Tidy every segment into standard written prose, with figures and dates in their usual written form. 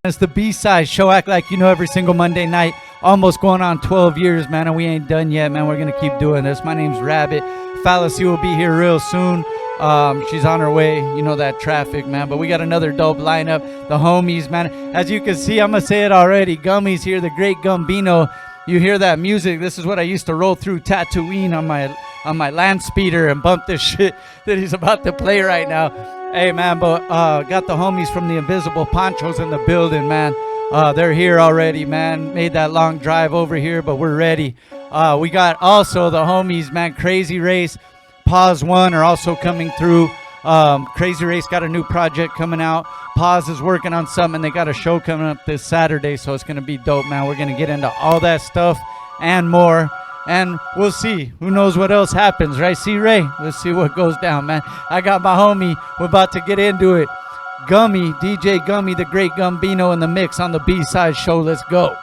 It's the B-Side Show. Act like you know every single Monday night. Almost going on 12 years, man, and we ain't done yet, man. We're going to keep doing this. My name's Rabbit. Phalasee will be here real soon. She's on her way. You know that traffic, man. But we got another dope lineup. The homies, man. As you can see, I'm going to say it already. Gummie's here, the great Gumbino. You hear that music. This is what I used to roll through Tatooine on my land speeder and bump this shit that he's about to play right now. Hey, man, but got the homies from the Invisible Panchos in the building, man. They're here already, man. Made that long drive over here, but we're ready. We got also the homies, man. Krazy Race, Pawz 1 are also coming through. Krazy Race got a new project coming out. Pawz is working on something. They got a show coming up this Saturday, so it's going to be dope, man. We're going to get into all that stuff and more. And we'll see. Who knows what else happens, right? See, Ray? Let's see what goes down, man. I got my homie. We're about to get into it. Gummie, DJ Gummie, the great Gumbino in the mix on the B-Side Show. Let's go.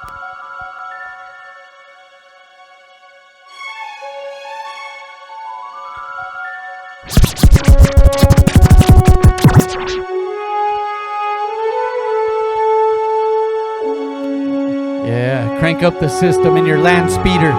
Yeah, crank up the system in your land speeder.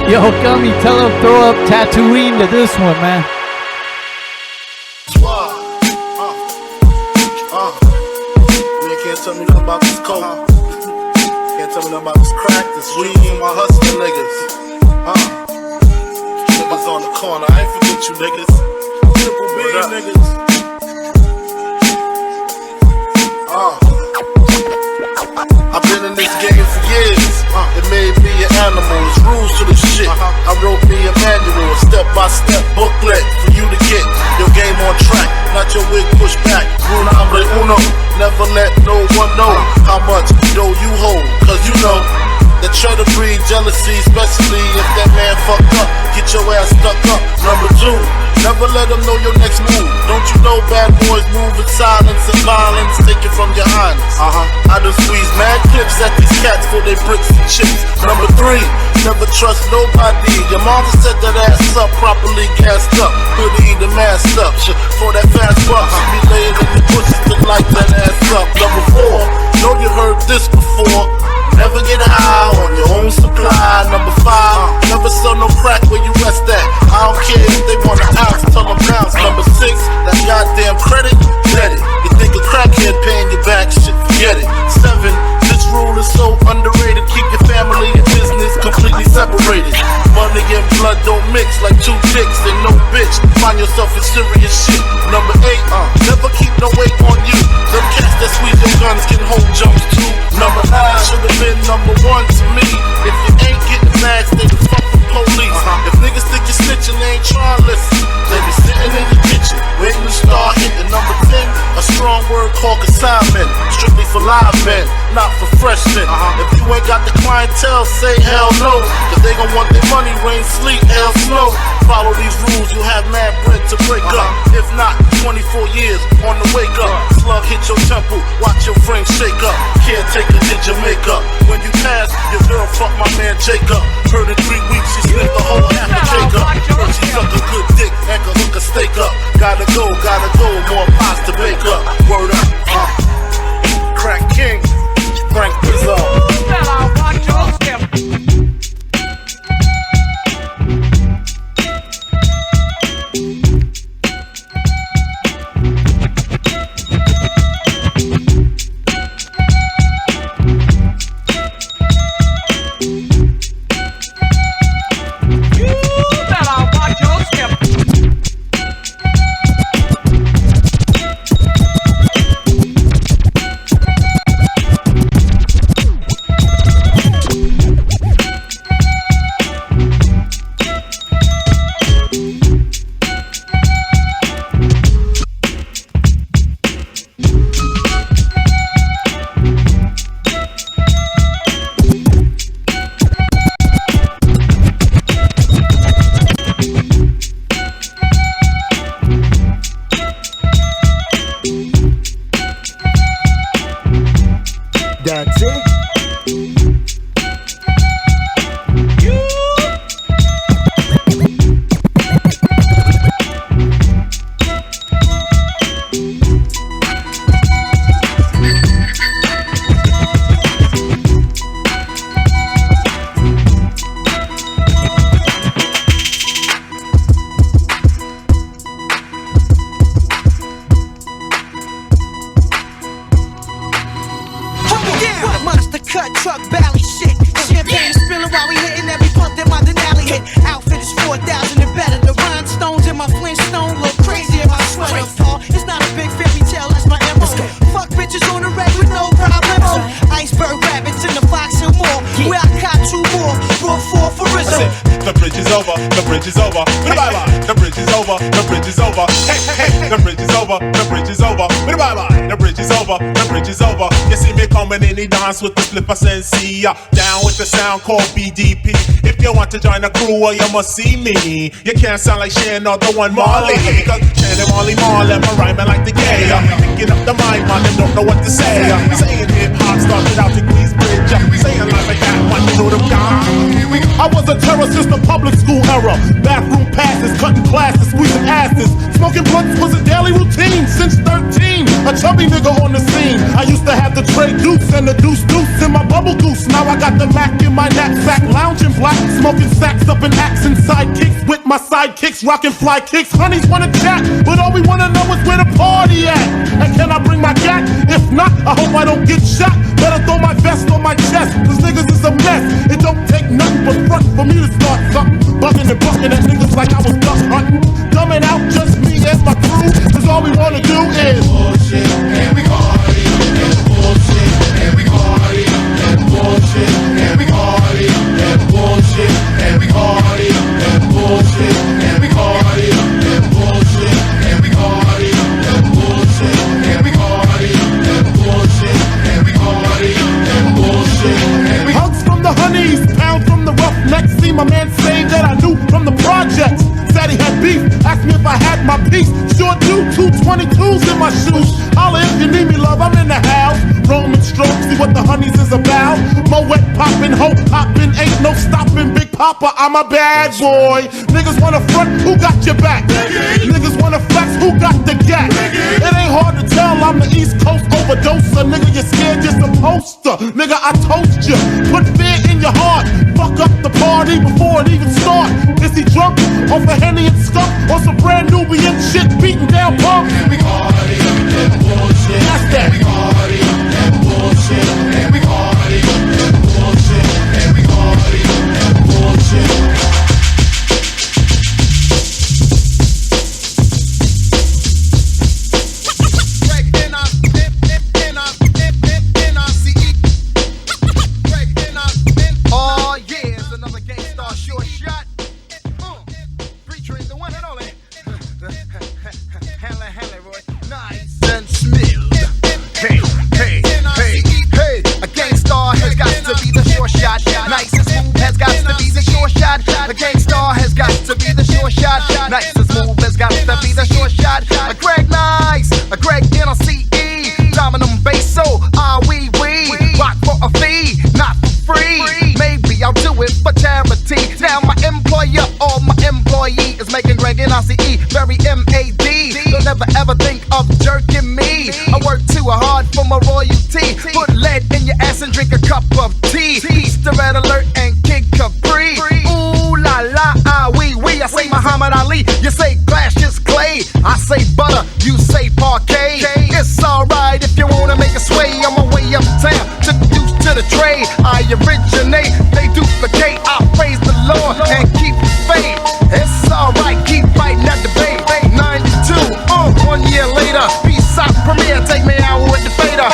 Yo, Gummie, tell him throw up Tatooine to this one, man. Man can't tell me nothing about this coke. Can't tell me nothing about this crack, this weed, my hustling niggas. Niggas on the corner, I ain't forget you niggas. Triple B niggas. I've been in this game for years. It made me an animal. It's rules to this shit. I wrote me a manual, a step-by-step booklet for you to get your game on track. Not your wig pushed back. Uno hombre uno. Never let no one know how much dough you hold. Cause you know that try to breed jealousy, especially if that man fucked up. Get your ass stuck up. Number 2, never let them know your next move. Don't you know bad boys move in silence and violence, take it from your highness. I done squeeze mad clips at these cats for they bricks and chips. Number 3, never trust nobody. Your mama set that ass up, properly gassed up, hoodie the masked up. For that fast buck, she be laying in the bushes to light that ass up. Number 4, know you heard this before. Never get high on your own supply. Number 5, never sell no crack where you rest at. I don't care if they want an ounce, tell them bounce. Number 6, that goddamn credit, get it. You think a crackhead paying you back, shit, forget it. 7, this rule is so underrated. Keep your family and business completely separated. Money and blood don't mix like 2 dicks and no bitch. Find yourself in serious shit. Number 8, never keep no weight on you. Them cats that squeeze your guns can hold jumps too. Number 9, should've been number 1 to me. If you ain't getting mad, stay the fuck with police. If niggas think you're snitching, they ain't trying to listen. They be sitting in the kitchen, waiting to start hitting. Number 10, a strong word called consignment. Strictly for live men, not for freshmen. If you ain't got the clientele, say hell no. Cause they gon' want their money, rain, sleet, hell, snow. Follow these rules, you have mad bread to break up. If not, 24 years on the wake up. Slug hit your temple, watch your frame shake up. Caretaker did your makeup. When you pass, your girl fuck my man Jacob. Heard in 3 weeks she sniffed the whole half a cake up. Heard she suck a good dick and could hook a steak up. Gotta go, more pies to bake up. Word up, Crack King, Frank Rizzo. hit. Outfit is 4,000 and better. The rhinestones in my Flintstone look crazy in my sweater. Paul, it's not a big fairy tale, that's my MO. Fuck bitches on the reg with no problemo. Iceberg rabbits in the Fox and more. Where I caught 2 more, brought 4 for Rizzo. The bridge is over, the bridge is over. Bye bye. The bridge is over, the bridge is over. Hey, hey, the bridge is over, the bridge is over. Bye bye. The bridge is over, the bridge is over. You see me coming in the dance with the flipper sensei. Down with the sound called BDP. If you want to join the crew, well, you must see me. You can't sound like Shaye nor the one Marley. Cause Shaye and Marley Marley, my rhyming like the gay. Picking up the mic, man, and don't know what to say. Saying hip hop started out to Queensbridge. Saying like that, one to the guy. I was a terror since the public school era. Bathroom passes, cutting classes, squeezing asses. Smoking blunts was a daily routine since 13. A chubby nigga on the scene. I used to have the tray deuce and the deuce in my bubble goose. Now I got the Mac in my knapsack, lounging black, smoking sacks up in axe and sidekicks with my sidekicks, rocking fly kicks. Honeys wanna chat, but all we wanna know is where the party at. And can I bring my gat? If not, I hope I don't get shot. Better throw my vest on my chest, cause niggas is a mess. It don't take nothing but front for me to start something. Bucking and bucking at niggas like I was duck hunting. Dumbing out just me and my crew, cause all we wanna do is bullshit, and we party, and bullshit, and we party, and bullshit, and we party, and bullshit, and we party, and bullshit, and we party, and bullshit, and we party, and bullshit, and we party, and bullshit, and we party, and bullshit, and we hugs from the honeys, pounds from the roughnecks. See my man say that I knew from the projects. Said he had beef, asked me if I had my piece. Sure do, 222s in my shoes. Holla if you need me, love, I'm in the house. Roman stroke, see what the honeys is about. Moet poppin', hope poppin', ain't no stopping. Big Papa, I'm a bad boy. Niggas wanna front, who got your back? Niggas wanna flex, who got the gap? It ain't hard to tell, I'm the East Coast overdoser. Nigga, you're scared, you're supposed to. Nigga, I toast you, put fear in your heart. Fuck up the party before it even start. Is he drunk off a Henny and skunk or some brand Nubian shit beating down punk? And we party and bullshit. That's that. And we party and bullshit. And we party and bullshit. And we party and bullshit. A gangstar has got to be the sure shot. Nice as move has got to be the sure shot. A Greg Nice, a Greg NRCE, Dominum Basso, we rock for a fee, not for free. Maybe I'll do it for charity. Now my employer or my employee is making Greg NRCE very MAD. They'll never ever think of jerking me. I work too hard for my royalty. Put lead in your ass and drink a cup of tea. Easter Red Alert and Kid Capri. Ooh la la, I say Muhammad Ali, you say glass is clay. I say butter, you say parquet. It's alright if you wanna make a sway. On my way uptown, took the deuce to the tray. I originate, they duplicate. I praise the Lord and keep the faith. It's alright, keep fighting at the bay. 92, 1 year later, B-side premiere, take me out with the fader.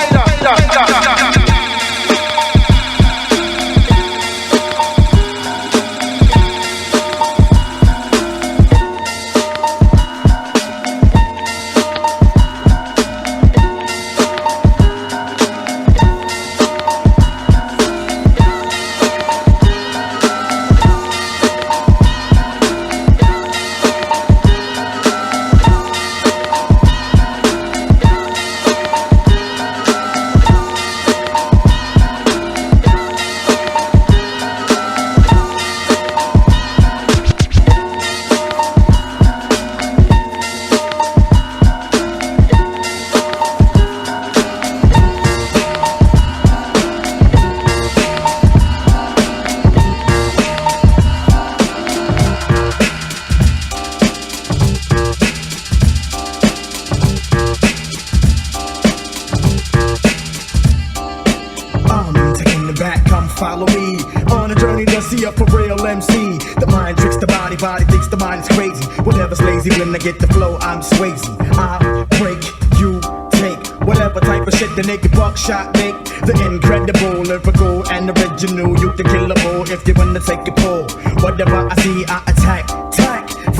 everybody thinks the mind is crazy. Whatever's lazy, when I get the flow, I'm Swayze. I break, you take whatever type of shit the naked buckshot make. The incredible, lyrical, and original. You can kill a bull if you wanna take a pull. Whatever I see, I attack.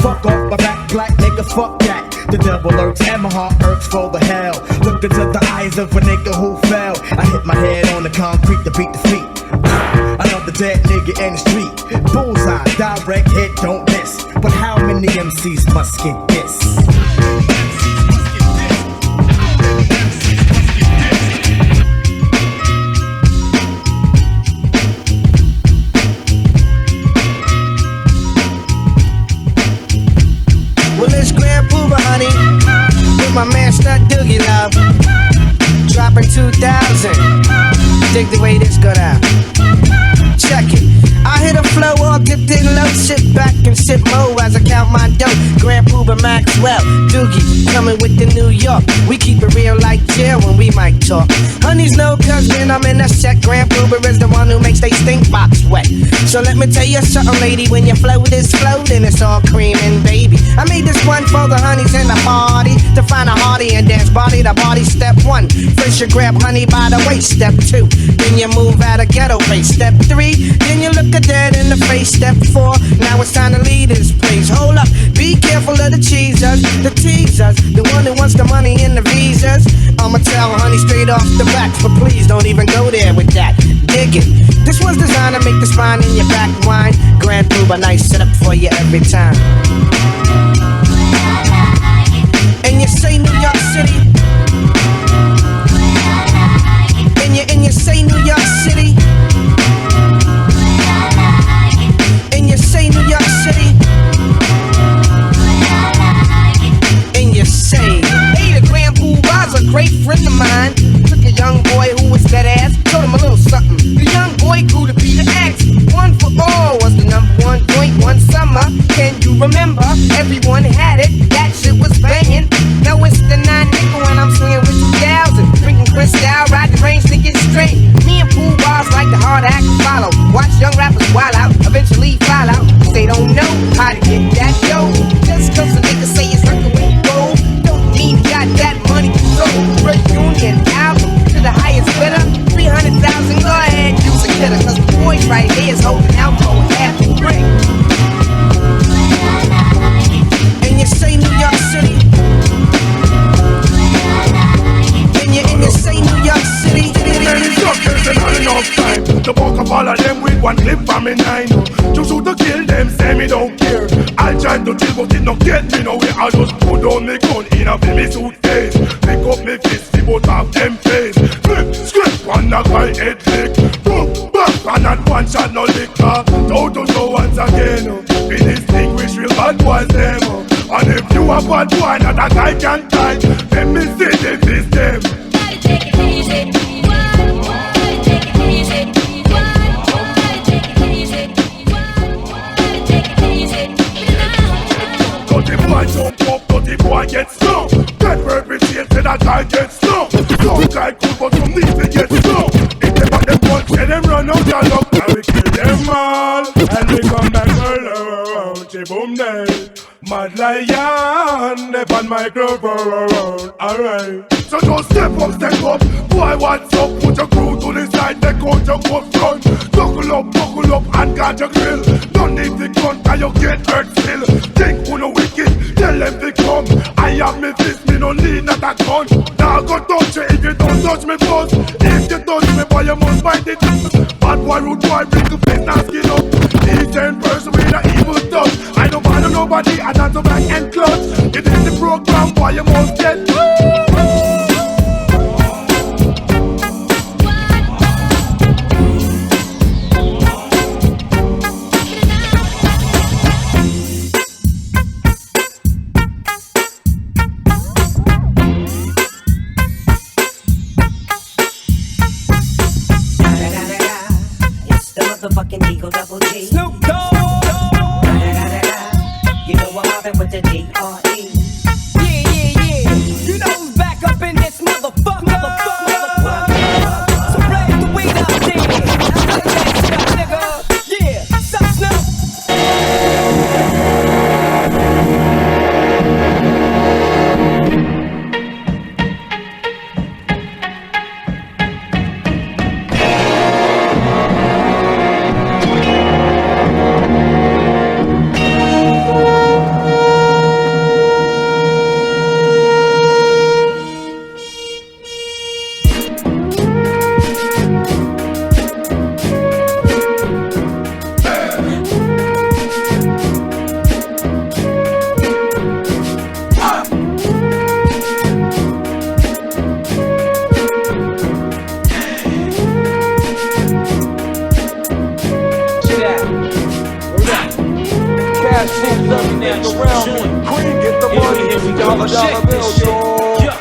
Fuck off my back, black nigga, fuck that. The devil lurks and my heart irks for the hell. Look into the eyes of a nigga who fell. I hit my head on the concrete to beat the feet. Another dead nigga in the street. Bullseye, direct hit, don't miss. But how many MCs must get this? Well, it's Grand Pooba, honey, with my man Stunt Doogie Love, dropping 2000. Dig the way this go down. Check it. I hit a flow all dipped in low, sit back and sip mo as I count my dough. Grand Pooba Maxwell, Doogie, coming with the New York. We keep it real like jail when we might talk. Honeys know cause when I'm in a set, Grand Pooba is the one who makes they stink box wet. So let me tell you something, lady, when your flow is floating, it's all creaming, baby. I made this one for the honeys in the party, to find a hearty and dance body to body. Step 1, first you grab honey by the waist. Step 2, then you move out of ghetto face. Step 3, then you look a dead in the face. Step 4, now it's time to leave this place. Hold up, be careful of the cheesers, the teasers, the one who wants the money and the visas. I'ma tell honey straight off the back, but please don't even go there with that. Dig it. This was designed to make the spine in your back whine. Grand Pooba, nice setup for you every time. And you say New York City. And you say New York City. And you say New York City. And you say, hey, the Grand Pooba's a great friend of mine. Took a young boy who was dead ass, told him a little something. The young boy grew to be the axe. One for all was the #1 joint one summer. Can you remember? Everyone had it. That shit was banging. Now it's the 9 nickel and I'm swinging with 2000. Drinking Cristal, riding range, thinking straight. Me and Pooh Bars like the hard act to follow. Watch young rappers wild out, eventually fall out. They don't know how to get that dough. Just cause a nigga say it's working with gold, don't mean he got that money. So, reunion album to the highest bidder, 300,000. Go ahead, use a kidder, cause the boys right here is holding out for half a brick. And you say New York City. And you say New York City. Enough time to walk up all of them with one clip from me 9. To shoot to kill them, say me don't care. I try to chill but it don't get me nowhere. I just put on me gun in a me suitcase. Pick up me fist, the both of them face. Flip, script, one knock my head lick. Boom, back, and not one shot no liquor. Don't know once again. We distinguish real bad boys them. And if you a bad boy, not a guy can die. Then me see the fist them. Gotta take it easy. Dirty boy jump up, dirty boy get slow. That perpetrate till that guy get slow. Some guy cool but some need to get slow. If they want them punch, let them run out of luck. And we kill them all, and we come back alone. Boom day, Mad Lion, they on microphone. Alright, so just step up. Boy, what's up? Put your crew to the side, they out your go front. Buckle up, and got your grill. Don't need the gun, cause you get hurt still. Think who no wicked, tell them to come. I have me fist, me no need not a gun. Now go touch you if you don't touch me first. If you touch me, boy, you must fight it. Bad boy, rude boy, bring the face and skin up. He's 10 person with an evil touch. I don't bother nobody, I not to back and clutch. It is the program, boy, you must get. Motherfucking Eagle Double G. Snoop Dogg. You know I'm mobbing with the D.R.E. Yeah. You know who's back up in this motherfucker. So raise the weed up there. Nigga. Yeah, sup Snoop. dollar bill, yo. Yeah.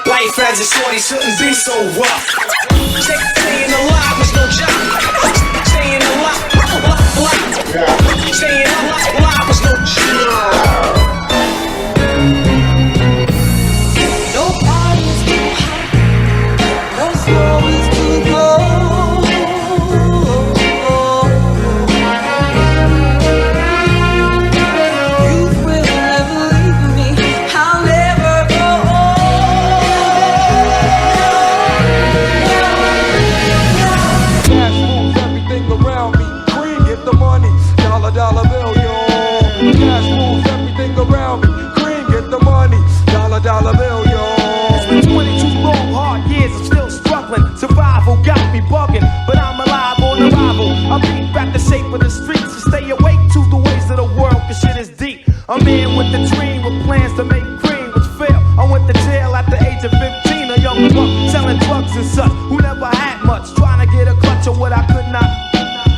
Life as a shorty shouldn't be so rough. Staying alive was no job. Staying alive was no job. No party's too hot, no snow is too cold. You will never leave me, I'll never go Cash moves everything around me. Green, get the money. Dollar bill, yo. Cash moves everything around me. Green, get the money. Dollar bill, yo. It's been 22 long, hard years, I'm still struggling. Survival got me bugging, but I'm alive on arrival. I beat back the shape of the streets and stay awake to the ways of the world, cause shit is deep. I'm in with the dream, with plans to make cream, which fail. I went to jail at the age of 15, a young buck selling drugs and such, who never had much, trying to get a clutch of what I could not.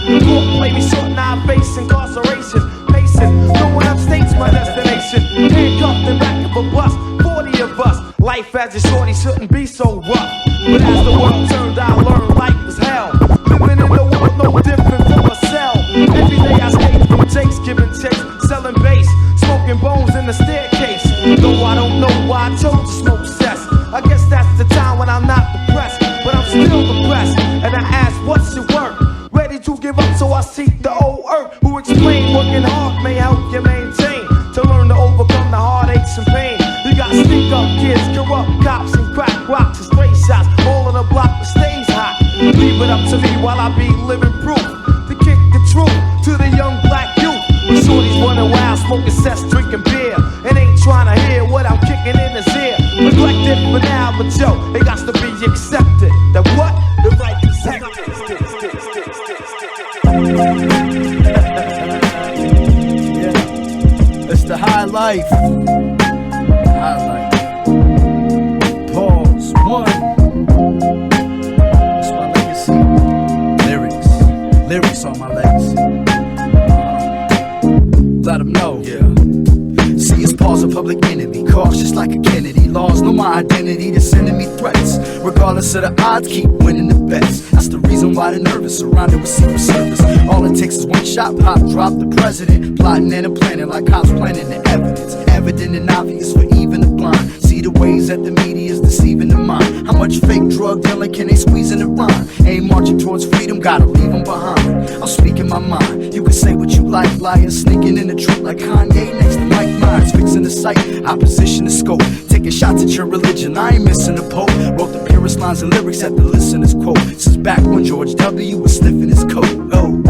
Court play me short, now I face incarceration. Pacing, no one upstate's my destination. Handcuffed in back of a bus, 40 of us. Life as a shorty shouldn't be so rough. But as the world turned, I learned life was hell. Living in the world no different from a cell. Every day I stayed from Jake's, giving checks, selling bass, smoking bones in the staircase. Though I don't know why I chose to smoke cess. I guess that's the time when I'm not depressed, but I'm still depressed. And I ask, what's your work? Ready to give up, so I seek the old earth, who explain working hard may help you maintain, to learn to overcome the heartaches and pain. You got stick up kids, corrupt cops, and crack rocks and stray shots, all on the block that stays hot. Leave it up to me while I be living proof, to kick the truth to the young black youth. The shorties running wild, smoking cess, drinking beer, and ain't trying to hear what I'm kicking in his ear. Neglected for now, but yo, it got to be accepted. That what? The right accepted. Yeah. It's the high life. like a Kennedy. Laws know my identity, they're sending me threats. Regardless of the odds, keep winning the bets. That's the reason why they're nervous, surrounded with Secret Service. All it takes is one shot, pop, drop the president. Plotting and planning like cops planning the evidence. Evident and obvious for even the blind. See the ways that the media's deceiving the mind. How much fake drug dealing can they squeeze in the rhyme? Ain't marching towards freedom, gotta leave them behind. I'm speaking my mind, you can say what you like. Lying, sneaking in the truth like Kanye next to Mike Myers. Fixing the sight, opposition to scope. Taking shots at your religion, I ain't missing a pope. Wrote the purest lines and lyrics at the listener's quote. This is back when George W. was sniffing his coat. Oh.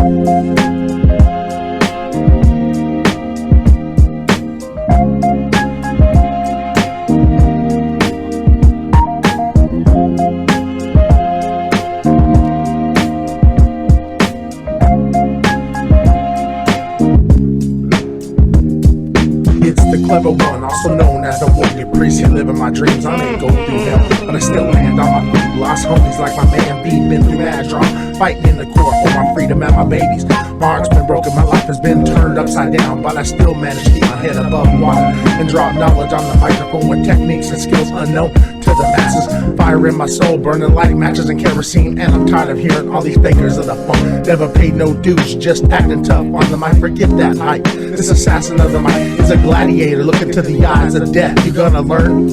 Clever one, also known as the warrior priest. Here living my dreams, I ain't go through hell, but I still land on my feet. Lost homies like my man B, been through mad drama, fighting in the court for my freedom and my babies. My heart's been broken, my life has been turned upside down, but I still manage to keep my head above water and drop knowledge on the microphone with techniques and skills unknown to the masses. Fire in my soul, burning like matches and kerosene, and I'm tired of hearing all these fakers of the funk. Never paid no dues, just acting tough on the mic. Forget that hype. This assassin of the mic is a gladiator looking to the eyes of death. You gonna learn?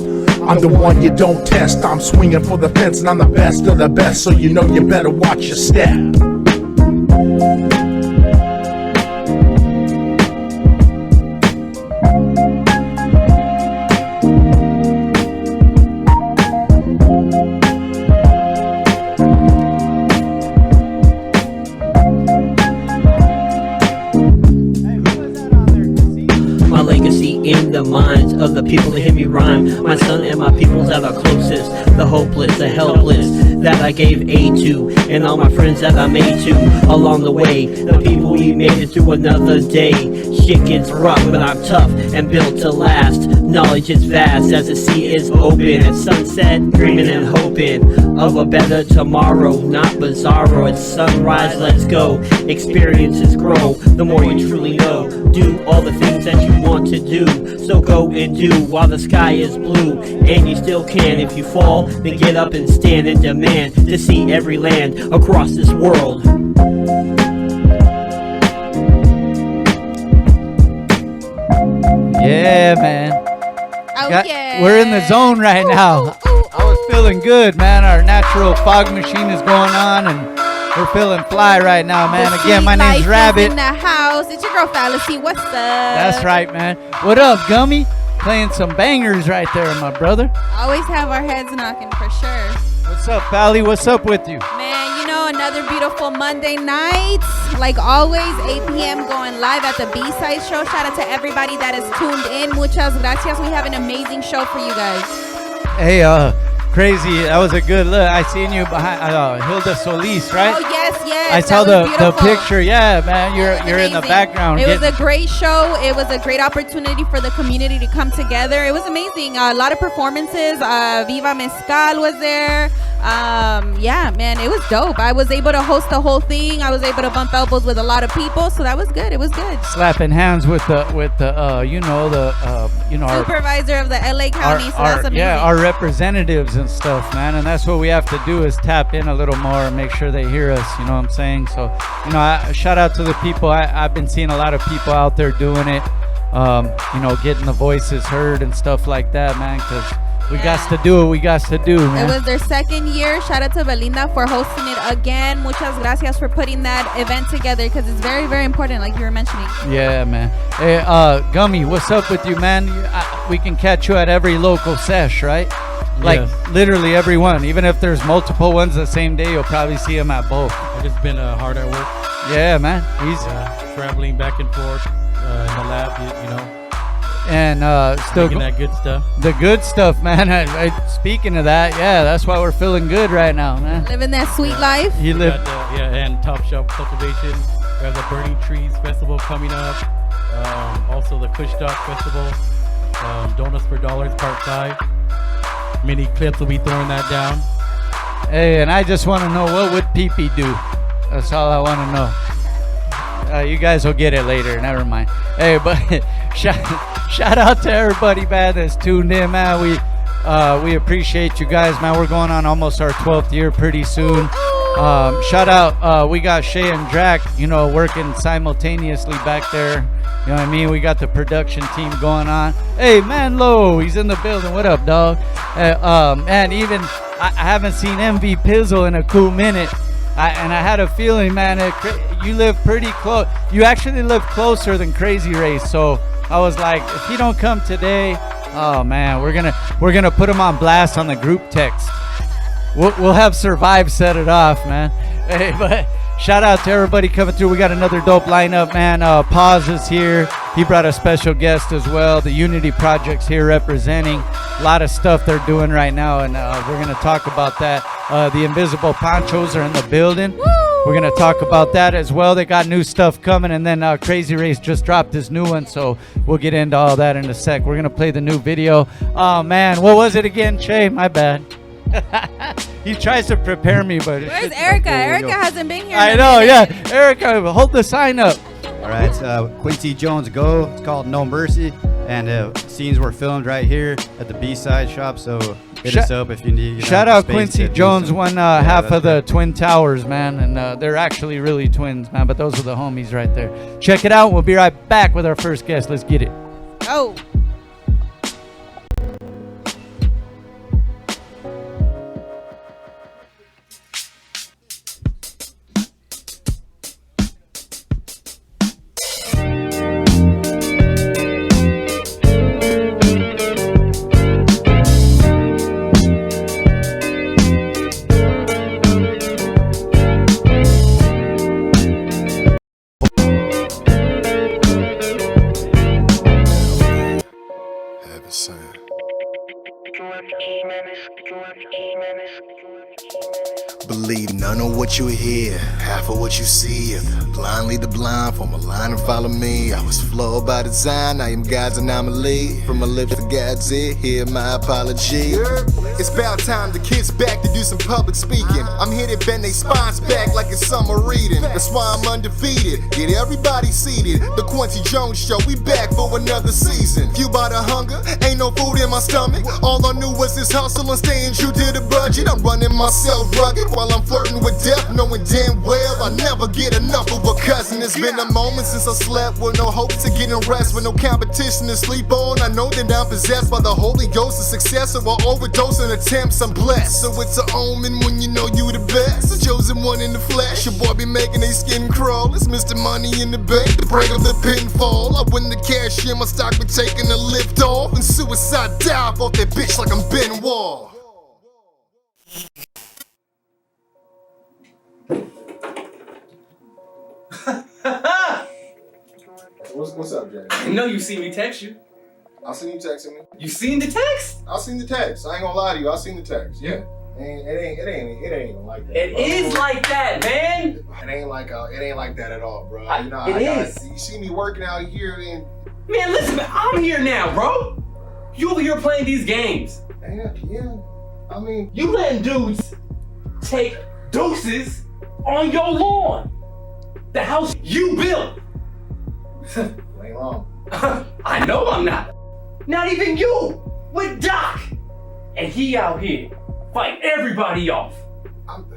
I'm the one you don't test. I'm swinging for the fence and I'm the best of the best, so you know you better watch your step. In the minds of the people that hear me rhyme, my son and my peoples that are closest, the hopeless, the helpless, that I gave aid to, and all my friends that I made to along the way, the people we made it through another day. Shit gets rough, but I'm tough and built to last. Knowledge is vast as the sea is open, at sunset dreaming and hoping of a better tomorrow. Not bizarro, it's sunrise, let's go. Experiences grow, the more you truly know. Do all the things that you want to do, so go and do while the sky is blue. And you still can. If you fall, then get up and stand and demand to see every land across this world. Yeah, man. Oh, yeah. We're in the zone right now. I was feeling good, man. Our natural fog machine is going on, and we're feeling fly right now, man. Again, my name's Rabbit. In the house. It's your girl Phalasee. What's up? That's right, man. What up, Gummie? Playing some bangers right there, my brother. Always have our heads knocking for sure. What's up, Pally? What's up with you? Man, you know, another beautiful Monday night. Like always, 8 p.m. going live at the B-Side Show. Shout out to everybody that is tuned in. Muchas gracias. We have an amazing show for you guys. Hey, Krazy, that was a good look. I seen you behind Hilda Solis, right? Oh, yes. I saw the picture. Yeah, man, you're in the background. It was a great show. It was a great opportunity for the community to come together. It was amazing. A lot of performances. Viva Mezcal was there. Yeah, man, it was dope. I was able to host the whole thing. I was able to bump elbows with a lot of people, so that was good. It was good. Slapping hands with the supervisor of the LA County. So that's amazing. Yeah, our representatives and stuff, man. And that's what we have to do, is tap in a little more and make sure they hear us. You know what I'm saying? So, shout out to the people. I've been seeing a lot of people out there doing it. Getting the voices heard and stuff like that, man. Because we got to do what we got to do, man. It was their second year. Shout out to Belinda for hosting it again. Muchas gracias for putting that event together, because it's very, very important, like you were mentioning. Yeah, man. Hey, Gummie, what's up with you, man? We can catch you at every local sesh, right? Like literally every one. Even if there's multiple ones the same day, you'll probably see him at both. I've just been hard at work. Yeah, man. He's traveling back and forth in the lab, and still making that good stuff. The good stuff, man. Speaking of that, yeah, that's why we're feeling good right now, man. Living that sweet life. He lived. And Top Shelf Cultivation. We have the Burning Trees Festival coming up. Also the Kush Dog Festival. Donuts for Dollars Part 5. Mini Clips will be throwing that down. Hey, and I just want to know, what would Pee-Pee do? That's all I want to know. You guys will get it later. Never mind. Hey, but shout out to everybody, man, that's tuned in, man. We appreciate you guys, man. We're going on almost our 12th year pretty soon. Shout out, we got Shaye and Drakk, you know, working simultaneously back there. You know what I mean? We got the production team going on. Hey, Manlo, he's in the building. What up, dog? Man, even I haven't seen MV Pizzle in a cool minute. And I had a feeling, man, you live pretty close. You actually live closer than Krazy Race. So I was like, if he don't come today, oh man, we're gonna put him on blast on the group text. We'll have Survive set it off, man. Hey, but shout out to everybody coming through. We got another dope lineup, man. Pawz is here. He brought a special guest as well. The Unity Project's here representing. A lot of stuff they're doing right now, and we're gonna talk about that. The Invisible Panchos are in the building. Woo! We're gonna talk about that as well. They got new stuff coming, and then Krazy Race just dropped his new one, so we'll get into all that in a sec. We're gonna play the new video. Oh man, what was it again, Shaye? My bad. He tries to prepare me, but where's Erica? Erica hasn't been here. I know, yeah. Erica, hold the sign up. All right, it's Quincy Jones Go. It's called No Mercy, and scenes were filmed right here at the B-side shop. So hit us up if you need. Shout out Quincy Jones, won half of the Twin Towers, man, and they're actually really twins, man. But those are the homies right there. Check it out. We'll be right back with our first guest. Let's get it. Oh. Believe none of what you hear, half of what you see. Blind lead the blind, form a line and follow me. I was flawed by design, I am God's anomaly. From my lips to God's ear, hear my apology. It's about time the kids back to do some public speaking. I'm here to bend they spines back like it's summer reading. That's why I'm undefeated, get everybody seated. The Quincy Jones Show, we back for another season. Fueled by the hunger, ain't no food in my stomach. All I knew was this hustle and staying true to the budget. I'm running myself rugged while I'm flirting with death, knowing damn well I never get enough of a cousin. It's been a moment since I slept with no hope to getting rest, with no competition to sleep on. I know that I'm possessed by the Holy Ghost of success, or overdosing attempts. I'm blessed, so it's an omen when you know you the best. The chosen one in the flesh, your boy be making they skin crawl. It's Mr. Money in the bank, the break of the pinfall. I win the cash in, my stock be taking a lift off, and suicide dive off that bitch like I'm Ben Wall. What's up, Jay? I know you see me text you. I seen you texting me. You seen the text? I seen the text. I ain't gonna lie to you. I seen the text. Yeah. It ain't even like that. It is like that, man. It ain't like that at all, bro. You know, it is. You see me working out here, and man, listen, I'm here now, bro. You over here playing these games. Yeah. I mean, you letting dudes take deuces on your lawn. The house you built. You ain't wrong. I know I'm not. Not even you. With Doc. And he out here fighting everybody off.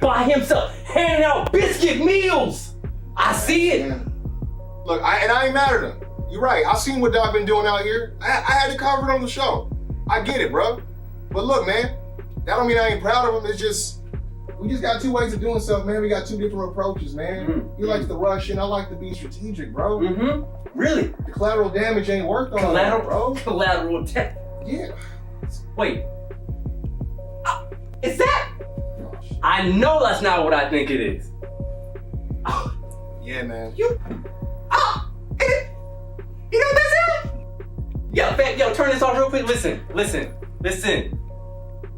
By himself. Handing out biscuit meals. I see it. Man. Look, I ain't mad at him. You're right. I seen what Doc been doing out here. I had to cover it on the show. I get it, bro. But look, man. That don't mean I ain't proud of him. It's just, we just got two ways of doing something, man. We got two different approaches, man. Mm-hmm. He likes to rush and I like to be strategic, bro. Mm-hmm. Really? The collateral damage ain't worth all that, bro. Collateral damage? Yeah. Wait. Is that? I know that's not what I think it is. Yeah, man. You know what this is? Yo, turn this off real quick. Listen.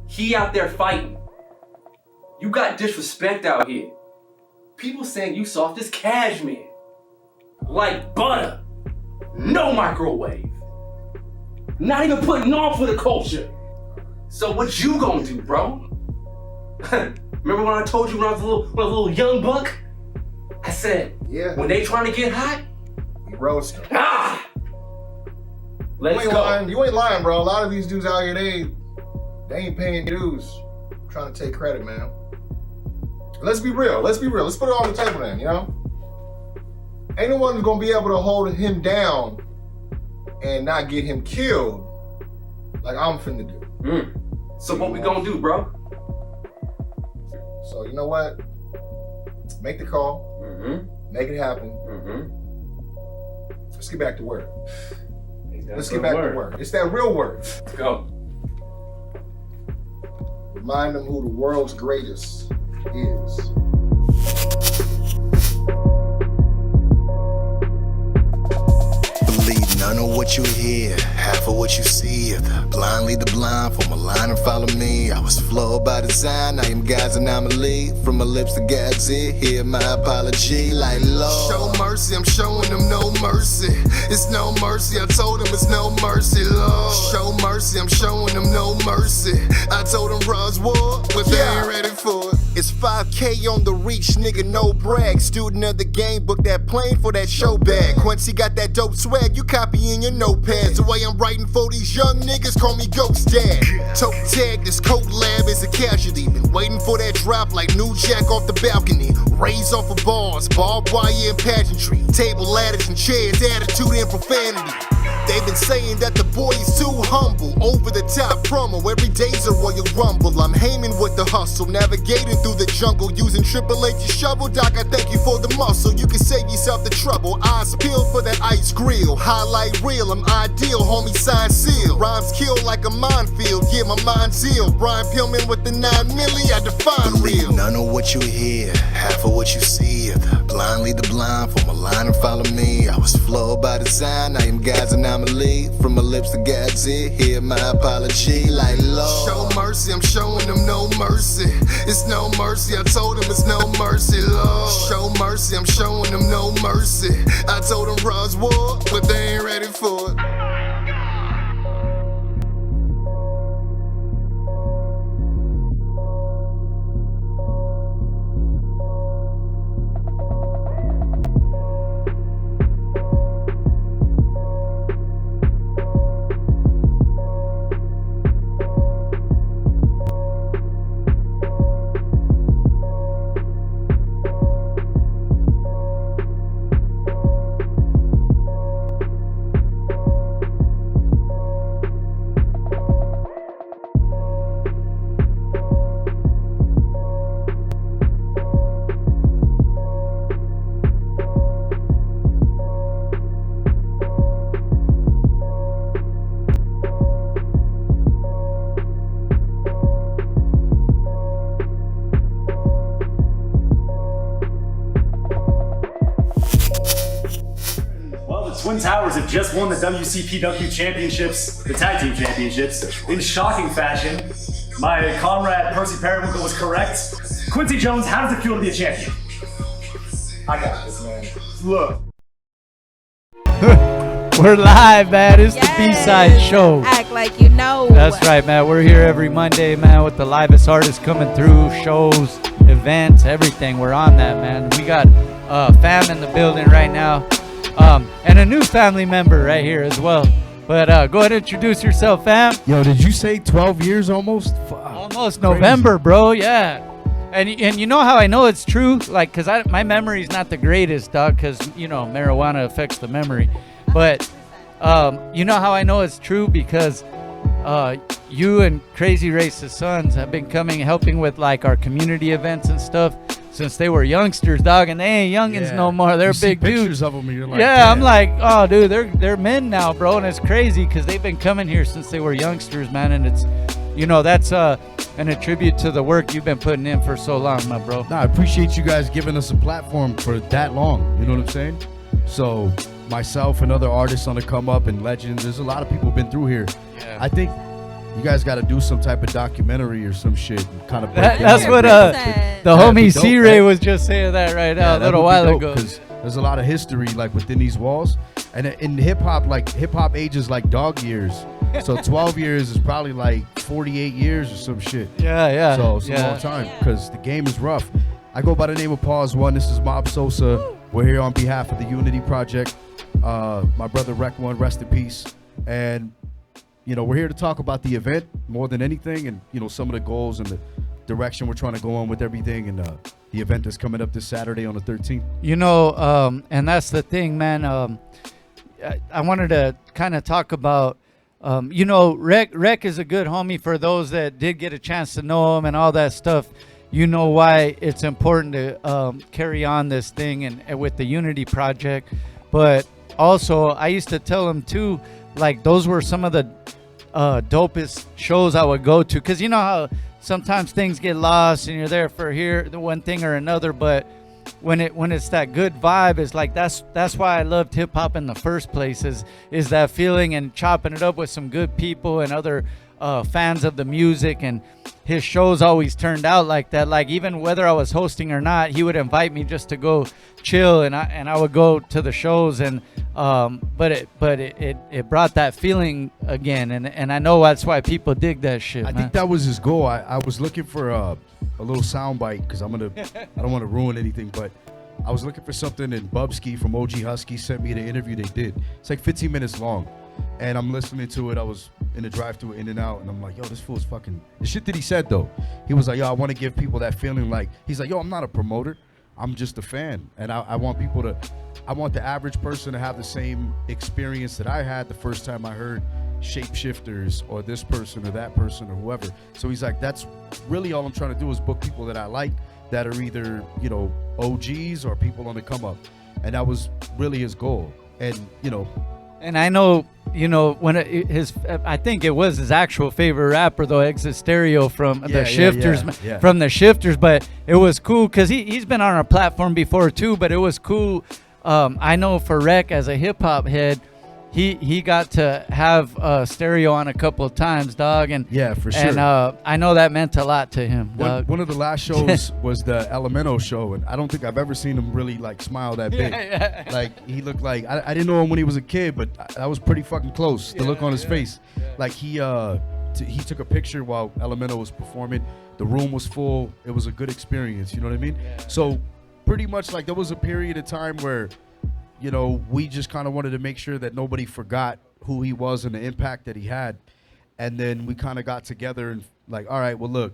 He out there fighting. You got disrespect out here. People saying you soft as cashmere. Like butter. No microwave. Not even putting on for the culture. So what you gonna do, bro? Remember when I told you when I was a little young buck? I said, yeah. When they trying to get hot, you roast them. Let's you ain't go. lying. You ain't lying, bro. A lot of these dudes out here, they ain't paying dues. Trying to take credit, man. Let's be real. Let's be real. Let's put it on the table then, you know? Ain't no one's gonna be able to hold him down and not get him killed like I'm finna do. So what we gonna do, bro? So you know what? Make the call. Make it happen. Let's get back to work. Let's get back to work. It's that real work. Let's go. Remind them who the world's greatest is. Believe none of what you hear, half of what you see. Blind lead the blind, form a line and follow me. I was flawed by design, I am God's anomaly. From my lips to God's ear, hear my apology. Like Lord, show mercy, I'm showing them no mercy. It's no mercy, I told them it's no mercy, Lord. Show mercy, I'm showing them no mercy. I told them Rod's war, but they ain't ready for it. It's 5K on the reach, nigga, no brag. Student of the game, book that plane for that show bag. Quincy got that dope swag, you copy in your notepads. The way I'm writing for these young niggas, call me Ghost Dad. Toe tag, this coat lab is a casualty. Been waiting for that drop like New Jack off the balcony. Raise off of bars, barbed wire and pageantry. Table ladders and chairs, attitude and profanity. They've been saying that the boy is too humble. Over the top promo, every day's a Royal Rumble. I'm aiming with the hustle, navigating through the jungle. Using Triple H's shovel, Doc, I thank you for the muscle. You can save yourself the trouble. Eyes peeled for that ice grill. Highlight real, I'm ideal, homie, sign seal. Rhymes kill like a minefield, yeah, my mind's ill. Brian Pillman with the 9 milli, I define real. None of what you hear, half of what you see. Blind lead the blind, form a line and follow me. I was flawed by design, I am God's anomaly. From my lips to God's ear, hear my apology. Like Lord, show mercy, I'm showing them no mercy. It's no mercy, I told them it's no mercy, Lord. Show mercy, I'm showing them no mercy. I told them Rod's war, but they ain't ready for it. Twin Towers have just won the WCPW championships, the tag team championships, in shocking fashion. My comrade Percy Periwinkle was correct. Quincy Jones, how does it feel to be a champion? I got this, man. Look. We're live, man. It's the B-Side Show. Act like you know. That's right, man. We're here every Monday, man, with the livest artists coming through, shows, events, everything. We're on that, man. We got fam in the building right now. And a new family member right here as well. But go ahead and introduce yourself, fam. Yo, did you say 12 years almost? Almost November, bro. Yeah. And you know how I know it's true? Like, because my memory's not the greatest, dog, because, you know, marijuana affects the memory. But you know how I know it's true? Because you and Krazy Race's sons have been helping with, like, our community events and stuff since they were youngsters, dog, and they ain't youngins no more. They're big dudes. Pictures of them, and you're like, yeah, damn. I'm like, oh, dude, they're men now, bro, and it's crazy because they've been coming here since they were youngsters, man, and it's, you know, that's an attribute to the work you've been putting in for so long, my bro. Nah, I appreciate you guys giving us a platform for that long. You know what I'm saying? So myself and other artists on the come up and legends, there's a lot of people been through here. Yeah. I think you guys got to do some type of documentary or some shit. And kind of that's what the homie C-Ray was just saying that right now a little while ago. Because there's a lot of history like within these walls, and in hip hop, like hip hop ages like dog years. So 12 years is probably like 48 years or some shit. Yeah. So it's a long time because the game is rough. I go by the name of Pawz One. This is Mobb Sosa. We're here on behalf of the Unity Project. My brother Rec One, rest in peace. And we're here to talk about the event more than anything, and some of the goals and the direction we're trying to go on with everything, and the event that's coming up this Saturday on the 13th. And that's the thing, man. I wanted to kind of talk about, Rec is a good homie. For those that did get a chance to know him and all that stuff, why it's important to carry on this thing and with the Unity Project. But also, I used to tell him too, like, those were some of the dopest shows I would go to, because you know how sometimes things get lost and you're there for the one thing or another, but when it's that good vibe, it's like that's why I loved hip hop in the first place, is that feeling and chopping it up with some good people and other fans of the music. And his shows always turned out like that. Like, even whether I was hosting or not, he would invite me just to go chill, and I would go to the shows. And but it brought that feeling again, and I know that's why people dig that shit. I think that was his goal. I was looking for a little sound bite, because I don't want to ruin anything, but I was looking for something, and Bubsky from OG Husky sent me the interview they did. It's like 15 minutes long, and I'm listening to it. I was in the drive-thru In and Out, and I'm like, yo, this fool's fucking... The shit that he said, though, he was like, yo, I want to give people that feeling, like, he's like, yo, I'm not a promoter, I'm just a fan, and I want people to... I want the average person to have the same experience that I had the first time I heard Shapeshifters or this person or that person or whoever. So he's like, that's really all I'm trying to do, is book people that I like, that are either, OGs or people on the come up. And that was really his goal. And, And I know, when I think it was his actual favorite rapper, though, Exit Stereo from the Shifters, from the Shifters. But it was cool because he's been on our platform before too. But it was cool. I know for Rec, as a hip hop head, he got to have Stereo on a couple of times, dog. And yeah, for sure. And I know that meant a lot to him, dog. One of the last shows was the Elemento show, and I don't think I've ever seen him really like smile that big. Like, he looked like I didn't know him when he was a kid, but that was pretty fucking close. The look on his face, like he took a picture while Elemento was performing. The room was full. It was a good experience. You know what I mean? So pretty much, like, there was a period of time where, we just kind of wanted to make sure that nobody forgot who he was and the impact that he had. And then we kind of got together and like, all right, well, look,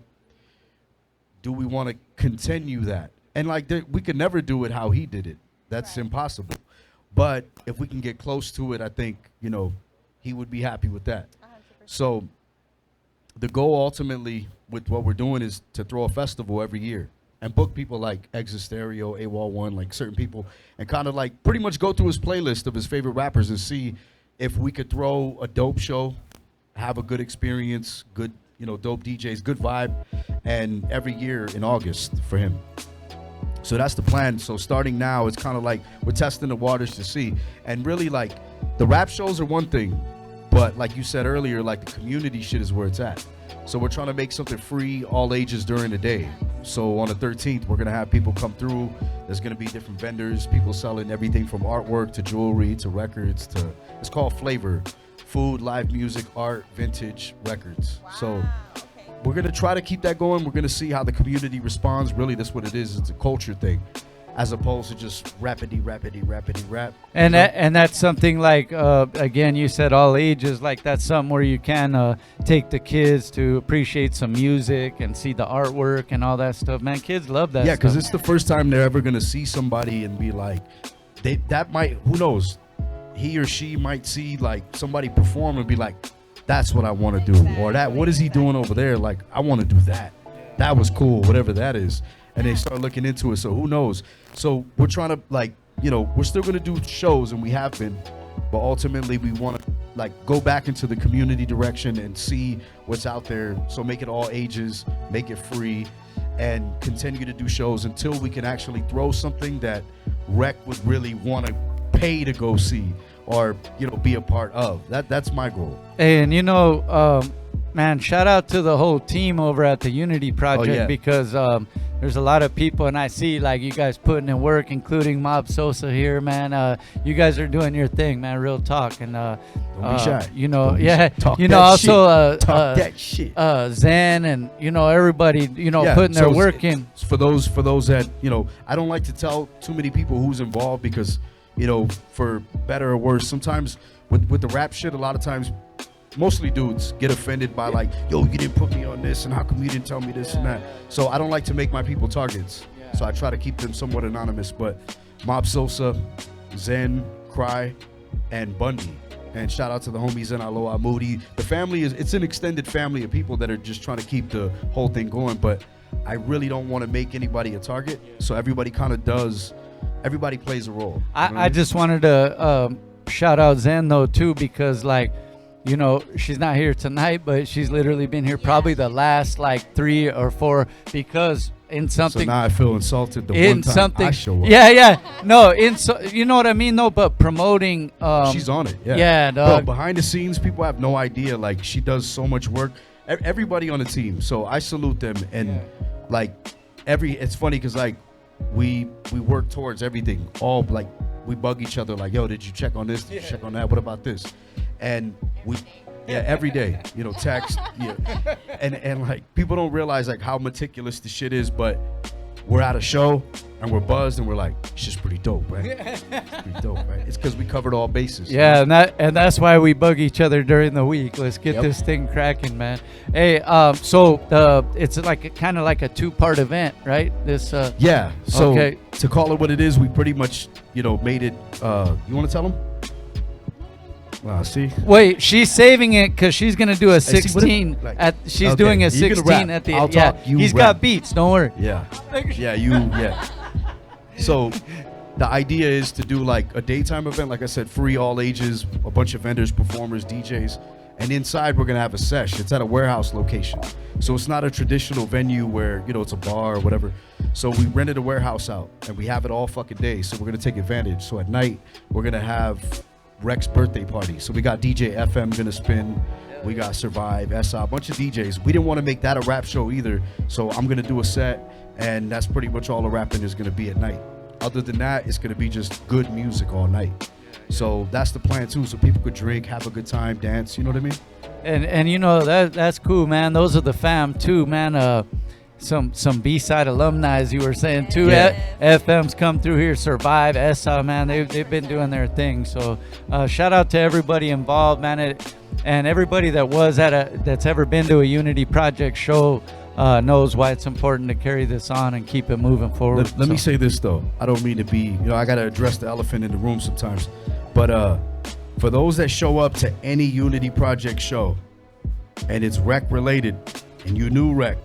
do we want to continue that? And like, we could never do it how he did it. That's impossible. But if we can get close to it, I think, he would be happy with that. 100%. So the goal ultimately with what we're doing is to throw a festival every year and book people like Exit Stereo, AWOL1, like certain people, and kind of like pretty much go through his playlist of his favorite rappers and see if we could throw a dope show, have a good experience, good, dope DJs, good vibe, and every year in August for him. So that's the plan. So starting now, it's kind of like we're testing the waters to see. And really, like, the rap shows are one thing, but like you said earlier, like, the community shit is where it's at. So we're trying to make something free, all ages during the day. So on the 13th, we're going to have people come through. There's going to be different vendors, people selling everything from artwork to jewelry to records to, it's called Flavor. Food, live music, art, vintage, records. Wow. So we're going to try to keep that going. We're going to see how the community responds. Really, that's what it is. It's a culture thing, as opposed to just rapidy rap. And that's something like, again, you said all ages, like that's something where you can take the kids to appreciate some music and see the artwork and all that stuff. Man, kids love that stuff. Yeah, because it's the first time they're ever going to see somebody and be like, who knows, he or she might see like somebody perform and be like, that's what I want to do. Or what is he doing over there? Like, I want to do that. That was cool, whatever that is. And they start looking into it, so who knows? So we're trying to, like, we're still going to do shows, and we have been, but ultimately we want to, like, go back into the community direction and see what's out there. So make it all ages, make it free, and continue to do shows until we can actually throw something that Rec would really want to pay to go see or, be a part of. That's my goal. And, man, shout out to the whole team over at the Unity Project, because there's a lot of people, and I see like you guys putting in work, including Mobb Sosa here, man. You guys are doing your thing, man. Real talk. And don't be shy. Talk that shit. Zen and everybody, putting their work in. For those that I don't like to tell too many people who's involved, because for better or worse, sometimes with the rap shit, a lot of times, mostly dudes get offended by like, yo, you didn't put me on this, and how come you didn't tell me this and that? So I don't like to make my people targets. So I try to keep them somewhat anonymous. But Mobb Sosa, Zen, Cry, and Bundy. And shout out to the homies in Aloha Moody. The family it's an extended family of people that are just trying to keep the whole thing going. But I really don't want to make anybody a target. So everybody kind of everybody plays a role. I just wanted to shout out Zen though too, because like, you know, she's not here tonight, but she's literally been here probably the last like 3 or 4 because in something. So now I feel insulted the one time I show up. Yeah. No, you know what I mean though, but promoting. She's on it. Yeah. Yeah, dog. Bro, behind the scenes, people have no idea. Like she does so much work. Everybody on the team. So I salute them. And like it's funny because like we work towards everything. All like we bug each other like, yo, did you check on this? Did you check on that? What about this? And every day, you know, text, and like people don't realize like how meticulous the shit is, but we're at a show and we're buzzed and we're like, it's just pretty dope, right? It's pretty dope, right? It's because we covered all bases. Yeah, and that's why we bug each other during the week. Let's get this thing cracking, man. Hey, so it's like kind of like a 2-part event, right? This So to call it what it is, we pretty much, you know, made it. You want to tell them? See. Wait, she's saving it because she's gonna do a 16. She's doing a 16 at the end. He's got beats. Don't worry. Yeah. So the idea is to do like a daytime event, like I said, free, all ages, a bunch of vendors, performers, DJs, and inside we're gonna have a sesh. It's at a warehouse location, so it's not a traditional venue where, you know, it's a bar or whatever. So we rented a warehouse out and we have it all fucking day. So we're gonna take advantage. So at night we're gonna have Rex birthday party. So we got DJ FM gonna spin. We got Survive, SI, a bunch of DJs. We didn't want to make that a rap show either. So I'm gonna do a set, and that's pretty much all the rapping is gonna be at night. Other than that, it's gonna be just good music all night. So that's the plan too. So people could drink, have a good time, dance. You know what I mean? And you know that's cool, man. Those are the fam too, man. Some B-side alumni, as you were saying too. FM's come through here, Survive, SI, man. They've been doing their thing. So shout out to everybody involved, man. And everybody that's ever been to a Unity Project show knows why it's important to carry this on and keep it moving forward. Let me say this though. I don't mean to be, you know, I gotta address the elephant in the room sometimes. But for those that show up to any Unity Project show and it's rec related and you knew rec,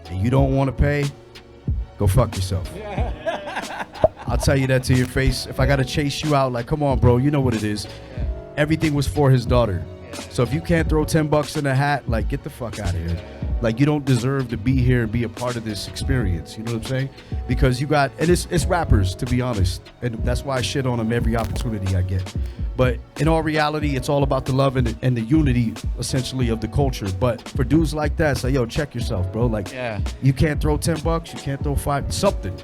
and you don't want to pay, go fuck yourself. I'll tell you that to your face. If I got to chase you out, like, come on, bro, you know what it is. Everything was for his daughter. So if you can't throw $10 in a hat, like, get the fuck out of here. Like, you don't deserve to be here and be a part of this experience. You know what I'm saying? Because you got, and it's rappers, to be honest. And that's why I shit on them every opportunity I get. But in all reality, it's all about the love and the unity, essentially, of the culture. But for dudes like that, say, yo, check yourself, bro. Like, you can't throw $10, you can't throw $5, something.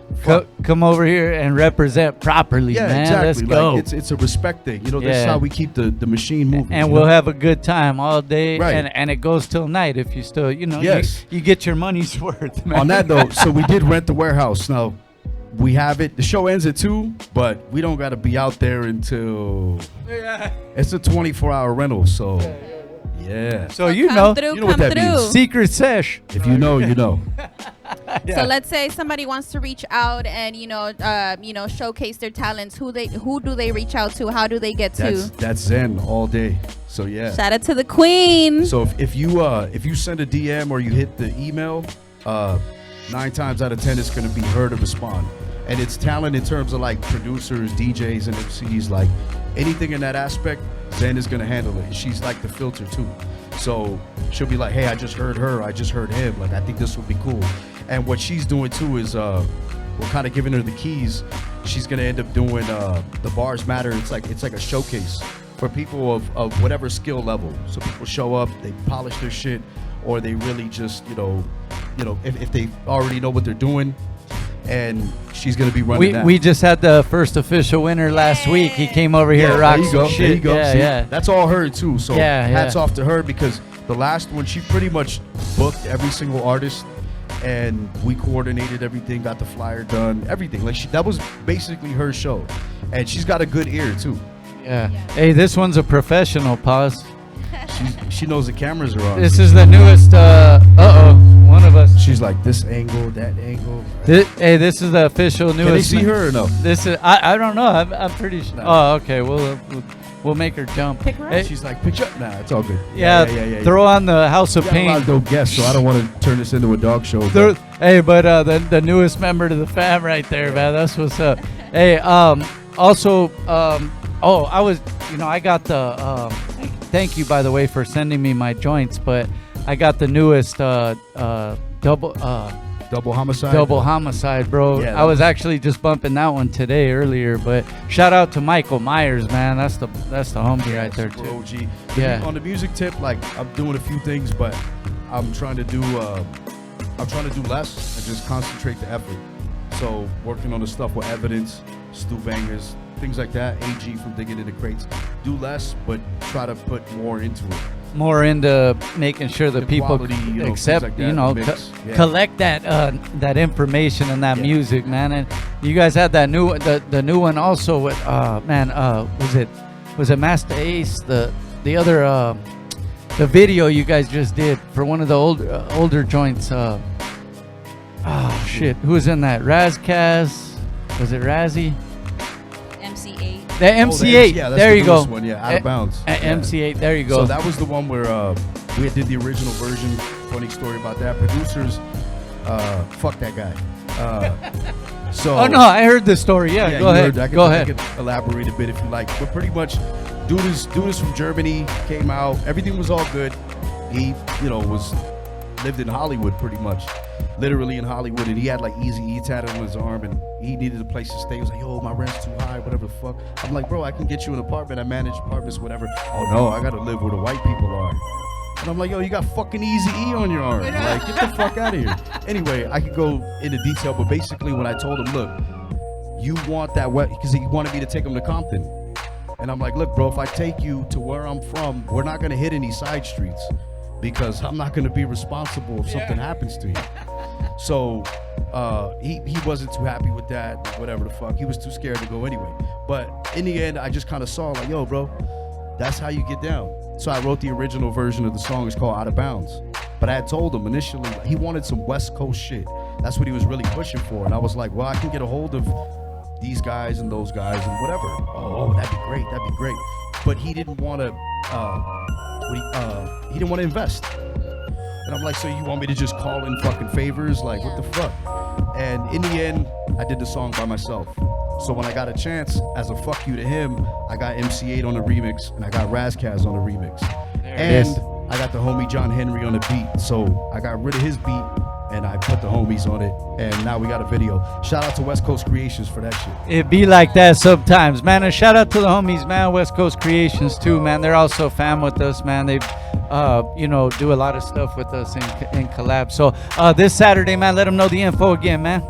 Come over here and represent properly, man. Exactly. Let's go. Like, it's a respect thing. You know, that's how we keep the machine moving. And we'll have a good time all day. Right. And it goes till night if you still, you know, you get your money's worth, man. On that though, so we did rent the warehouse. Now, we have it. The show ends at 2, but we don't got to be out there until it's a 24-hour rental. So So you know what that means. Secret sesh. If you know, you know. So let's say somebody wants to reach out and showcase their talents. Who do they reach out to? How do they get to? That's Zen all day. So yeah. Shout out to the queen. So if you send a DM or you hit the email, 9 times out of 10 it's gonna be her to respond. And it's talent in terms of like producers, DJs, and MCs, like anything in that aspect, Zen is gonna handle it. She's like the filter too. So she'll be like, hey, I just heard her, I just heard him. Like, I think this would be cool. And what she's doing too is we're kind of giving her the keys. She's gonna end up doing the Bars Matter. It's like a showcase for people of whatever skill level. So people show up, they polish their shit, or they really just, you know, if they already know what they're doing. And she's gonna be running that. We just had the first official winner last week. He came over here and rocked some shit. There you go. Yeah. That's all her too. So hats off to her, because the last one she pretty much booked every single artist, and we coordinated everything, got the flyer done, everything. Like that was basically her show, and she's got a good ear too. Yeah. Hey, this one's a professional, Pawz. She knows the cameras are on. This is the newest. One of us. She's like this angle, that angle. Hey, this is the official newest. Can they see her or no? This is. I don't know. I'm pretty sure. Oh, okay. We'll make her jump. Pick her up. She's like, pick up. Nah, it's all good. Yeah. Throw on the House of Pain. A lot of dope guests, so I don't want to turn this into a dog show. Hey, but the newest member to the fam right there, man. That's what's up. Hey, also, I was, I got the. Thank you, by the way, for sending me my joints, but I got the newest double homicide. Double homicide, bro. Yeah, I was actually just bumping that one today earlier, but shout out to Michael Myers, man. That's the homie right there too. OG. Yeah. On the music tip, like I'm doing a few things, but I'm trying to do less and just concentrate the effort. So working on the stuff with Evidence, Stu Bangers, things like that. AG from Digging in the Crates. Do less, but try to put more into it. More into making sure the people quality, accept, things like that, mix. collect that information and that music, man. And you guys had that the new one also with was it Master Ace, the other the video you guys just did for one of the older joints. Who was in that? Razkaz? Was it Razzie? MC8. The MC8. Yeah, that's there the you go. newest one, yeah, Out of Bounds. MC8. There you go. So that was the one where we did the original version. Funny story about that. Producers, fuck that guy. Oh no, I heard this story. Yeah, go ahead. I could elaborate a bit if you like. But pretty much, dude is from Germany. Came out. Everything was all good. He, lived in Hollywood pretty much. Literally in Hollywood, and he had like Eazy-E tatted on his arm, and he needed a place to stay. He was like, yo, my rent's too high, whatever the fuck. I'm like, bro, I can get you an apartment. I manage apartments, whatever. Oh no, I gotta live where the white people are. And I'm like, yo, you got fucking Eazy-E on your arm. Like, get the fuck out of here. Anyway, I could go into detail, but basically when I told him, look, you want that wet, because he wanted me to take him to Compton. And I'm like, look, bro, if I take you to where I'm from, we're not gonna hit any side streets, because I'm not gonna be responsible if something happens to you. So he wasn't too happy with that, whatever the fuck. He was too scared to go anyway. But in the end, I just kind of saw like, yo, bro, that's how you get down. So I wrote the original version of the song. It's called Out of Bounds. But I had told him initially, he wanted some West Coast shit. That's what he was really pushing for. And I was like, well, I can get a hold of these guys and those guys and whatever. Oh, that'd be great. That'd be great. But he didn't want to. He didn't want to invest. And I'm like, so you want me to just call in fucking favors? Like, what the fuck? And in the end, I did the song by myself. So when I got a chance, as a fuck you to him, I got MC8 on the remix, and I got Razkaz on the remix. And I got the homie John Henry on the beat. So I got rid of his beat, and I put the homies on it, and now we got a video. Shout out to West Coast Creations for that shit. It be like that sometimes, man. And shout out to the homies, man. West Coast Creations too, man. They're also fam with us, man. They do a lot of stuff with us in collab. So this Saturday, man, let them know the info again, man.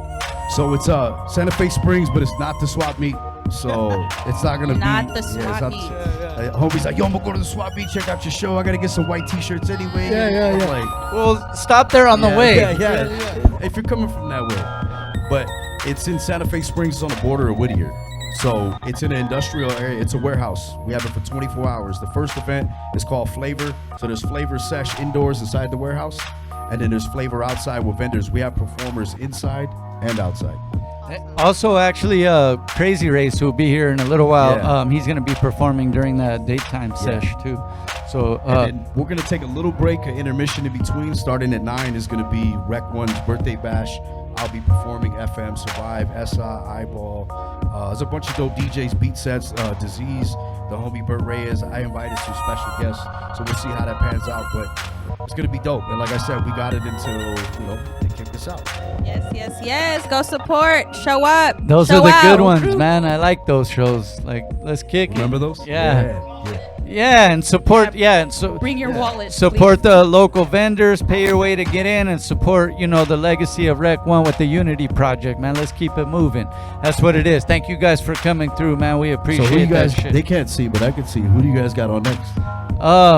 So it's Santa Fe Springs, but it's not the swap meet. So it's not gonna Not be the swap meet. Homie's like, yo, I'm gonna go to the swap meet, check out your show. I gotta get some white t-shirts anyway. I'm like, well, stop there on the way. Yeah. If you're coming from that way. But it's in Santa Fe Springs, it's on the border of Whittier. So it's in an industrial area. It's a warehouse. We have it for 24 hours. The first event is called Flavor. So there's Flavor Sesh indoors inside the warehouse. And then there's Flavor outside with vendors. We have performers inside and outside. Also, actually, Krazy Race, who will be here in a little while, he's going to be performing during that daytime sesh, too. So and then we're going to take a little break, an intermission in between. Starting at 9 is going to be Rec 1's birthday bash. I'll be performing FM, Survive, SI, Eyeball. There's a bunch of dope DJs, beat sets, Disease, the homie Bert Reyes. I invited some special guests, so we'll see how that pans out. But it's gonna be dope. And like I said, we got it until they kick this out. Yes. Go support. Show up. Those are the good ones, man. I like those shows. Like, let's kick. Remember those? Yeah, and support. And so bring your wallet. Support the local vendors. Pay your way to get in, and support the legacy of Rec 1 with the Unity Project, man. Let's keep it moving. That's what it is. Thank you guys for coming through, man. We appreciate so who you guys, that shit. They can't see, but I can see. Who do you guys got on next?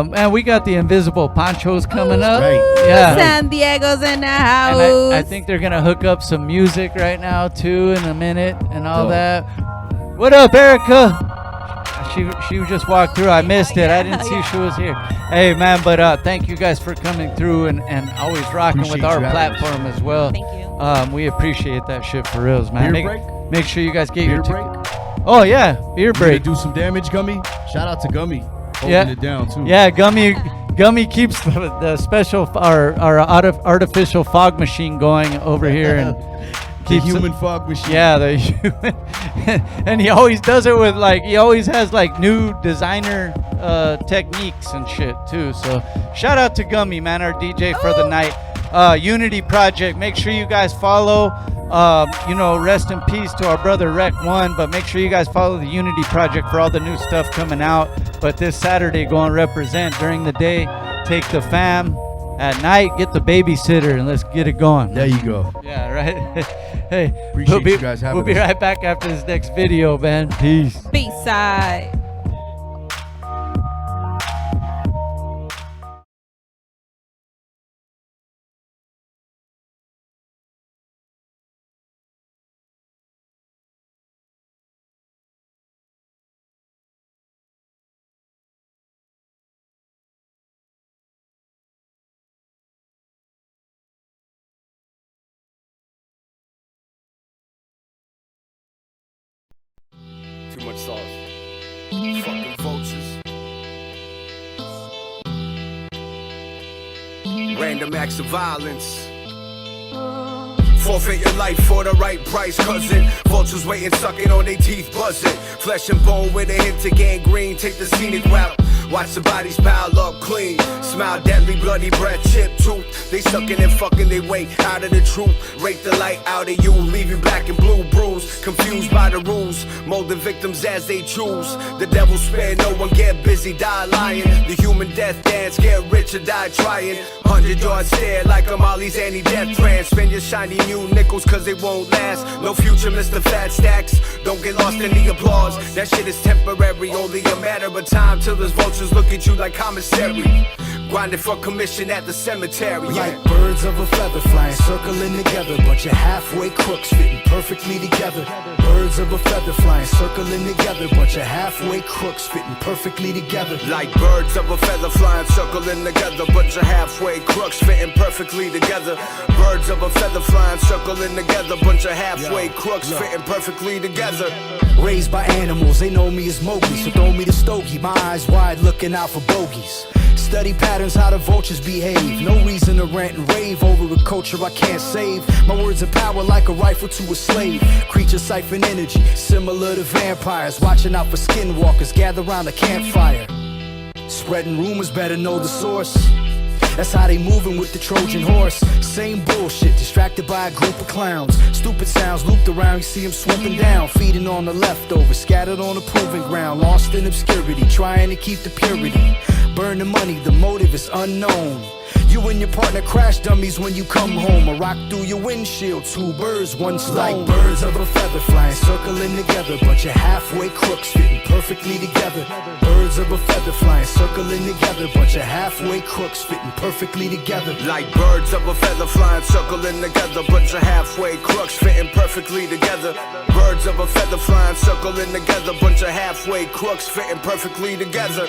Man, we got the Invisible Panchos coming up. Right. Yeah. San Diego's in the house. And I think they're gonna hook up some music right now too in a minute and all that. What up, Erica? She just walked through. I missed it. I didn't see she was here. Hey, man, but thank you guys for coming through and always rocking with our platform as well. Thank you. We appreciate that shit for reals, man. Beer Make sure you guys get your break. Oh yeah, beer break. Do some damage, Gummie. Shout out to Gummie. Holding Yeah, it down too. Yeah, Gummie keeps the special our artificial fog machine going over here and The human fog machine. Yeah, the human. And he always does it with he always has new designer techniques and shit too. So shout out to Gummie, man, our DJ for the night. Unity Project. Make sure you guys follow. Rest in peace to our brother Rec One. But make sure you guys follow the Unity Project for all the new stuff coming out. But this Saturday, go and represent during the day. Take the fam. At night, get the babysitter and let's get it going. There you go. Yeah, right. Hey, Appreciate you guys having We'll be us. right back after this next video, man. Peace. B-side. Too much sauce. Fucking vultures. Random acts of violence. Forfeit your life for the right price, cousin. Vultures waiting, sucking on their teeth, buzzing. Flesh and bone with a hint of gangrene. Take the scenic route. Watch the bodies pile up clean. Smile deadly, bloody breath, chip tooth. They sucking and fucking their way out of the truth. Rake the light out of you, leave you black and blue bruised. Confused by the rules, molding victims as they choose. The devil spare no one, get busy, die lying. The human death dance, get rich or die trying. 100-yard stare like a Molly's anti-death trance. Spend your shiny new nickels cause they won't last. No future, Mr. Fat Stacks. Don't get lost in the applause. That shit is temporary, only a matter of time till those vultures look at you like commissary. Grinding for commission at the cemetery. Like birds of a feather flying, circling together. Bunch of halfway crooks fitting perfectly together. Birds of a feather flying, circling together. Bunch of halfway crooks fitting perfectly together. Like birds of a feather flying, circling together. Bunch of halfway crooks fitting perfectly together. Birds of a feather flying, circling together. Bunch of halfway crooks fitting perfectly together. Raised by animals, they know me as Mowgli, so throw me the stogie. My eyes wide, looking out for bogeys. Study patterns, how the vultures behave. No reason to rant and rave over a culture I can't save. My words are power like a rifle to a slave. Creatures siphon energy, similar to vampires. Watching out for skinwalkers, gather round a campfire. Spreading rumors, better know the source. That's how they moving with the Trojan horse. Same bullshit, distracted by a group of clowns. Stupid sounds looped around, you see them swooping down. Feeding on the leftovers, scattered on the proving ground. Lost in obscurity, trying to keep the purity. Burn the money, the motive is unknown. You and your partner crash dummies when you come home. A rock through your windshield, two birds, one stone. Like birds of a feather flying, circling together. Bunch of halfway crooks fitting perfectly together. Birds of a feather flying, circling together. Bunch of halfway crooks fitting perfectly together. Like birds of a feather flying, circling together. Bunch of halfway crooks fitting perfectly together. Birds of a feather flying, circling together. Bunch of halfway crooks fitting perfectly together.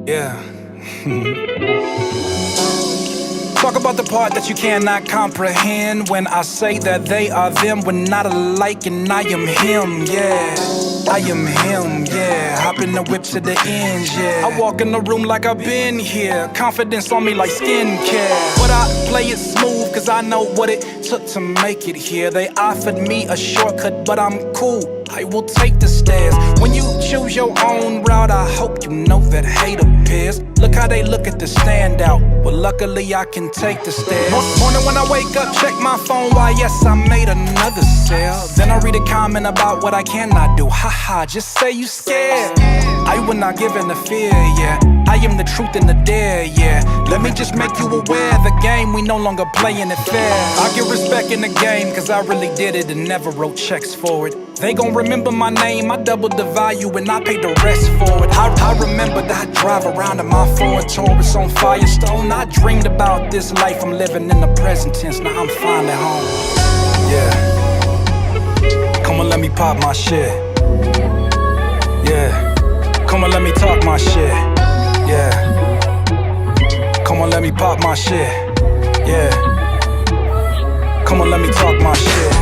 Yeah. Talk about the part that you cannot comprehend. When I say that they are them, we're not alike, and I am him, yeah. I am him, yeah. Hop in the whip to the end, yeah. I walk in the room like I've been here. Confidence on me like skincare. But I play it smooth, cause I know what it took to make it here. They offered me a shortcut, but I'm cool. I will take the stairs. When you choose your own route, I hope you know that hate appears. Look how they look at the standout. Well, luckily I can take the stairs. Morning when I wake up, check my phone. Why, yes, I made another sale. Then I read a comment about what I cannot do. Haha, just say you scared. I would not give in to fear, yeah. I am the truth and the dare, yeah. Let me just make you aware, the game, we no longer playing it fair. I get respect in the game, cause I really did it and never wrote checks for it. They gon' remember my name, I doubled the value and I paid the rest for it. I remember that I drive around in my Ford Taurus on Firestone. I dreamed about this life I'm living in the present tense, now I'm finally home. Yeah. Come on, let me pop my shit. Yeah. Come on, let me talk my shit. Yeah. Come on, let me pop my shit. Yeah. Come on, let me talk my shit.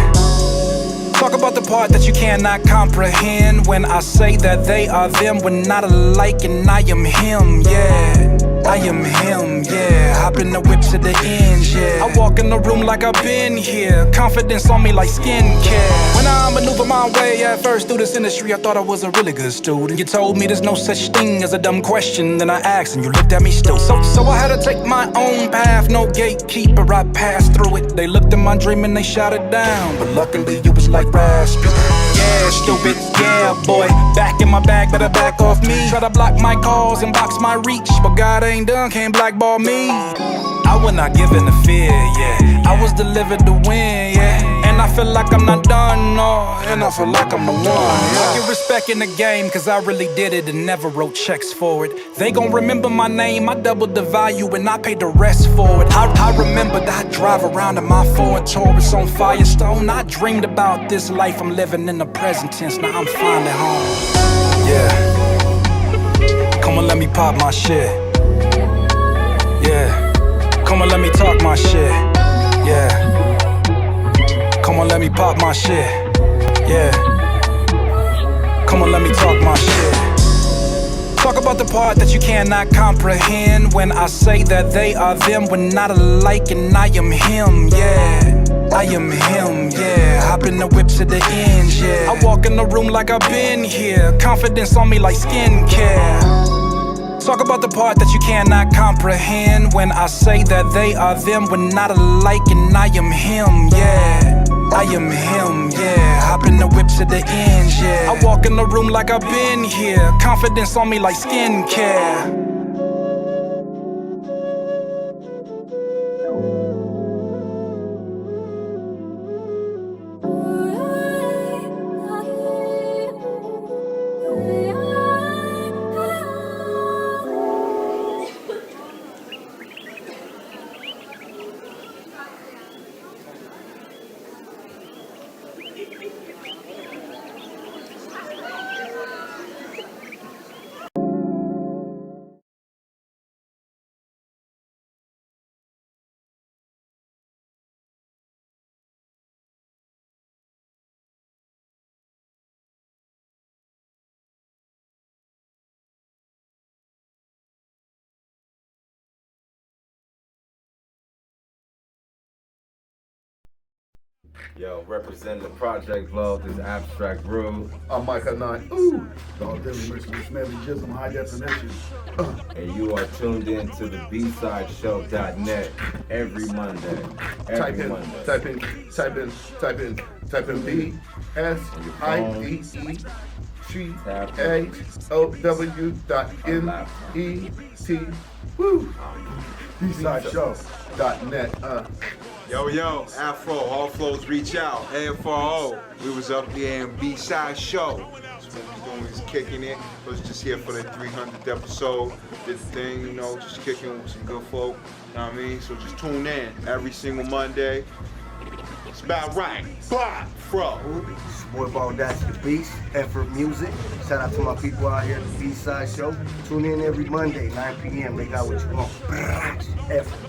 Talk about the part that you cannot comprehend when I say that they are them, we're not alike and I am him, yeah. I am him, yeah. Hop in the whip to the end, yeah. I walk in the room like I've been here. Confidence on me like skincare. When I maneuver my way at first through this industry, I thought I was a really good student. You told me there's no such thing as a dumb question. Then I asked and you looked at me still. So I had to take my own path, no gatekeeper, I passed through it. They looked at my dream and they shot it down. But luckily you was like raspy. Yeah, stupid, yeah, boy. Back in my bag, better back off me. Try to block my calls and box my reach, but God ain't done, can't blackball me. I was not given the fear, yeah. I was delivered to win, yeah. And I feel like I'm not done, no. And I feel like I'm the one, yeah. I get respect in the game, cause I really did it and never wrote checks for it. They gon' remember my name, I doubled the value and I paid the rest for it. I remember that I drive around in my Ford Taurus on Firestone. I dreamed about this life I'm living in the present tense, now I'm finally home. Yeah. Come on, let me pop my shit. Yeah. Come on, let me talk my shit. Yeah. Come on, let me pop my shit. Yeah. Come on, let me talk my shit. Talk about the part that you cannot comprehend when I say that they are them, we're not alike and I am him, yeah. I am him, yeah. Hop in the whip to the end, yeah. I walk in the room like I've been here. Confidence on me like skincare. Talk about the part that you cannot comprehend when I say that they are them, we're not alike and I am him, yeah. I am him, yeah. Hop in the whip to the end, yeah. I walk in the room like I've been here. Confidence on me like skincare. Yo, representing the Project Love, this Abstract Brew. I'm Micah 9. Ooh. Dog Dilly mixed with Smelly Jism, high definition. And you are tuned in to the bsideshow.net every Monday. Type in BSideshow.net. Woo. bsideshow.net. Yo, Afro, all flows reach out. AFRO, we was up there in B-Side Show. That's what we doing, we was kicking it. Was just here for the 300th episode. Did the thing, you know, just kicking with some good folk. You know what I mean? So just tune in every single Monday. It's about right. Blah, fro. It's your boy Baldass the Beast, Effort Music. Shout out to my people out here at the B-Side Show. Tune in every Monday, 9 p.m. They got what you want. Effort.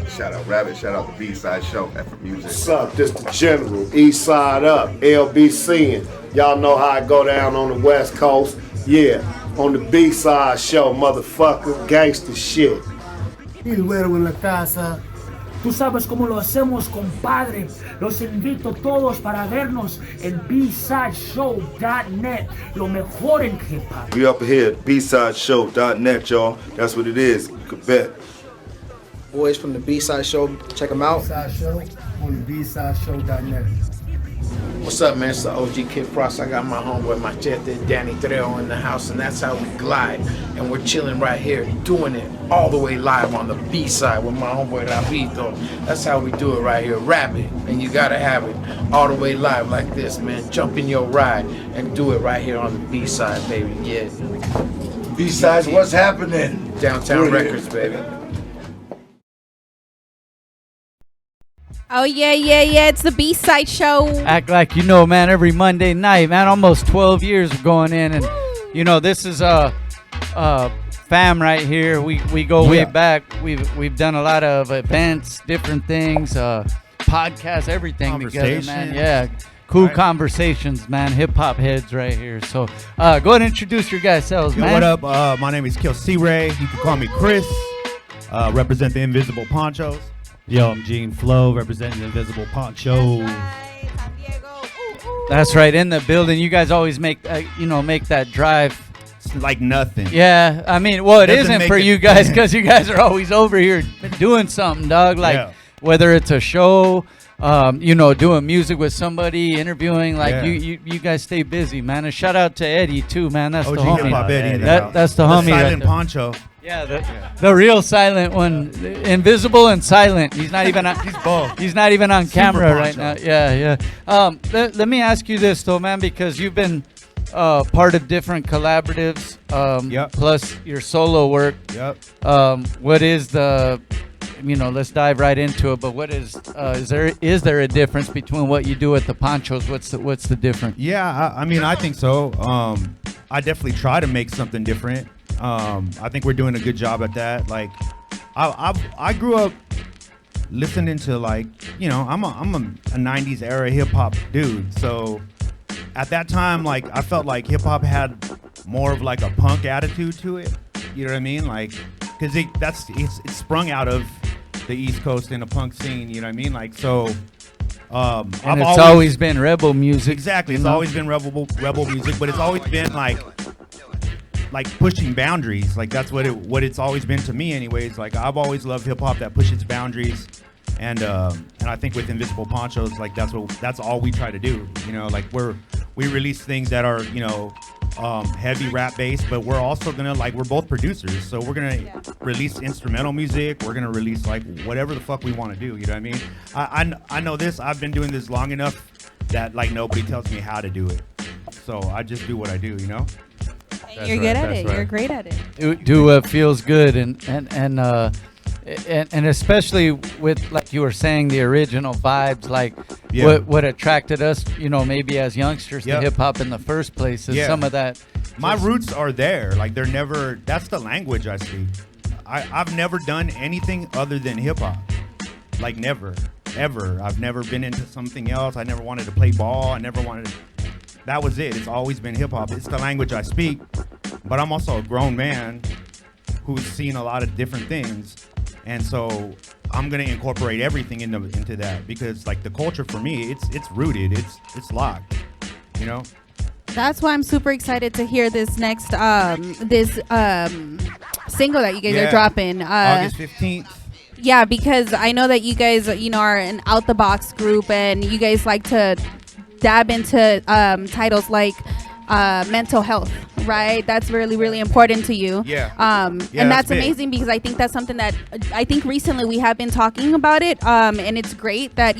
Shout out Rabbit, shout out the B-Side Show, Effort Music. What's up? This the General, East Side Up, LBCing. Y'all know how I go down on the West Coast. Yeah, on the B-Side Show, motherfucker, gangster shit. Y luego en la casa. Tú sabes cómo lo hacemos, compadre. Los invito todos para vernos en bsideshow.net. Lo mejor en hip hop. We up here at bsideshow.net, y'all. That's what it is. You could bet. Boys from the B-Side Show, check them out. B-Side Show on the bsideshow.net. What's up, man? It's the OG Kid Frost. I got my homeboy Machete, Danny Trejo in the house, and that's how we glide. And we're chilling right here, doing it all the way live on the B-side with my homeboy Rabito. That's how we do it right here. Rap it, and you gotta have it all the way live like this, man. Jump in your ride and do it right here on the B-side, baby. Yeah. B-sides, what's happening? Downtown Records, baby. Oh, yeah. It's the B-side show. Act like you know, man, every Monday night, man, almost 12 years of going in. And, you know, this is fam right here. We go way back. We've done a lot of events, different things, podcasts, everything together, man. Yeah. Cool conversations, man. Hip-hop heads right here. So go ahead and introduce your guys' selves, Yo, man. what up? My name is Krazy Race. You can call me Chris. Represent the Invisible Panchos. Yo, I'm Gene Flo, representing the Invisible Panchos. That's right, in the building. You guys always make that drive. It's like nothing. Yeah, I mean, well, it Doesn't isn't make for it- you guys because you guys are always over here doing something, dog. Like Yeah. whether it's a show, doing music with somebody, interviewing. Like Yeah. you guys stay busy, man. And shout out to Eddie too, man. That's OG the homie. Hip-Hop Eddie in the house. That's the The homie. right silent there. poncho. Yeah, the real silent one, invisible and silent. He's not even on, he's not even on camera right now. Yeah. Let me ask you this though, man, because you've been part of different collaboratives, plus your solo work. Yep. What is the, let's dive right into it. But what is there a difference between what you do at the Panchos? What's the difference? Yeah, I think so. I definitely try to make something different. I think we're doing a good job at that. Like, I grew up listening to I'm a 90s era hip hop dude. So at that time, like, I felt like hip hop had more of like a punk attitude to it. You know what I mean? Like, cause it's sprung out of the East Coast in a punk scene. You know what I mean? Like, so. And it's always been rebel music. Exactly, it's always been rebel music, but it's always been like pushing boundaries. Like that's what it's always been to me, anyways. Like I've always loved hip hop that pushes boundaries, and I think with Invisible Panchos, like that's all we try to do. Like we release things that are heavy rap based, but we're also gonna we're both producers, so we're gonna release instrumental music. We're gonna release like whatever the fuck we want to do. You know what I mean? I know this. I've been doing this long enough that like nobody tells me how to do it, so I just do what I do. You're good at it. You're great at it. Do what feels good, and especially with, like you were saying, the original vibes, like what attracted us, maybe as youngsters to hip hop in the first place is some of that. My roots are there. Like they're never. That's the language I speak. I've never done anything other than hip hop. Like never, ever. I've never been into something else. I never wanted to play ball. I never wanted to. That was it. It's always been hip hop. It's the language I speak. But I'm also a grown man who's seen a lot of different things. And so I'm gonna incorporate everything into that because like the culture for me, it's rooted, it's locked, That's why I'm super excited to hear this next single that you guys are dropping. August 15th. Yeah, because I know that you guys, are an out the box group, and you guys like to dab into titles like mental health, right? That's really, really important to you. Yeah. And that's amazing because I think that's something that I think recently we have been talking about it. And it's great that,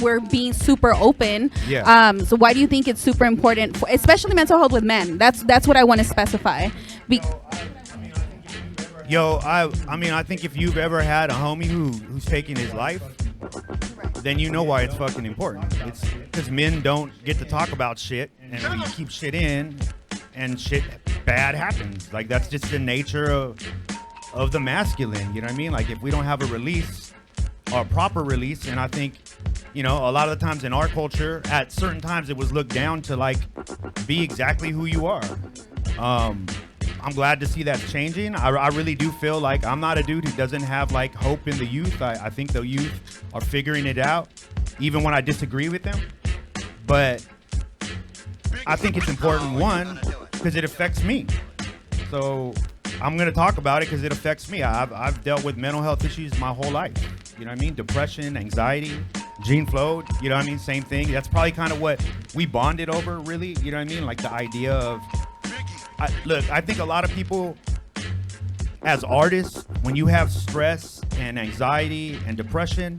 we're being super open. Yeah. So why do you think it's super important, especially mental health with men? That's what I want to specify. I think if you've ever had a homie who's taking his life, then you know why it's fucking important. It's because men don't get to talk about shit, and we keep shit in, and shit bad happens. Like that's just the nature of the masculine. You know what I mean? Like if we don't have a release, or a proper release, and I think, a lot of the times in our culture, at certain times it was looked down to like be exactly who you are. I'm glad to see that changing. I really do feel like I'm not a dude who doesn't have like hope in the youth. I think the youth are figuring it out, even when I disagree with them. But I think it's important, one, because it affects me. So I'm gonna talk about it because it affects me. I've dealt with mental health issues my whole life. You know what I mean? Depression, anxiety. Gene Flow, you know what I mean? Same thing. That's probably kind of what we bonded over, really. You know what I mean? Like the idea of, look, I think a lot of people as artists, when you have stress and anxiety and depression,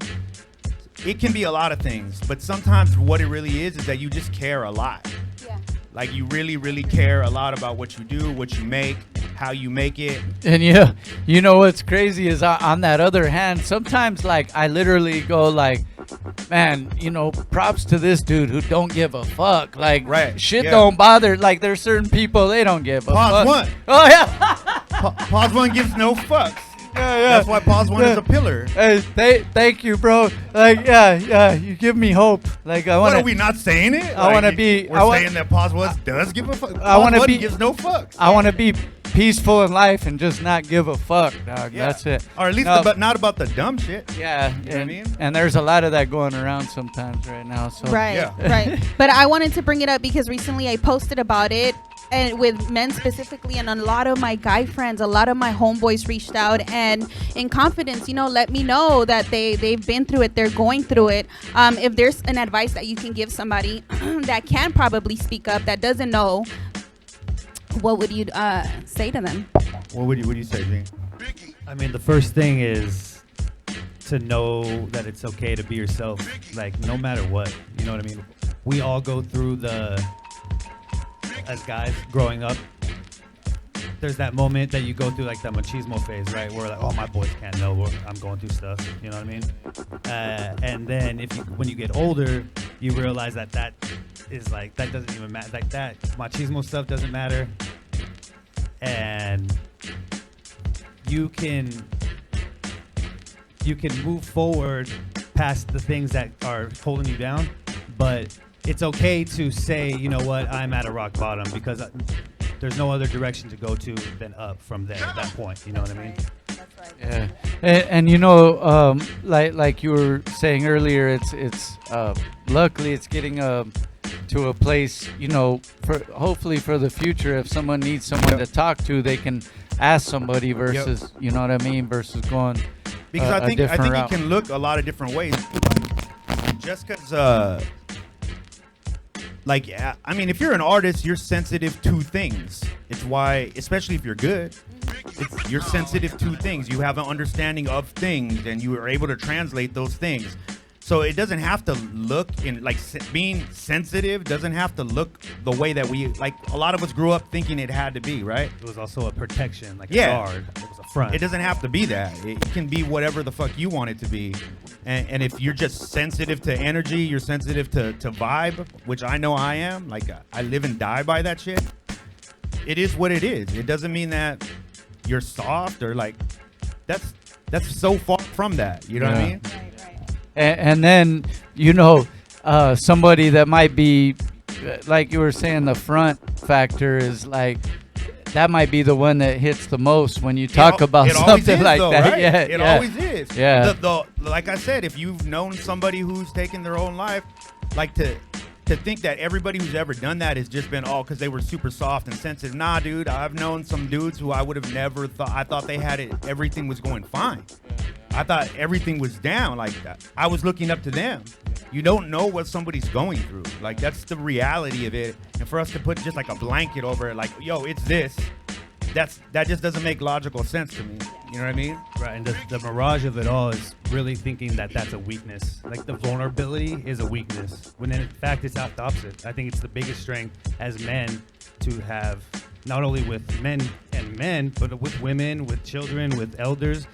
it can be a lot of things. But sometimes what it really is that you just care a lot. Yeah. Like you really, really care a lot about what you do, what you make, how you make it. And yeah, you know what's crazy is on that other hand, sometimes like I literally go like, man, you know, props to this dude who don't give a fuck. Like, shit don't bother. Like, there's certain people, they don't give a fuck. Pawz 1. Oh, yeah. Pawz 1 gives no fucks. Yeah. That's why Pawz 1 is a pillar. Hey, thank you, bro. Like, yeah, you give me hope. Like, I want to. What, are we not saying it? I want to be. We're saying that Pawz 1 does give a fuck. I want to be. Gives no fucks. I want to be peaceful in life and just not give a fuck, dog. Yeah. That's it. Or at least not about the dumb shit. Yeah. You know what I mean? And there's a lot of that going around sometimes right now. So Right. But I wanted to bring it up because recently I posted about it, and with men specifically, and a lot of my guy friends, a lot of my homeboys reached out and in confidence, you know, let me know that they've been through it, they're going through it. If there's an advice that you can give somebody that can probably speak up, that doesn't know, what would you say to them? What would you say, Gene? I mean, the first thing is to know that it's okay to be yourself, like no matter what. You know what I mean? We all go through as guys growing up, there's that moment that you go through like the machismo phase, right? Where like, oh, my boys can't know I'm going through stuff. You know what I mean? And then when you get older, you realize that is like, that doesn't even matter. Like that machismo stuff doesn't matter. And you can move forward past the things that are holding you down, but it's okay to say, you know what, I'm at a rock bottom, because there's no other direction to go to than up from there at that point. You know what I mean? That's right. Yeah, and you know, like you were saying earlier, it's luckily it's getting to a place, you know, for hopefully for the future, if someone needs someone to talk to, they can ask somebody versus, you know what I mean, versus going because I think route. it can look a lot of different ways. Just because, like, I mean, if you're an artist, you're sensitive to things. It's why, especially if you're good, you're sensitive to things. You have an understanding of things, and you are able to translate those things. So it doesn't have to look in, like, being sensitive doesn't have to look the way that we, like, a lot of us grew up thinking it had to be, right? It was also a protection, like a Yeah. guard. It was a front. It doesn't have to be that. It can be whatever the fuck you want it to be. And if you're just sensitive to energy, you're sensitive to vibe, which I know I am. Like, I live and die by that shit. It is what it is. It doesn't mean that you're soft or like, that's so far from that. You know what I mean? And then, you know, somebody that might be, like you were saying, the front factor is like, that might be the one that hits the most when you talk about something like that. Right? Yeah, it always is. Yeah. Like I said, if you've known somebody who's taken their own life, like to think that everybody who's ever done that has just been all because they were super soft and sensitive. Nah, dude, I've known some dudes who I would have never thought. I thought they had it. Everything was going fine. I thought everything was down. Like that. I was looking up to them. You don't know what somebody's going through. Like, that's the reality of it. And for us to put just like a blanket over it, like, yo, it's this. That just doesn't make logical sense to me. You know what I mean? Right, and the mirage of it all is really thinking that that's a weakness. Like, the vulnerability is a weakness, when in fact it's not the opposite. I think it's the biggest strength as men to have, not only with men and men, but with women, with children, with elders.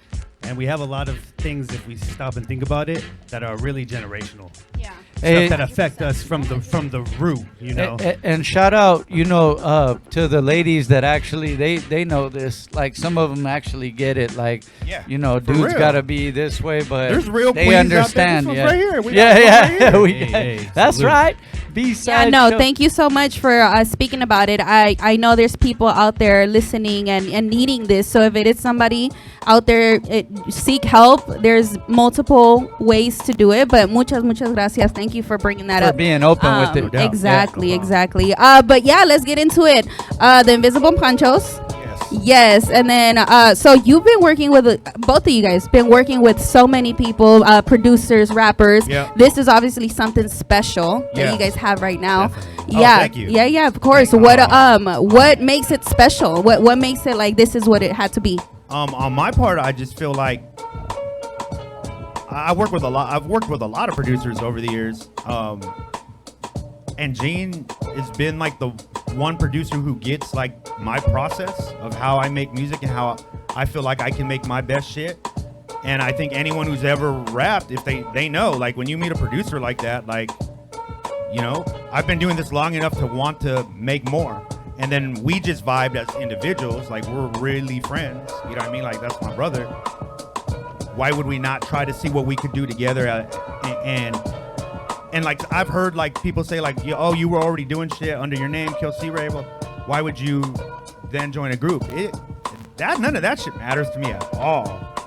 And we have a lot of things, if we stop and think about it, that are really generational. Yeah. Stuff that affect us from the root, you know. And shout out, you know, to the ladies that actually they know this. Like, some of them actually get it. Like, you know, dudes gotta be this way, but there's real they understand. Out there. This one's right here. That's right. Yeah, no, thank you so much for speaking about it. I know there's people out there listening and needing this. So if it is somebody out there, seek help. There's multiple ways to do it. But muchas gracias. Thank you for bringing that up. For being open with it. Exactly. But yeah, let's get into it. The Invisible Panchos. Yes, and then so you've been working with both of you guys been working with so many people, producers, rappers. Yeah. This is obviously something special that Yeah. you guys have right now. Definitely. Yeah, thank you. yeah, of course. What makes it special? What makes it like this is what it had to be? On my part, I just feel like I've worked with a lot of producers over the years. And Gene has been like the one producer who gets like my process of how I make music and how I feel like I can make my best shit. And I think anyone who's ever rapped, if they know, like when you meet a producer like that, like, you know, I've been doing this long enough to want to make more. And then we just vibed as individuals, like we're really friends. You know what I mean? Like that's my brother. Why would we not try to see what we could do together? And like I've heard like people say like, oh, you were already doing shit under your name, Krazy Race. Well, why would you then join a group? None of that shit matters to me at all.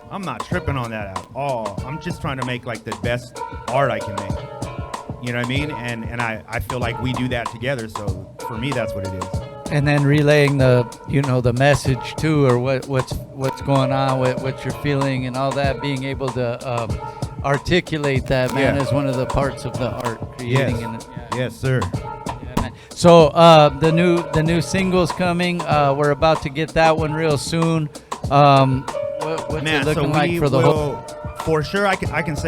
I'm not tripping on that at all. I'm just trying to make like the best art I can make. You know what I mean? And I feel like we do that together. So for me, that's what it is. And then relaying the message too, or what's going on, what you're feeling and all that, being able to articulate that, man, is one of the parts of the art creating. Yes, yes sir. Yeah, man. So the new single's coming. We're about to get that one real soon. What's it looking like for the whole? For sure, I can't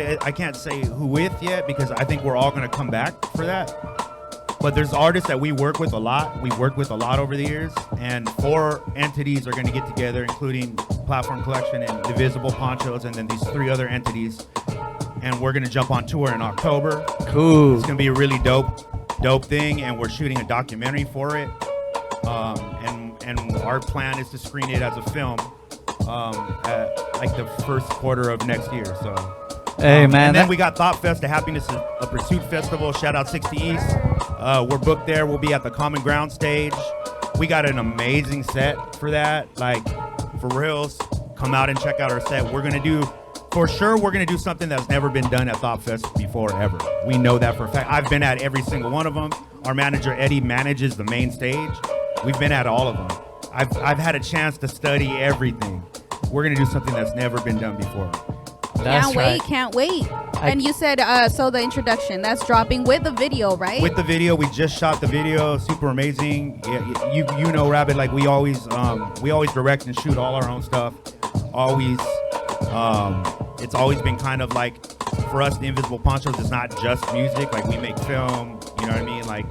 say who with yet because I think we're all gonna come back for that. But there's artists that we work with a lot. We've worked with a lot over the years, and 4 entities are going to get together, including Platform Collection and Invisible Panchos, and then these 3 other entities. And we're going to jump on tour in October. Cool. It's going to be a really dope thing, and we're shooting a documentary for it. And our plan is to screen it as a film at like the first quarter of next year. So. Hey man, and then we got Thought Fest, the Happiness of Pursuit Festival. Shout out 60 East. We're booked there. We'll be at the Common Ground stage. We got an amazing set for that. Like for reals, come out and check out our set. We're gonna do something that's never been done at Thought Fest before ever. We know that for a fact. I've been at every single one of them. Our manager Eddie manages the main stage. We've been at all of them. I've had a chance to study everything. We're gonna do something that's never been done before. Can't wait. And you said, so the introduction, that's dropping with the video, right? With the video, we just shot the video, super amazing. Yeah, you know, Rabbit, like we always direct and shoot all our own stuff. Always, it's always been kind of like, for us, the Invisible Panchos is not just music. Like we make film, you know what I mean? Like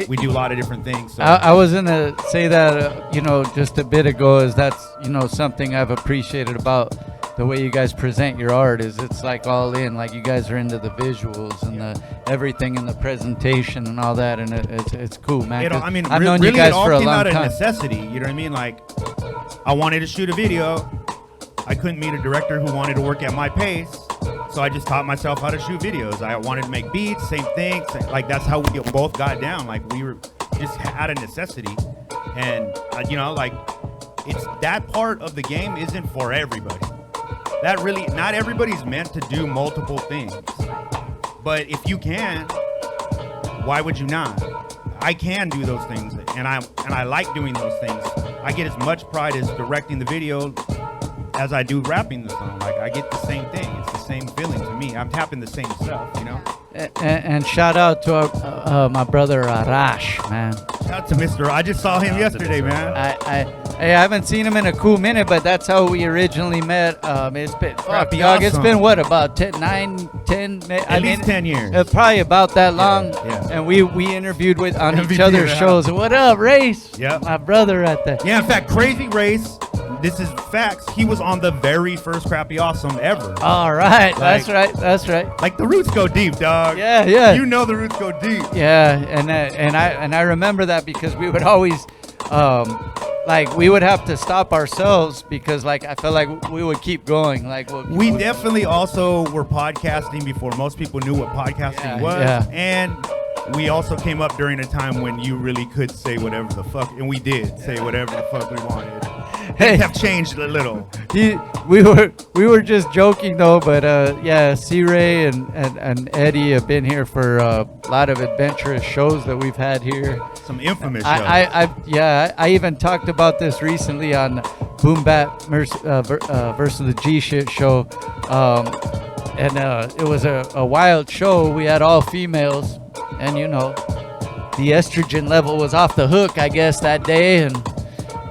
we do a lot of different things. So. I was gonna say that, just a bit ago, is that's, something I've appreciated about the way you guys present your art is it's like all in, like you guys are into the visuals and the everything in the presentation and all that, and it's cool, man. I've known you guys for a long time. It all came out of necessity, you know what I mean? Like I wanted to shoot a video. I couldn't meet a director who wanted to work at my pace, so I just taught myself how to shoot videos. I wanted to make beats, same thing. Like that's how we both got down. Like we were just out of necessity, and like it's that part of the game isn't for everybody. That really, not everybody's meant to do multiple things. But if you can, why would you not? I can do those things, and I like doing those things. I get as much pride as directing the video as I do rapping the song. Like I get the same thing. It's the same feeling to me. I'm tapping the same stuff, And shout out to my brother Arash, man. Shout out to Mr. I just saw him yesterday, man. I haven't seen him in a cool minute, but that's how we originally met. It's been Awesome. It's been what, about 10 At least 10 years. Probably about that long. Yeah. And we interviewed on each other's shows. What up, Race? Yeah. My brother at the. Yeah, in fact, Krazy Race. This is facts. He was on the very first Crappy Awesome ever. All right, that's right. Like the roots go deep, dog. Yeah. You know the roots go deep. Yeah, and I remember that because we would always, we would have to stop ourselves because I felt like we would keep going. We definitely also were podcasting before most people knew what podcasting was, and we also came up during a time when you really could say whatever the fuck, and we did say whatever the fuck we wanted. Things have changed a little. We were just joking though, but C-Ray and Eddie have been here for a lot of adventurous shows that we've had here. Some infamous shows. I even talked about this recently on Boom Bap versus the G Shit show. And it was a wild show. We had all females, and you know, the estrogen level was off the hook, I guess, that day. And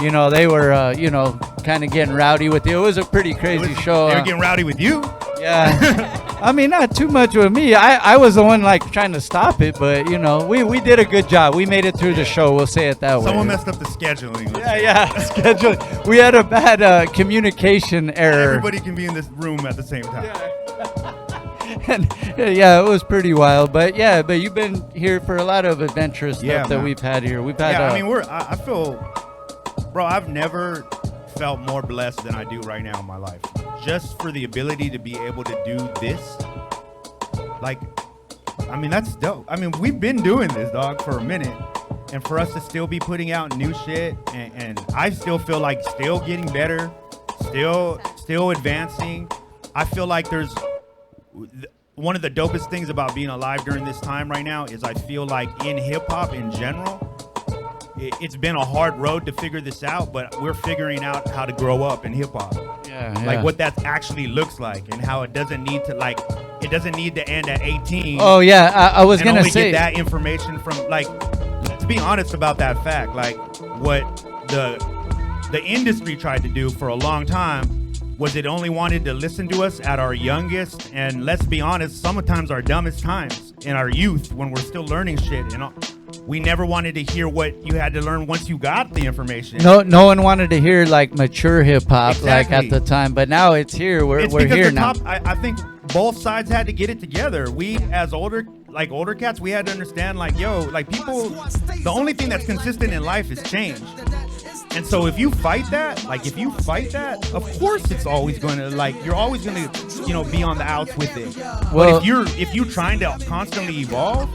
you know, they were, you know, kind of getting rowdy with you. It was a pretty crazy show. They were getting rowdy with you? Yeah. I mean, not too much with me. I was the one like trying to stop it, but you know, we did a good job. We made it through the show. We'll say it that way. Someone messed up the scheduling. Yeah, scheduling. We had a bad communication error. Everybody can be in this room at the same time. And, yeah, it was pretty wild. But yeah, but you've been here for a lot of adventurous stuff that we've had here. We've had. Yeah, I mean, I feel, bro, I've never felt more blessed than I do right now in my life. Just for the ability to be able to do this. Like, I mean, that's dope. I mean, we've been doing this, dog, for a minute. And for us to still be putting out new shit, and I still feel like still getting better, still advancing. I feel like there's one of the dopest things about being alive during this time right now is I feel like in hip hop in general, it's been a hard road to figure this out, but we're figuring out how to grow up in hip hop. Yeah. Like what that actually looks like, and how it doesn't need to end at 18. Oh yeah, I was gonna say get that information from, like, let's be honest about that fact. Like what the industry tried to do for a long time was it only wanted to listen to us at our youngest, and let's be honest, sometimes our dumbest times in our youth when we're still learning shit. And we never wanted to hear what you had to learn once you got the information. No one wanted to hear like mature hip hop like at the time, but now it's here. We're here now. I think both sides had to get it together. We as older cats, we had to understand, like, yo, like, people, the only thing that's consistent in life is change. And so if you fight that, of course it's always going to, like, you're always going to, you know, be on the outs with it. Well, but if you're trying to constantly evolve,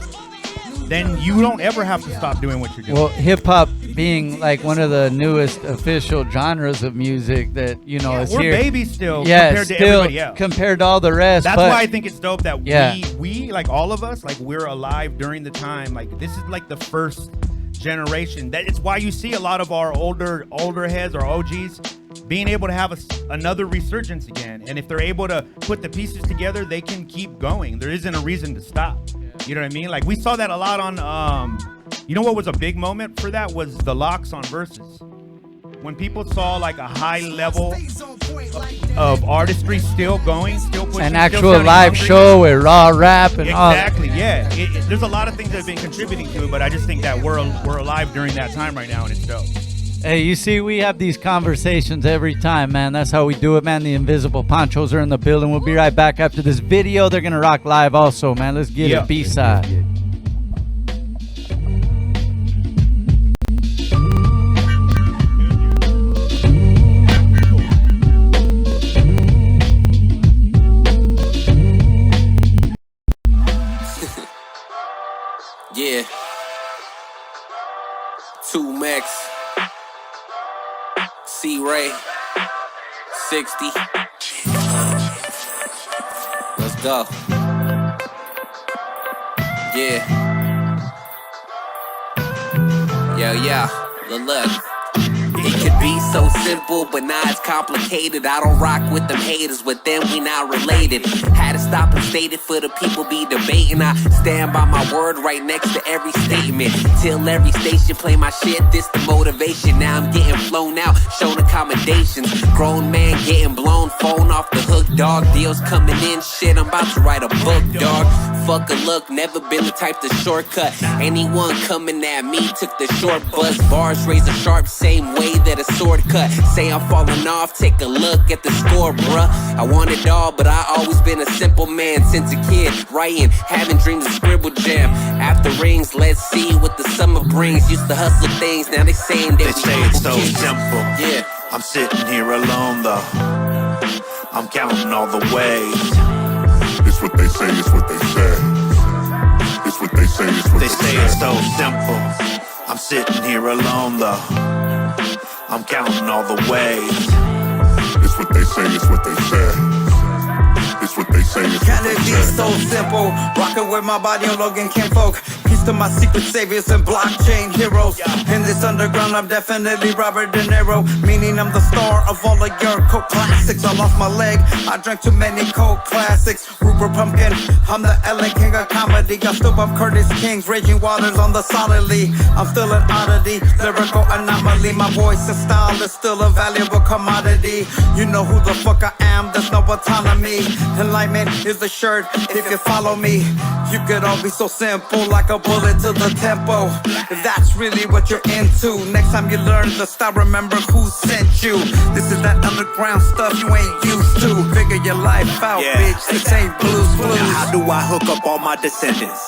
then you don't ever have to stop doing what you're doing. Well, hip hop being like one of the newest official genres of music that, you know, is we're here. babies still compared to everybody else. Compared to all the rest. That's why I think it's dope that we, like, all of us, like, we're alive during the time. Like, this is like the first generation. That it's why you see a lot of our older heads or OGs being able to have another resurgence again. And if they're able to put the pieces together, they can keep going. There isn't a reason to stop. You know what I mean? Like, we saw that a lot on, you know what was a big moment for that was the Locks on Versus. When people saw like a high level of artistry still going, still pushing. An actual live show with raw rap and all. Exactly, yeah. There's a lot of things that have been contributing to it, but I just think that we're alive during that time right now, and it's dope. Hey, you see, we have these conversations every time, man. That's how we do it, man. The Invisible Panchos are in the building. We'll be right back after this video. They're going to rock live also, man. Let's get it B-side. Yeah. 2 Max. C-Ray. 60. Let's go. Yeah. Yo, look. It could be so simple, but now it's complicated. I don't rock with them haters, with them we not related. Had to stop and state it for the people be debating. I stand by my word right next to every statement. Till every station play my shit, this the motivation. Now I'm getting flown out, shown accommodations. Grown man getting blown, phone off the hook, dog. Deals coming in, shit, I'm about to write a book, dog. Fuck a look, never been the type to shortcut. Anyone coming at me took the short bus. Bars razor sharp, same way that a sword cut. Say I'm falling off, take a look at the score, bruh. I want it all, but I always been a simple man since a kid. Writing, having dreams of scribble jam. After rings, let's see what the summer brings. Used to hustle things, now they saying that they say it's so simple. Yeah. I'm sitting here alone though. I'm counting all the ways. It's what they say, it's what they say. It's what they say, it's what they say. They say it's so simple. I'm sitting here alone though. I'm counting all the ways. It's what they say, it's what they say. It's what they say, it's what Can they it be say. so simple? Rocking with my body on Logan Kinfolk. Peace to my secret saviors and blockchain heroes. In this underground, I'm definitely Robert De Niro, meaning I'm the star of all of your coke classics. I lost my leg, I drank too many coke classics. Rupert Pumpkin, I'm the Ellen King of comedy. I still bump Curtis King's Raging Waters on the solidly. I'm still an oddity, lyrical anomaly. My voice and style is still a valuable commodity. You know who the fuck I am, there's no autonomy. Enlightenment is the shirt, if you follow me. You could all be so simple, like a bullet to the tempo. If that's really what you're into, next time you learn the style, remember who sent you. This is that underground stuff you ain't used to. Figure your life out, bitch, this ain't blues. Now how do I hook up all my descendants?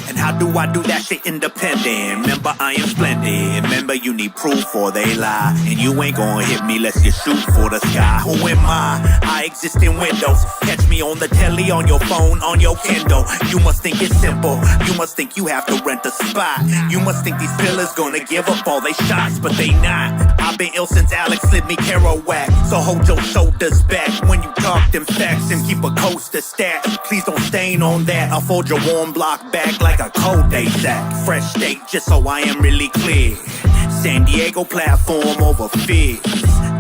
And how do I do that shit independent? Remember, I am splendid. Remember, you need proof or they lie. And you ain't gonna hit me unless you shoot for the sky. Who am I exist in windows. Catch me on the telly, on your phone, on your Kindle. You must think it's simple. You must think you have to rent a spot. You must think these pillars gonna give up all they shots, but they not. I've been ill since Alex slid me Kerouac. So hold your shoulders back when you talk them facts and keep a coaster stat. Please don't stain on that. I'll fold your warm block back like a cold day sack. Fresh steak, just so I am really clear. San Diego platform over fears.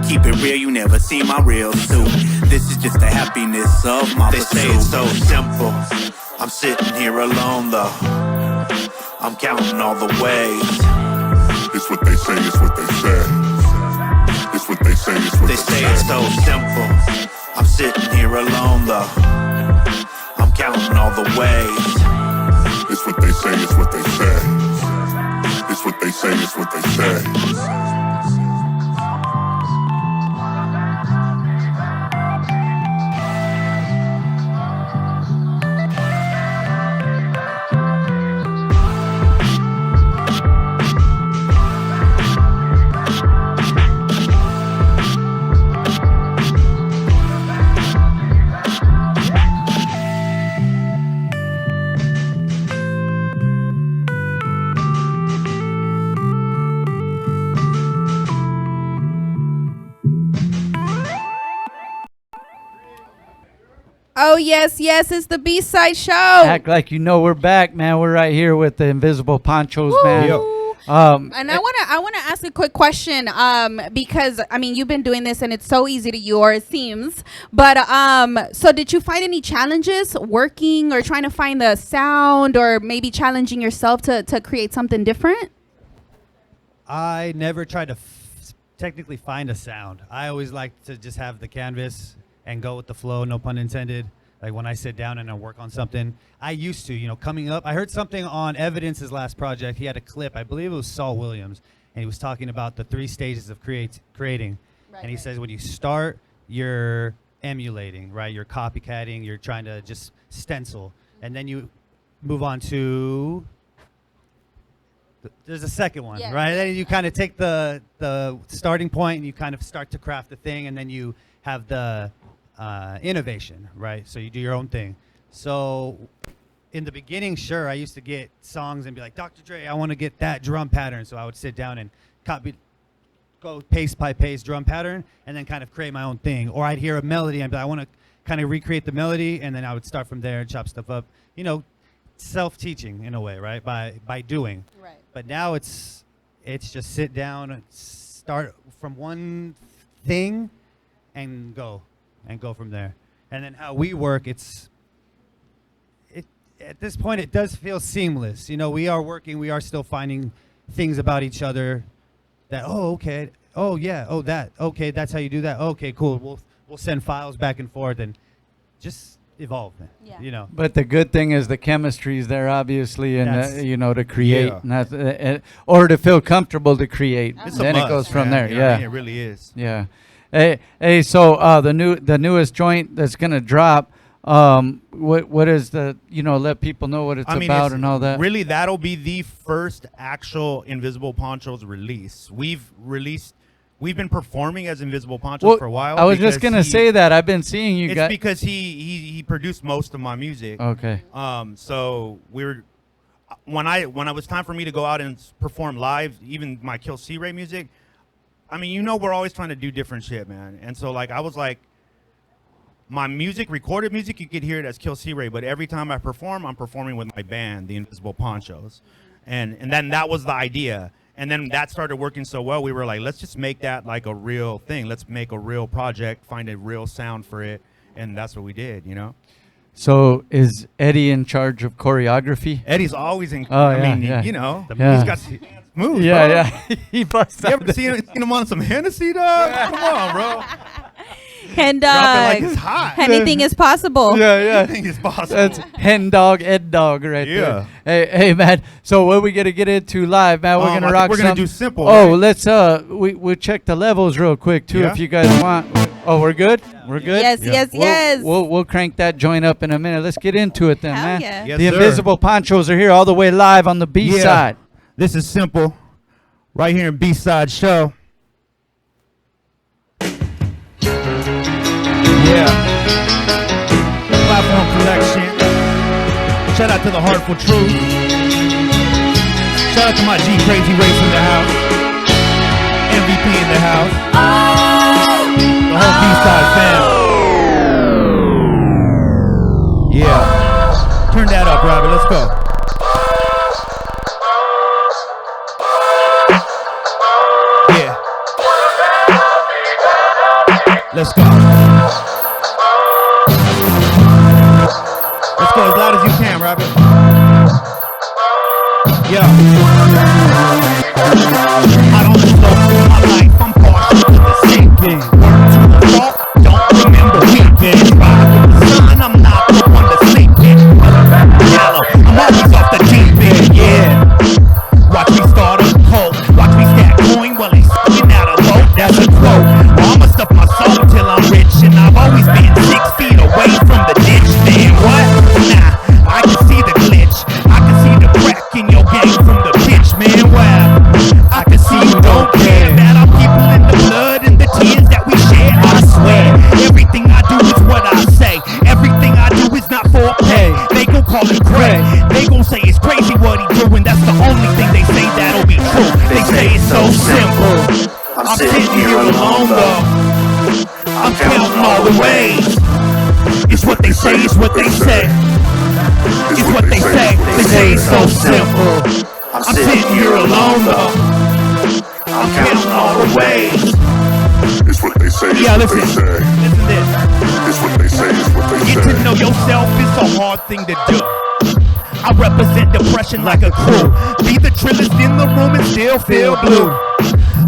Keep it real, you never see my real suit. This is just the happiness of my pursuit. They say it's so simple. I'm sitting here alone though. I'm counting all the ways. It's what they say, it's what they say. It's what they say, it's what they say. They say it's so simple. I'm sitting here alone though. I'm counting all the ways. It's what they say, it's what they say. It's what they say, it's what they say. Oh, yes, it's the B-Side Show. Act like you know we're back, man. We're right here with the Invisible Panchos, man. And I want to ask a quick question, because I mean you've been doing this and it's so easy to you, or it seems. But so did you find any challenges working or trying to find the sound, or maybe challenging yourself to create something different? I never tried to technically find a sound. I always like to just have the canvas and go with the flow, no pun intended. Like when I sit down and I work on something, I used to, coming up. I heard something on Evidence's last project. He had a clip, I believe it was Saul Williams, and he was talking about the 3 stages of creating. Right, and he says when you start, you're emulating, right? You're copycatting, you're trying to just stencil. And then you move on to, there's a second one, right? Then you kind of take the starting point and you kind of start to craft the thing, and then you have the innovation, right? So you do your own thing. So in the beginning, sure, I used to get songs and be like, Dr. Dre, I want to get that drum pattern. So I would sit down and go pace by pace drum pattern and then kind of create my own thing. Or I'd hear a melody and be like, I want to kind of recreate the melody, and then I would start from there and chop stuff up. Self-teaching in a way, right? By doing. Right. But now it's just sit down and start from one thing and go from there. And then how we work, at this point it does feel seamless. We are working, we are still finding things about each other that, okay, okay, that's how you do that. Okay, cool. We'll send files back and forth and just evolve, But the good thing is the chemistry is there, obviously, and to create, or to feel comfortable to create. Then it goes from there. Yeah, it really is. Yeah. Hey. So the newest joint that's gonna drop. What is the let people know what it's about and all that. Really, that'll be the first actual Invisible Panchos release. We've been performing as Invisible Panchos for a while. I was just gonna say that I've been seeing you guys. It's because he produced most of my music. Okay. So when it was time for me to go out and perform live, even my Kill C Ray music. I mean, we're always trying to do different shit, man. And so I was like, my music, recorded music, you could hear it as Krazy Race, but every time I perform, I'm performing with my band, the Invisible Panchos. And then that was the idea. And then that started working so well, we were like, let's just make that like a real thing. Let's make a real project, find a real sound for it. And that's what we did, you know? So is Eddie in charge of choreography? Eddie's always in, Oh, I yeah, mean, yeah. you know, Yeah. he's got moves, Yeah, bro. yeah. He busts You out ever seen him on some Hennessy, dog? Come on, bro. Hen Drop it dog. like it's hot. Anything is possible. Yeah, yeah. Anything is possible. That's hen dog, Ed dog right Yeah. there. Hey, man. So what we gonna get into live, man? We're I gonna think rock. we're gonna some- do simple, Oh, right? let's we'll check the levels real quick too, Yeah? if you guys want. Oh, we're good. We're good. Yes, yes, yes. We'll crank that joint up in a minute. Let's get into it then, Hell man. yeah. Yes, The sir. Invisible Panchos are here all the way live on the B Yeah. side. This is simple. Right here in B-Side Show. Yeah. Platform collection. Shout out to the Heartful Truth. Shout out to my G Krazy Race in the house. MVP in the house. The whole B-Side fam. Yeah. Turn that up, Robert. Let's go. Yeah. Let's go. Let's go as loud as you can, Robert. Yeah. I don't slow my life, I'm partial to the sinking. Word to the fault, don't remember weekend. Ride with the sun, I'm not the one to sleep in. Yellow, I'm always off the deep end, yeah. Watch me start a cult, watch me stack coin while they sucking out a boat, that's a quote. I'ma stuff my soul till I'm rich, and I've always been 6 feet away from the ditch, man, what? Nah, I can see the glitch, I can see the crack in your game from the pitch, man, wow. I can see you don't care about our people in the blood and the tears that we share, I swear. Everything I do is what I say, everything I do is not for pay. They gon' call it crazy, they gon' say it's crazy what he doing, that's the only thing they say that'll be true. They say it's so simple. I'm sitting here alone though, I'm counting all the ways. It's what they say, it's what they say. It's what they say it's so simple. I'm sitting here alone though, I'm counting all the ways. It's what they say, it's Yeah, what listen. they say. Listen this. It's what they say, it's what they Get say. to know yourself is a hard thing to do. I represent depression like a crew. Be the trillest in the room and still feel blue.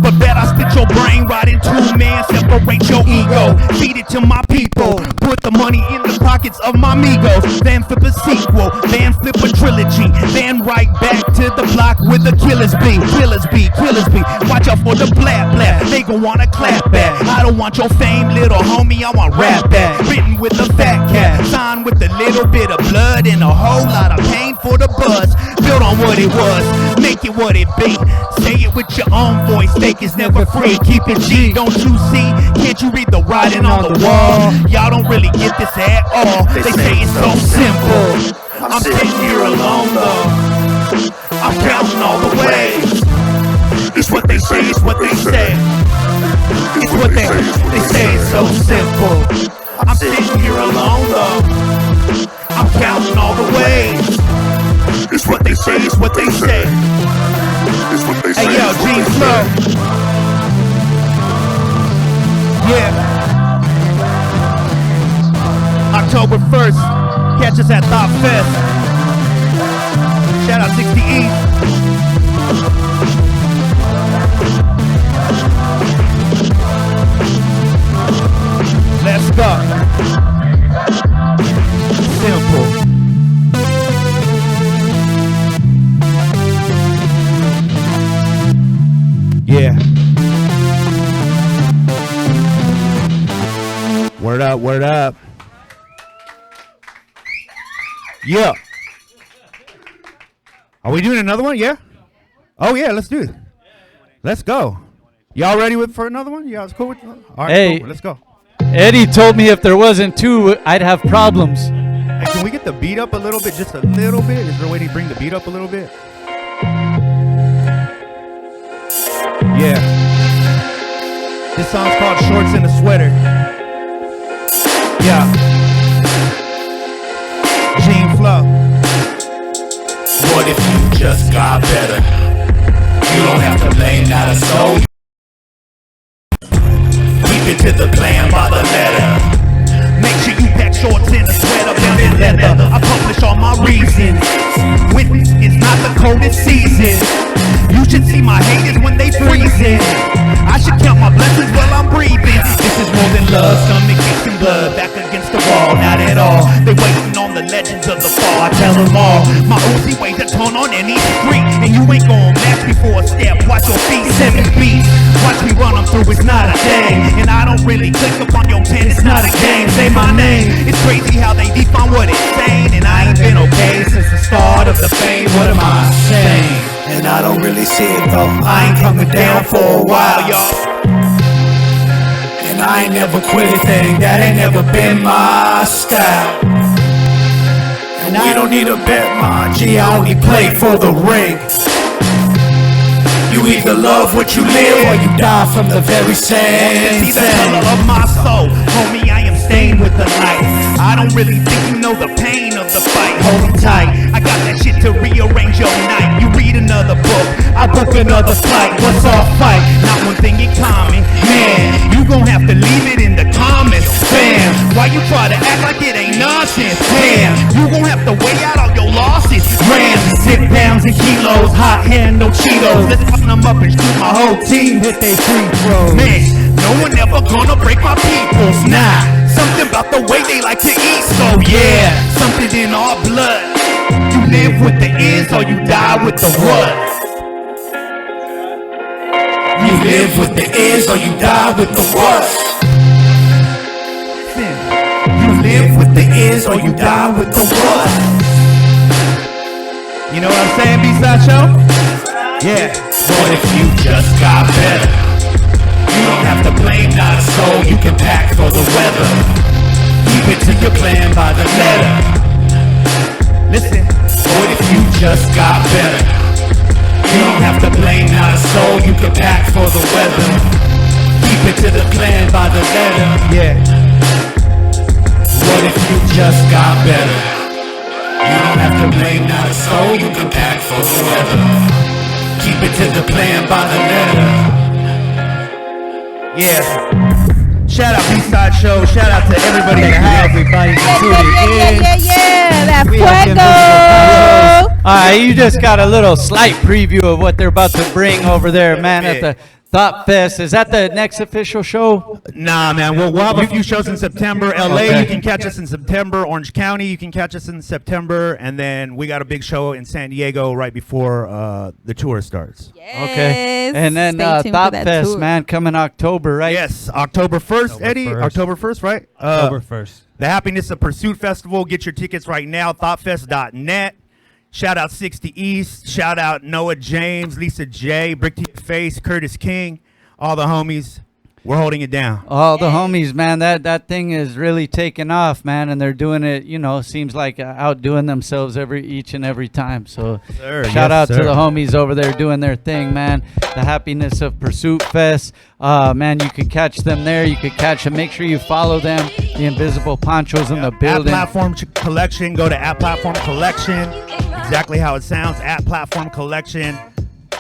But bet I split your brain right in two, man. Separate your ego, feed it to my people. Put the money in the pockets of my amigos. Then flip a sequel, then flip a trilogy. Then right back to the block with the killers be. Killers be, killers be. Watch out for the blab blab. They gon' wanna clap back. I don't want your fame, little homie. I want rap back. Written with a fat cat, signed with a little bit of blood and a whole lot of pain for the buzz. Build on what it was, make it what it be. Say it with your own voice. Fake is never free. Keep it G, don't you see? Can't you read the writing on the wall? Y'all don't really get this at all. They say it's so simple. I'm sitting here alone though, I'm counting all the ways. It's what they say, it's what they say. It's what they say it's so simple. I'm sitting here alone though, I'm counting all the ways. It's what they say, It's what they say. It's what they say. Hey yo, it's what G they Flow. say. Yeah. October 1st, catch us at Thought Fest. Shout out 60 East. Let's go. Simple. Yeah. Word up, word up. Yeah. Are we doing another one? Yeah? Oh, yeah, let's do it. Let's go. Y'all ready for another one? Y'all cool with All right, Hey. cool. Let's go. Eddie told me if there wasn't two, I'd have problems. Hey, can we get the beat up a little bit? Just a little bit? Is there a way to bring the beat up a little bit? Yeah. This song's called Shorts and a Sweater. Yeah. just got better. You don't have to blame not a soul. Keep it to the plan by the letter. Make sure you pack shorts and a sweater, belt and leather. I publish all my reasons. Winter is not the coldest season. You should see my haters when they freezing. I should count my blessings while I'm breathing. This is more than love, stomach kicking blood back against the wall. Not at all. They waiting on the legends of the fall. I tell them all. My Uzi weighs a ton on any street, and you ain't gon' match me for a step. Watch your feet, 7 feet. Watch me run them through. It's not a thing, and I don't really click up on your pen. It's not a game. Say my name. It's crazy how they define what it's saying, and I ain't been okay since the start of the fame. What am I saying? And I don't really see it though. I ain't coming down for a while, y'all. And I ain't never quit a thing. That ain't never been my style. And we don't need a bet, my G. I only play for the ring. You either love what you live or you die from the very same See the thing. color of my soul, homie, I am stained with the light. I don't really think you know the pain of the fight. Hold me tight, I got that shit to rearrange your night. You read another book, I book another flight. What's our fight? Not one thing in common. Man, you gon' have to leave it in the comments. Bam, why you try to act like it ain't nonsense? Damn, you gon' have to weigh out all your losses. Grams, 6 pounds and kilos, hot hand, no Cheetos. Let's run them up and shoot my whole team. Hit they free throws. Man, no one ever gonna break my peoples. Nah, something about the way they like to eat. So yeah, something in our blood. You live with the is or you die with the what? You live with the is or you die with the what? You live with the is or you die with the what? You know what I'm saying, B-Side Show? Yeah. What if you just got better? You don't have to blame not a soul. You can pack for the weather. Keep it to your plan by the letter. Listen. What if you just got better? You don't have to blame not a soul. You can pack for the weather. Keep it to the plan by the letter. Yeah. What if you just got better? You don't have to blame not a soul. You can pack for the weather. Keep it to the plan by the letter. Yeah. Shout out B-Side Show. Shout out to everybody in the house. Everybody That fuego. All right, you just got a little slight preview of what they're about to bring over there, man, at the Thought Fest. Is that the next official show? Nah, man. We'll have a few shows in September. LA, Okay. you can catch us in September. Orange County, you can catch us in September. And then we got a big show in San Diego right before the tour starts. Okay. And then Stay tuned for Thought that Fest, tour. man, coming October, right? Yes, October 1st, Eddie. 1st. October 1st, right? October 1st. The Happiness of Pursuit Festival. Get your tickets right now. Thoughtfest.net. Shout out 60 East. Shout out Noah James, Lisa J, Brick to Your Face, Curtis King, all the homies. We're holding it down. All the homies, man, that thing is really taking off, man, and they're doing it, seems like outdoing themselves each and every time. So Sir, shout yes, out to sir. the homies over there doing their thing, man. The Happiness of Pursuit Fest. Man, you can catch them there. You can catch them. Make sure you follow them. The Invisible Panchos in the At building. Platform Collection. Go to At Platform Collection. Exactly how it sounds. At Platform Collection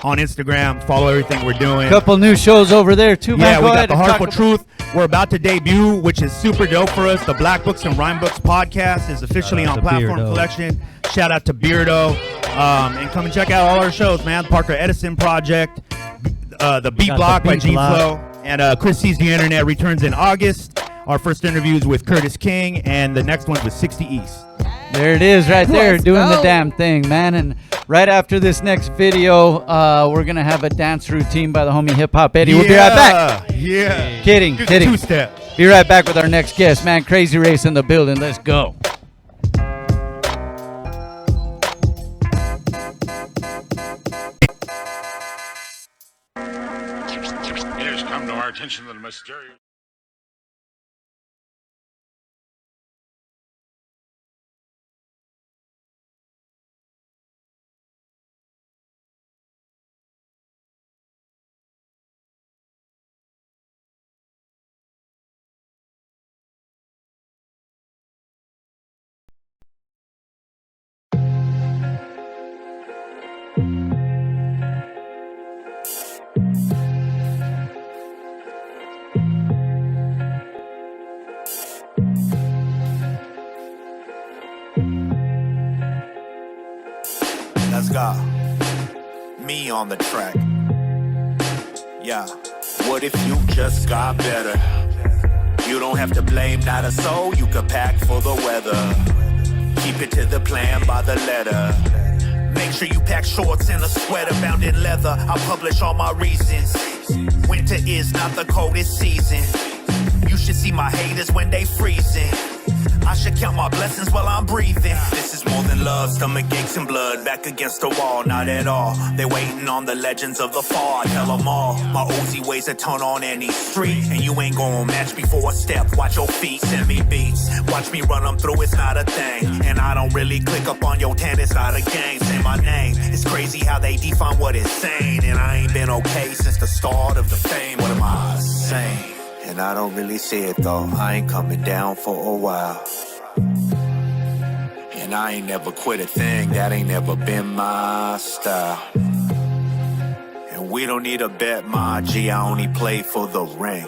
on Instagram. Follow everything we're doing. Couple new shows over there too, man. Yeah, Go we got ahead the and talk Heartful Truth. We're about to debut, which is super dope for us. The Black Books and Rhyme Books podcast is officially Shout on out to Platform Beardo. Collection. Shout out to Beardo. And come and check out all our shows, man. Parker Edison Project, the Beat Got Block the by Beat G Block. Flow, and Chris Sees the Internet returns in August. Our first interview is with Curtis King, and the next one's with 60 East. There it is right there, Let's doing the go. damn thing, man. And right after this next video, we're going to have a dance routine by the homie Hip Hop Eddie. We'll be right back. Yeah. Kidding, Do the kidding. two-step. Be right back with our next guest, man. Krazy Race in the building. Let's go. It has come to our attention that a mysterious... on the track. Yeah, what if you just got better? You don't have to blame not a soul, you could pack for the weather. Keep it to the plan by the letter. Make sure you pack shorts and a sweater bound in leather. I publish all my reasons. Winter is not the coldest season. You should see my haters when they freezing. I should count my blessings while I'm breathing. This is more than love, stomach aches and blood. Back against the wall, not at all. They waiting on the legends of the fall. I tell them all, my Uzi weighs a ton on any street. And you ain't gon' match me for a step. Watch your feet, send me beats. Watch me run them through, it's not a thing. And I don't really click up on your tent, it's not a game. Say my name, it's crazy how they define what is sane. And I ain't been okay since the start of the fame. What am I saying? And I don't really see it though, I ain't coming down for a while. And I ain't never quit a thing, that ain't never been my style. And we don't need a bet, my G, I only play for the ring.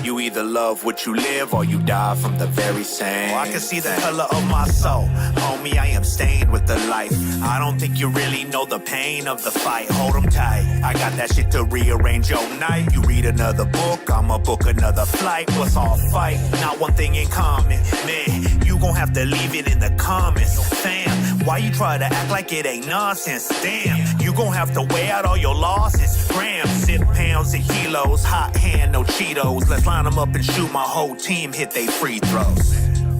You either love what you live or you die from the very same. Oh, I can see the color of my soul. Homie, I am stained with the life. I don't think you really know the pain of the fight. Hold 'em tight. I got that shit to rearrange your night. You read another book, I'ma book another flight. What's all fight? Not one thing in common. Man, you gon' have to leave it in the comments. Fam, why you try to act like it ain't nonsense? Damn, you gon' have to weigh out all your losses. Grams, sip pounds and kilos. Hot hand, no Cheetos. Let's line them up and shoot, my whole team hit they free throws.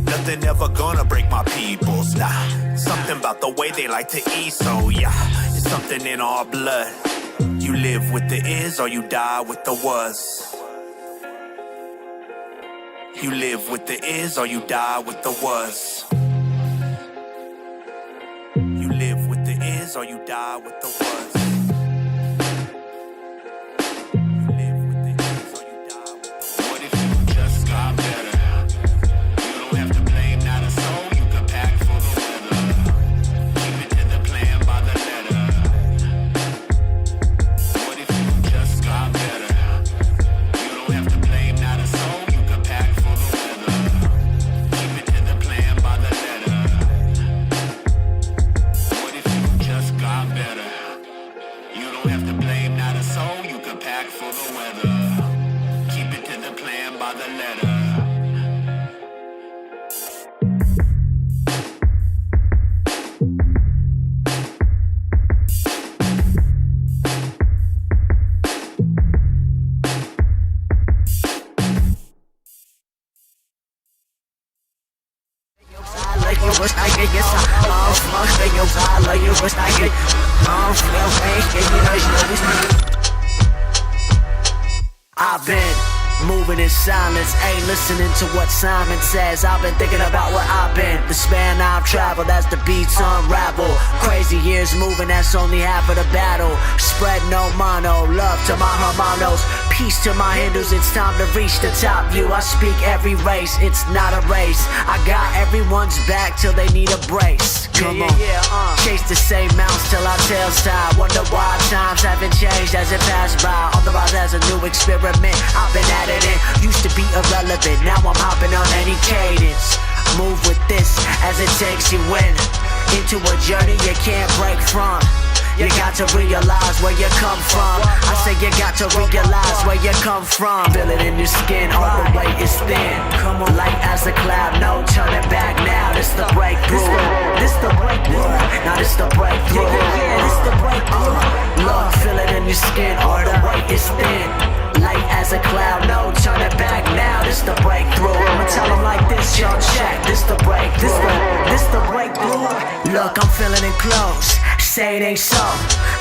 Nothing ever gonna break my peoples, nah. Something about the way they like to eat, so yeah, it's something in our blood. You live with the is or you die with the was. You live with the is or you die with the was. You live with the is or you die with the was. I've been moving in silence, ain't listening to what Simon says. I've been thinking about what I've been. The span I've traveled as the beats unravel. Crazy years moving, that's only half of the battle. Spread no mono, love to my hermanos. Peace to my Hindus, it's time to reach the top view. I speak every race, it's not a race. I got everyone's back till they need a brace. Come on, chase the same mounts till our tails tie. Wonder why times haven't changed as it passed by. On the rise as a new experiment, I've been at it in. Used to be irrelevant, now I'm hopping on any cadence. Move with this as it takes you in. Into a journey you can't break from. You got to realize where you come from. I say you got to realize where you come from. Feel it in your skin, all the way is thin. Come on, light as a cloud, no turning back now. This the breakthrough. This the breakthrough. Now this the breakthrough. This the breakthrough. Look, feel it in your skin, all the way is thin. Light as a cloud, no turning back now. This the breakthrough. I'ma tell them like this, y'all check. This the breakthrough. This the breakthrough. Look, I'm feeling it close. Say it ain't so.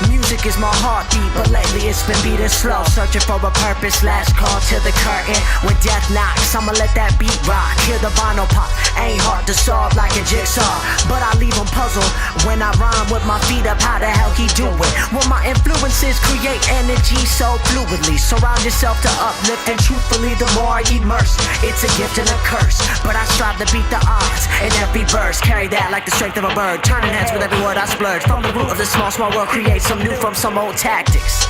Music is my heartbeat, but lately it's been beating slow. Searching for a purpose, last call to the curtain. When death knocks, I'ma let that beat rock. Hear the vinyl pop, ain't hard to solve like a jigsaw. But I leave them puzzled when I rhyme with my feet up. How the hell he do it? When my influences create energy so fluidly. Surround yourself to uplift, and truthfully the more I immerse, it's a gift and a curse. But I strive to beat the odds in every verse. Carry that like the strength of a bird, turning heads with every word I splurge. From the root of the small world, create some new from some old tactics.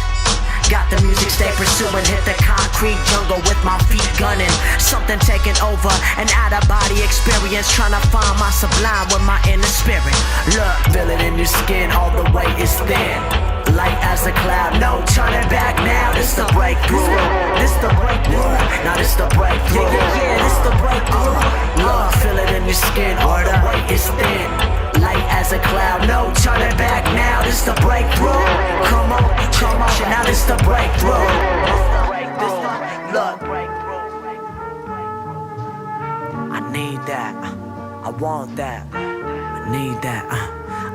Got the music stay pursuing, hit the concrete jungle with my feet gunning. Something taking over, an out-of-body experience, trying to find my sublime with my inner spirit. Look, feel it in your skin, all the way is thin. Light as a cloud, no turning back now. This the breakthrough. This the breakthrough. Now this the breakthrough. Yeah, this the breakthrough. Look, feel it in your skin, all the way is thin. Light as a cloud, no turning back now. This the breakthrough. Come on, now this the breakthrough. Look, I need that. I want that. I need that.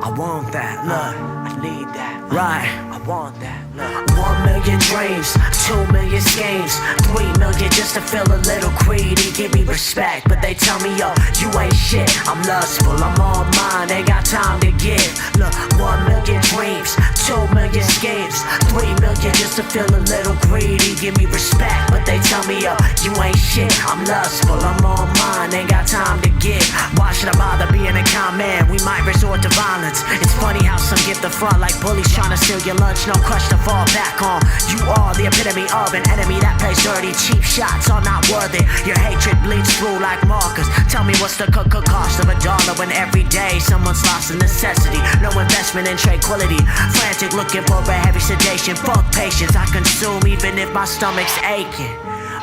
I want that. Look, I need that. Right, I want that. Look. 1 million dreams, 2 million schemes, 3 million just to feel a little greedy. Give me respect, but they tell me, yo, you ain't shit. I'm lustful, I'm all mine, ain't got time to give. Look, 1 million dreams, 2 million schemes, 3 million just to feel a little greedy. Give me respect, but they tell me, yo, you ain't shit. I'm lustful, I'm all mine, ain't got time to give. Why should I bother being a calm man? We might resort to violence. It's funny how some get the front like bullies trying to steal your lunch. No crush to fall back on. You are the epitome of an enemy that plays dirty. Cheap shots are not worth it. Your hatred bleeds through like markers. Tell me what's the cost of $1 when every day someone's lost a necessity. No investment in tranquility. Frantic looking for a heavy sedation. Fuck patience, I consume even if my stomach's aching.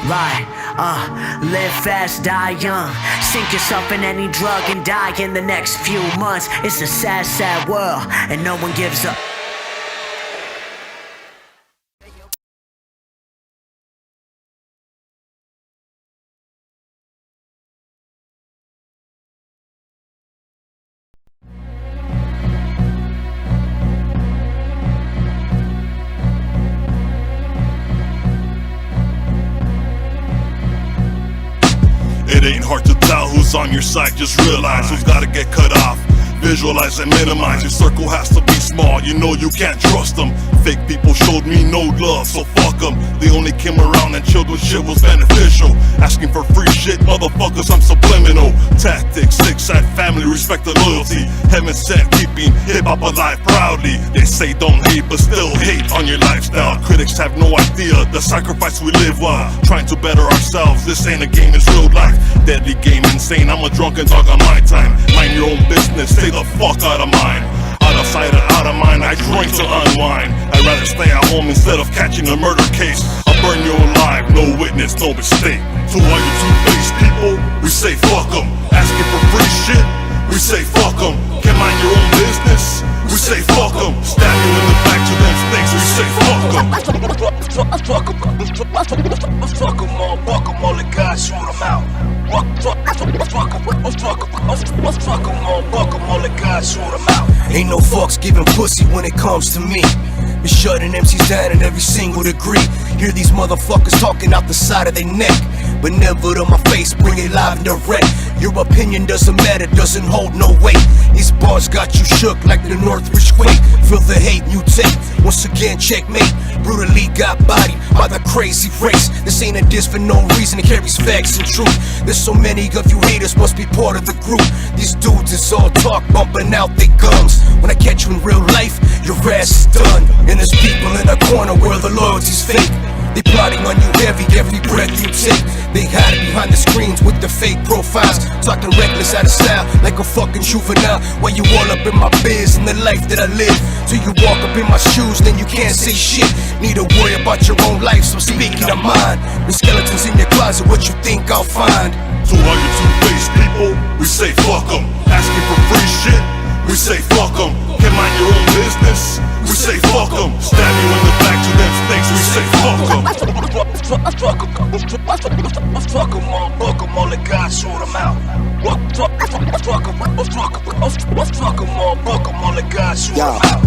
Right, live fast, die young. Sink yourself in any drug and die in the next few months. It's a sad, sad world, and no one gives up. It ain't hard to tell who's on your side, just realize who's gotta get cut off. Visualize and minimize, your circle has to be small, you know you can't trust them. Fake people showed me no love, so fuck them. They only came around and chilled when shit was beneficial. Asking for free shit, motherfuckers, I'm subliminal. Tactics, six-side family, respect and loyalty. Heaven sent, keeping hip-hop alive proudly. They say don't hate, but still hate on your lifestyle. Critics have no idea the sacrifice we live while trying to better ourselves. This ain't a game, it's real life. Deadly game, insane, I'm a drunken dog on my time. Mind your own business, stay the fuck out of mine. Out of sight and out of mind, I drink to unwind. I'd rather stay at home instead of catching a murder case. I'll burn you alive, no witness, no mistake. To all you two-faced people, we say fuck them. Asking for free shit, we say fuck them. Can't mind your own business, we say fuck them. Stab you in the back to them things, we say fuck them. Fuck them all, fuck them all, the God shoot them out. Fuck them all, the God shoot them out. Ain't no fucks giving pussy when it comes to me. Been shutting MCs down in every single degree. Hear these motherfuckers talking out the side of their neck, but never to my face, bring it live and direct. Your opinion doesn't matter, doesn't hold no weight. These bars got you shook like the Northridge quake. Feel the hate mutate, once again checkmate. Brutally got bodied by the Krazy Race. This ain't a diss for no reason, it carries facts and truth. There's so many of you haters, must be part of the group. These dudes is all talk, bumping out their gums. When I catch you in real life, your ass is done. And there's people in the corner where the loyalty's fake. They plotting on you heavy, every breath you take. They hide behind the screens with the fake profiles, talking reckless out of style, like a fucking juvenile. While you all up in my biz and the life that I live. Till you walk up in my shoes, then you can't say shit. Need to worry about your own life, so speaking of mine. The skeletons in your closet, what you think I'll find? To all you two-faced people, we say fuck them. Asking for free shit, we say fuck them. Can't mind your own business, we say fuck them. Stab you in the back to them things, we say fuck them. Fuck them all, the God shoot them out. Fuck them all, the God shoot them out.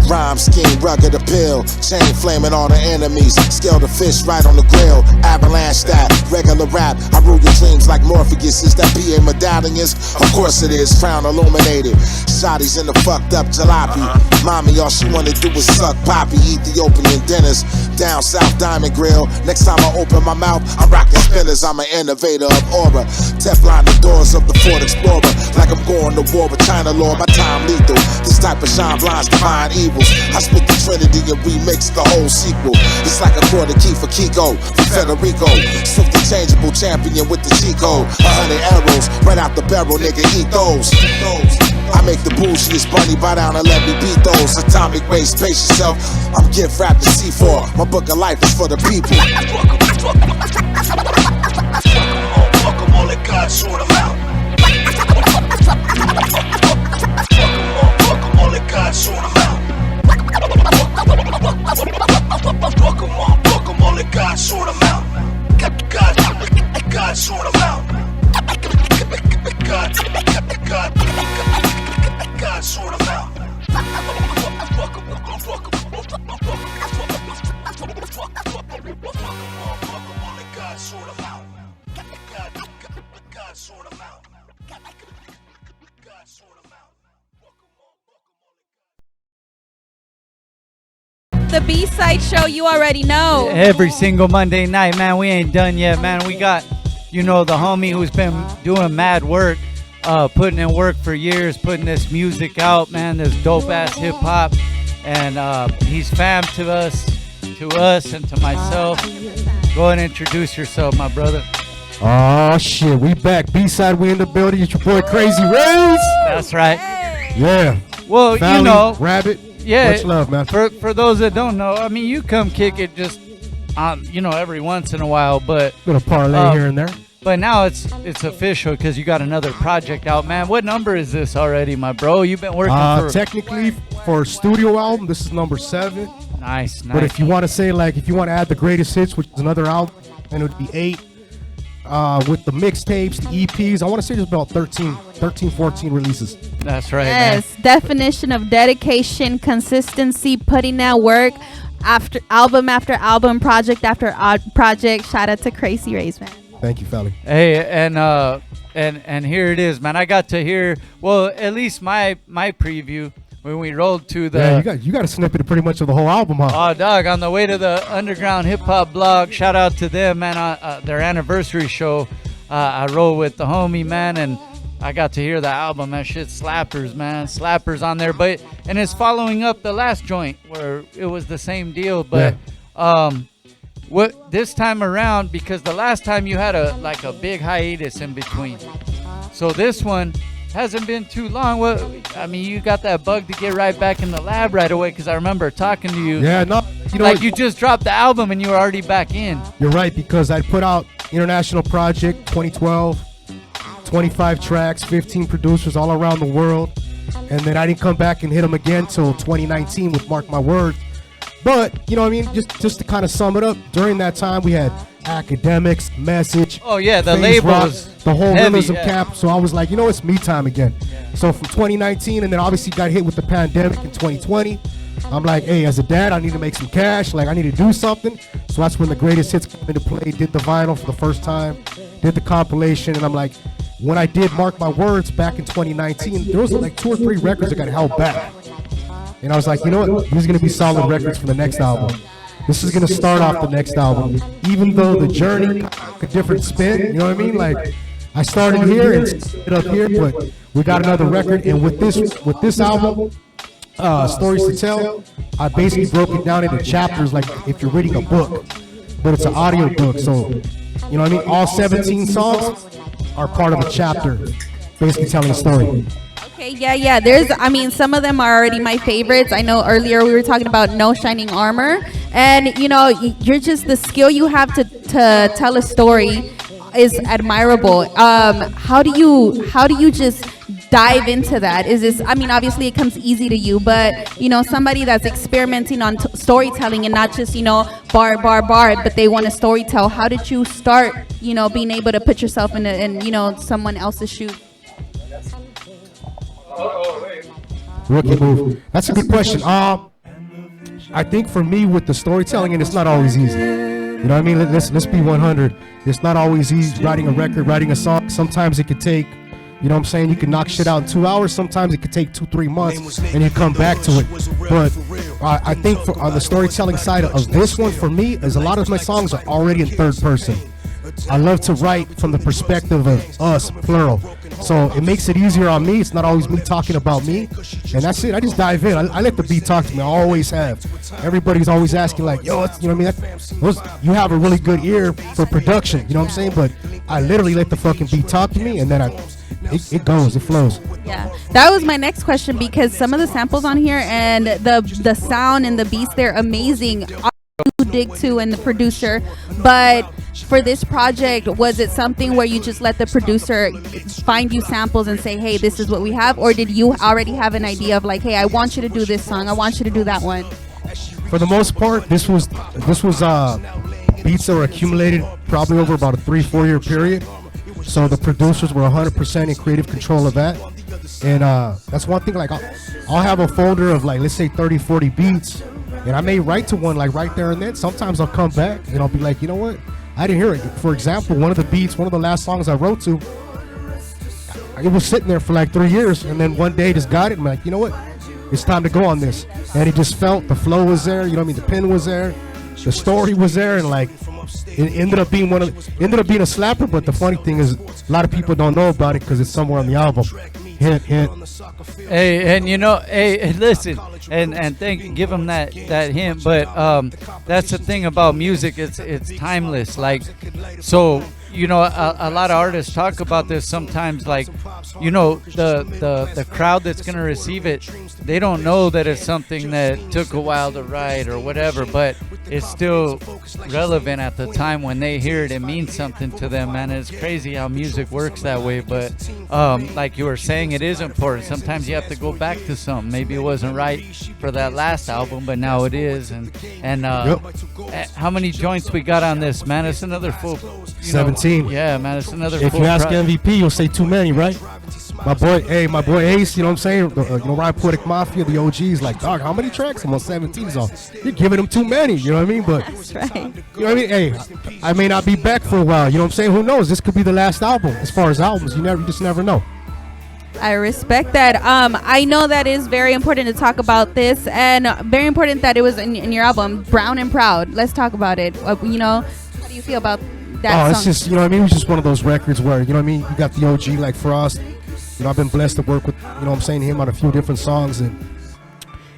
Rhyme scheme, rugged appeal, chain flaming all the enemies, scale the fish right on the grill, avalanche that, regular rap, I rule your dreams like Morpheus. Is that PA medallions? Of course it is, crown illuminated, shotties in the fucked up jalopy, mommy all she wanna do is suck poppy, Ethiopian dinners, down south Diamond Grill, next time I open my mouth, I'm rocking spinners, I'm an innovator of aura, Teflon the doors of the Ford Explorer, like I'm going to war with China law, my time lethal, this type of shine blinds divine evils. I spit the Trinity and remix the whole sequel. It's like a quarter key for Kiko, for Federico. Swift and changeable champion with the Chico. 100 arrows right out the barrel, nigga, eat those. I make the bougiest bunny bow down and let me beat those. Atomic ways, pace yourself. I'm gift wrapped in C4. My book of life is for the people. Fuck 'em all, let God sort 'em out. Fuck 'em all, let God sort 'em out. Fuck 'em all, let God sort 'em out. God sort 'em out. God sort 'em out. The B-Side Show, you already know. Every single Monday night, man. We ain't done yet, man. We got, the homie who's been doing mad work, putting in work for years, putting this music out, man. This dope ass hip hop, and he's fam to us, and to myself. Go ahead and introduce yourself, my brother. Oh shit, we back. B-side, we in the building. It's your boy Krazy Race. That's right. Yeah. Well, Phalasee Rabbit. Yeah. Much love, man. For those that don't know, I mean, you come kick it just, every once in a while, but gonna parlay here and there. But now it's official because you got another project out, man. What number is this already, my bro? You've been working for technically for a studio album. This is number 7. Nice. But if you want to say if you want to add the greatest hits, which is another album, then it would be 8. With the mixtapes, the EPs, I want to say there's about 13, 14 releases. That's right. Yes, man. Definition of dedication, consistency, putting out work after album, project after project. Shout out to Krazy Race, man. Thank you, Phalasee. Hey, and here it is, man. I got to hear, well, at least my preview when we rolled to the. Yeah, you got a snippet of pretty much of the whole album, huh? Oh, dog, on the way to the Underground Hip Hop blog. Shout out to them, man. Their anniversary show. I rolled with the homie, man, and I got to hear the album. That shit slappers, man. Slappers on there. And it's following up the last joint where it was the same deal. But what this time around, because the last time you had a big hiatus in between. So this one hasn't been too long. You got that bug to get right back in the lab right away, because I remember talking to you. Yeah, no, you just dropped the album and you were already back in. You're right, because I put out International Project 2012, 25 tracks, 15 producers all around the world, and then I didn't come back and hit them again till 2019 with Mark My Words. But just to kind of sum it up, during that time we had Academics, Message. Oh yeah, the Phase labels, Rock, the whole heavy, realism camp. So I was like, it's me time again. Yeah. So from 2019, and then obviously got hit with the pandemic in 2020. I'm like, hey, as a dad, I need to make some cash. I need to do something. So that's when the greatest hits came into play. Did the vinyl for the first time. Did the compilation, and I'm like, when I did Mark My Words back in 2019, there was 2 or 3 records that got held back. And I was like, you know what? These are going to be solid records for the next album. This is going to start off the next album. Even though the journey took a different spin, you know what I mean? I started here and ended up here, but we got another record. And with this album, Stories to Tell, I basically broke it down into chapters like if you're reading a book. But it's an audio book, so, you know what I mean? All 17 songs are part of a chapter, basically telling a story. Okay, yeah. There's, some of them are already my favorites. I know earlier we were talking about No Shining Armor, and you're just, the skill you have to tell a story is admirable. How do you just dive into that? Is this, obviously it comes easy to you, but somebody that's experimenting on storytelling and not just bar, but they want to storytell. How did you start being able to put yourself in someone else's shoes? Rookie move. That's a good question. I think for me with the storytelling, and it's not always easy. You know what I mean? Let's be 100. It's not always easy writing a record, writing a song. Sometimes it could take, you know what I'm saying, you can knock shit out in 2 hours. Sometimes it could take 2-3 months and you come back to it. But I think on the storytelling side of this one, for me, is a lot of my songs are already in third person. I love to write from the perspective of us, plural. So it makes it easier on me. It's not always me talking about me, and that's it. I just dive in. I let the beat talk to me. I always have. Everybody's always asking like, yo, you know what I mean? You have a really good ear for production, you know what I'm saying? But I literally let the fucking beat talk to me, and then it goes, it flows. Yeah, that was my next question, because some of the samples on here and the sound and the beats, they're amazing. You dig to and the producer, but for this project, was it something where you just let the producer find you samples and say, hey, this is what we have, or did you already have an idea of like, hey, I want you to do this song, I want you to do that one? For the most part, this was beats that were accumulated probably over about a 3-4 year period. So the producers were 100% in creative control of that. And that's one thing, like I'll have a folder of like, let's say 30-40 beats, and I may write to one like right there and then. Sometimes I'll come back and I'll be like, you know what, I didn't hear it. For example, one of the beats, one of the last songs I wrote to, it was sitting there for like 3 years, and then one day I just got it and I'm like, you know what, it's time to go on this. And it just felt, the flow was there, you know what I mean, the pen was there, the story was there, and like it ended up being a slapper. But the funny thing is, a lot of people don't know about it because it's somewhere on the album. Hint. Hey, and you know, hey, listen, and give them that hint. But that's the thing about music; it's timeless. Like, so you know, a lot of artists talk about this sometimes. Like, you know, the crowd that's gonna receive it, they don't know that it's something that took a while to write or whatever, but it's still relevant at the time when they hear it. It means something to them, man. It's crazy how music works that way. But like you were saying, it is important. Sometimes you have to go back to something. Maybe it wasn't right for that last album, but now it is. And how many joints we got on this, man? It's another full 17. Yeah, man, it's another. If full you ask MVP, you'll say too many, right? My boy Ace, you know what I'm saying? You know, Ryan Poetic Mafia, the OGs, like, dog, how many tracks? I'm on 17 songs. You're giving them too many, you know what I mean? But that's right. You know what I mean? Hey, I may not be back for a while, you know what I'm saying? Who knows? This could be the last album. As far as albums, you just never know. I respect that. I know that is very important to talk about this, and very important that it was in your album, Brown and Proud. Let's talk about it. You know, how do you feel about that song? It's just, you know what I mean? It was just one of those records where, you know what I mean? You got the OG like Frost. You know, I've been blessed to work with, you know what I'm saying, him on a few different songs, and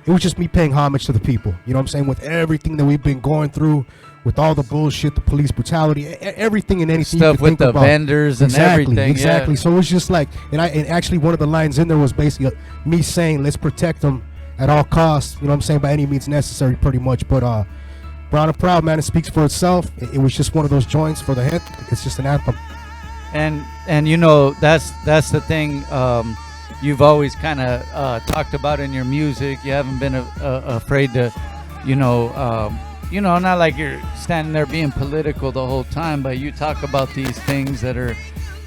it was just me paying homage to the people. You know what I'm saying? With everything that we've been going through, with all the bullshit, the police brutality, everything and anything stuff you could with think the about. vendors and everything. Exactly. Yeah. So it was just like, and actually one of the lines in there was basically me saying, let's protect them at all costs. You know what I'm saying? By any means necessary, pretty much. But Brown and Proud, man, it speaks for itself. It was just one of those joints for the hit. It's just an anthem. And you know, that's the thing you've always kind of talked about in your music. You haven't been afraid to, you know, not like you're standing there being political the whole time, but you talk about these things that are,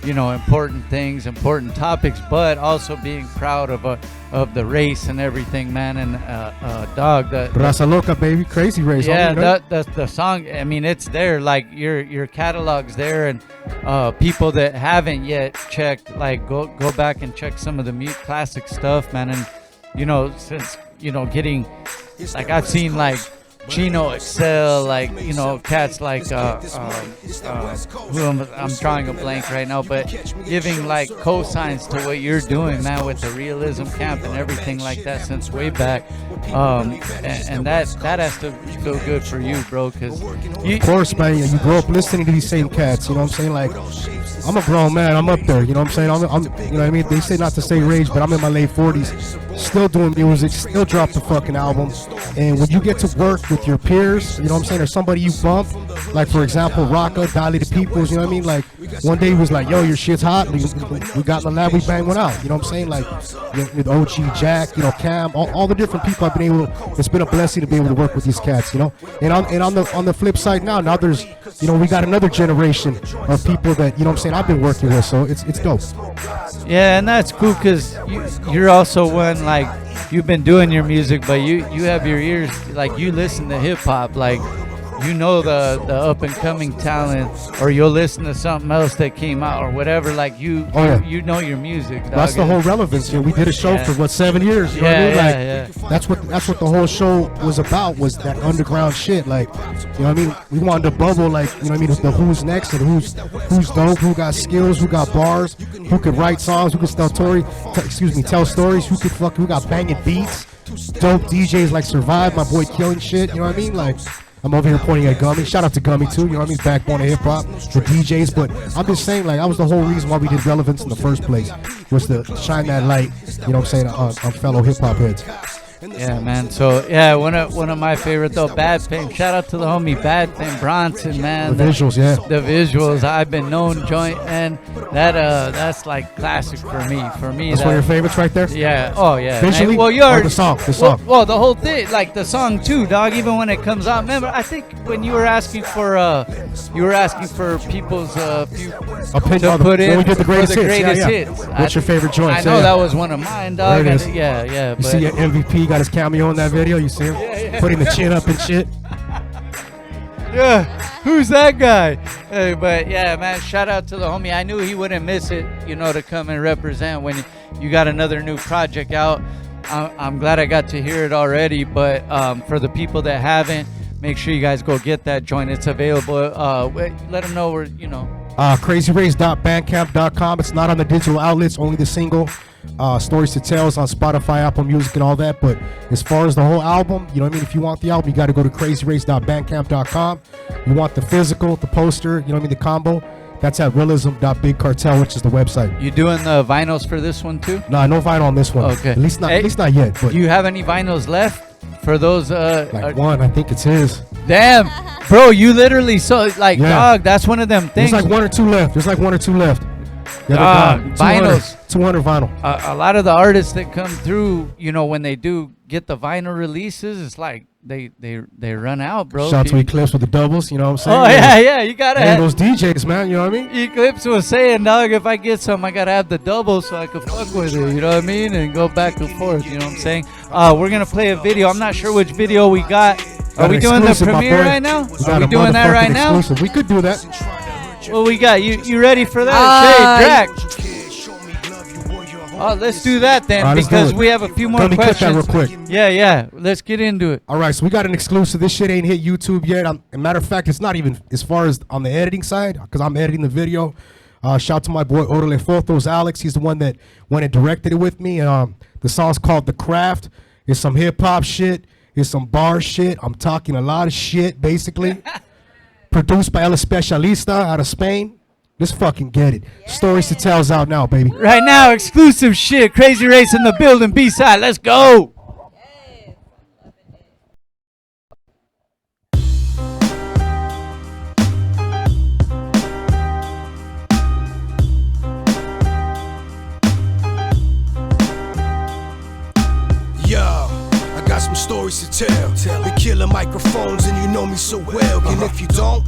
you know, important things, important topics, but also being proud of the race and everything, man. And dog, Raza Loca, baby, Krazy Race. Yeah, that's the song. I mean, it's there. Like your catalog's there, and people that haven't yet checked, like go back and check some of the classic stuff, man. And you know, since you know, getting like I've seen like Chino Excel, like, you know, cats like who I'm drawing a blank right now, but giving like cosigns to what you're doing, man, with the realism camp and everything like that since way back. And that has to feel good for you, bro, because of course, man, you grow up listening to these same cats, you know what I'm saying? Like, I'm a grown man, I'm up there, you know what I'm saying? I'm you know what I mean? They say not to say rage, but I'm in my late 40s, still doing music, still drop the fucking album. And when you get to work with your peers, you know what I'm saying, or somebody you bump, like for example, Rocka, Dolly the Peoples, you know what I mean? Like, one day he was like, yo, your shit's hot, we got in the lab, we bang one out, you know what I'm saying? Like, with OG, Jack, you know, Cam, all the different people I've been able to, it's been a blessing to be able to work with these cats, you know? And on the flip side now there's, you know, we got another generation of people that, you know what I'm saying, I've been working with, so it's dope. Yeah, and that's cool, because you're also one, like, you've been doing your music, but you have your ears, like, you listen to hip-hop, like, you know the up and coming talent, or you'll listen to something else that came out or whatever. Like you know your music. Dog. That's the whole relevance here. We did a show for 7 years. You know what I mean? Like, that's what the whole show was about, was that underground shit. Like, you know what I mean? We wanted to bubble, like, you know what I mean, the who's next and who's dope, who got skills, who got bars, who could write songs, who could tell stories, who got banging beats, dope DJs like Survive, my boy killing shit. You know what I mean? Like, I'm over here pointing at Gummie. Shout out to Gummie too. You know what I mean? Backbone of hip hop, the DJs. But I'm just saying, like, that was the whole reason why we did Relevance in the first place, was to shine that light. You know what I'm saying? On fellow hip hop heads. Yeah, man. So yeah, one of my favorite though, Bad Fame. Shout out to the homie Bad Fame Bronson, man. The visuals, yeah. The visuals. I've been known joint, and that's like classic for me. That's one of your favorites right there. Yeah. Oh yeah. Visually, man. Well, yours. the song. Well, the whole thing, like the song too, dog. Even when it comes out, remember? I think when you were asking for people's opinion to put in we did the greatest hits. hits. What's your favorite joint? I know that was one of mine, dog. There it is. Yeah. You see MVP got his cameo in that video. You see him putting the chin up and shit. Yeah, who's that guy? But yeah, man, shout out to the homie. I knew he wouldn't miss it, you know, to come and represent when you got another new project out. I'm glad I got to hear it already, but for the people that haven't, make sure you guys go get that joint. It's available. Let them know where, you know. Krazyrace.bandcamp.com. It's not on the digital outlets, only the single. Stories to Tell is on Spotify, Apple Music, and all that. But as far as the whole album, you know what I mean? If you want the album, you got to go to krazyrace.bandcamp.com. You want the physical, the poster, you know what I mean, the combo, that's at realism.bigcartel, which is the website. You doing the vinyls for this one too? No vinyl on this one. Okay. At least not yet. But do you have any vinyls left for those? One, I think it's his. Damn, bro, you literally dog. That's one of them things. There's like one or two left. Vinyls. 200 vinyl. A lot of the artists that come through, you know, when they do get the vinyl releases, it's like they run out, bro. Shout out to Eclipse with the doubles, you know what I'm saying? Oh yeah, you gotta have those DJs, man. You know what I mean? Eclipse was saying, dog, if I get some, I gotta have the doubles so I can fuck with it. You know what I mean? And go back and forth. You know what I'm saying? We're gonna play a video. I'm not sure which video we got. Are we doing the premiere right now? Are we doing that right now? We could do that. What we got? You ready for that? Shaye, Drakk. Oh, let's do that then, because we have a few more questions. That real quick. Yeah. Let's get into it. All right, so we got an exclusive. This shit ain't hit YouTube yet. As a matter of fact, it's not even as far as on the editing side, because I'm editing the video. Shout out to my boy Orale Fotos, Alex. He's the one that went and directed it with me. The song's called The Craft. It's some hip hop shit. It's some bar shit. I'm talking a lot of shit, basically. Produced by El Especialista out of Spain. Let's fucking get it. Stories to Tell's out now, baby. Right now, exclusive shit. Krazy Race in the building. B-side. Let's go. Got some stories to tell. We killing microphones and you know me so well. And if you don't,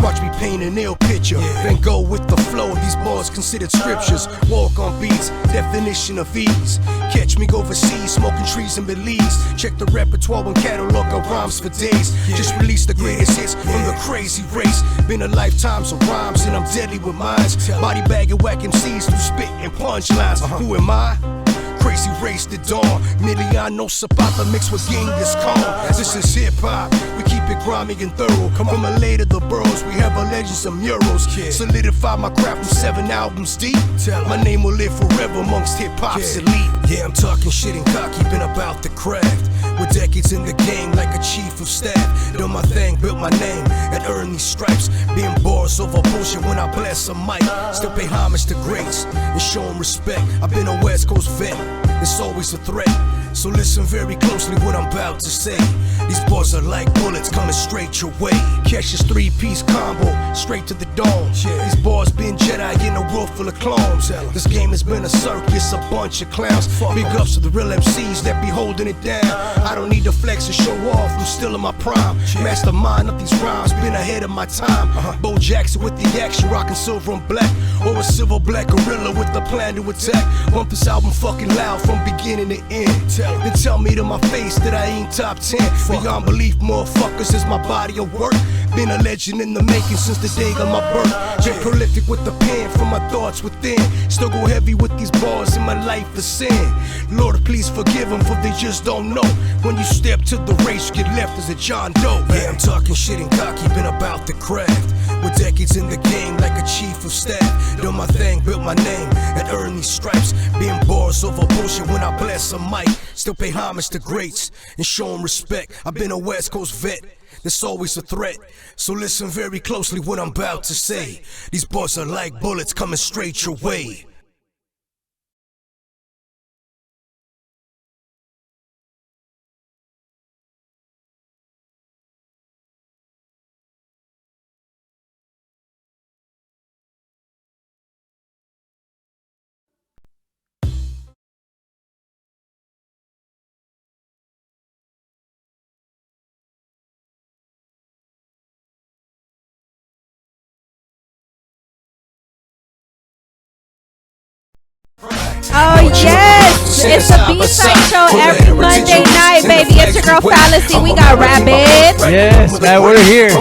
watch me paint an ill picture. Then go with the flow. These bars considered scriptures. Walk on beats, definition of ease. Catch me overseas, smoking trees in Belize. Check the repertoire and catalog of rhymes for days. Just release the greatest hits from the Krazy Race. Been a lifetime of rhymes and I'm deadly with mines. Body bagging whack MCs through spit and punchlines. Who am I? Krazy Race the dawn. Miliano Zapata mixed with Genghis Khan. This is hip hop. We keep it grimy and thorough. Come from LA to the boroughs, we have our legends and murals. Solidify my craft from 7 albums deep. My name will live forever amongst hip hop's elite. Yeah, I'm talking shit and cocky, been about the craft. With decades in the game, like a chief of staff. Done my thing, built my name, and earned these stripes. Being bars over bullshit when I bless a mic. Still pay homage to greats and show them respect. I've been a West Coast vet, it's always a threat. So listen very closely what I'm about to say. These bars are like bullets coming straight your way. Catch this 3-piece combo, straight to the dome. These bars been Jedi in a world full of clones. This game has been a circus, a bunch of clowns. Big ups to the real MCs that be holding it down. I don't need to flex and show off, I'm still in my prime. Mastermind of these rhymes, been a ahead of my time. Bo Jackson with the action, rocking silver and black. Or a silver black gorilla with the plan to attack. Bump this album fucking loud from beginning to end. Then tell me to my face that I ain't top 10. Beyond belief, motherfuckers, is my body of work. Been a legend in the making since the day of my birth. Been prolific with the pen from my thoughts within. Still go heavy with these bars in my life of sin. Lord, please forgive them, for they just don't know. When you step to the race, you get left as a John Doe. Yeah, I'm talking shit and cocky, been about the craft. With decades in the game, like a chief of staff. Done my thing, built my name, and earned these stripes. Being bars over bullshit when I bless a mic. Still pay homage to greats and show them respect. I've been a West Coast vet. There's always a threat, so listen very closely what I'm about to say. These bars are like bullets coming straight your way. Oh yes, it's a B-side show every Monday night, baby. It's your girl Phalasee. We got Rabbit. Yes, man, we're here.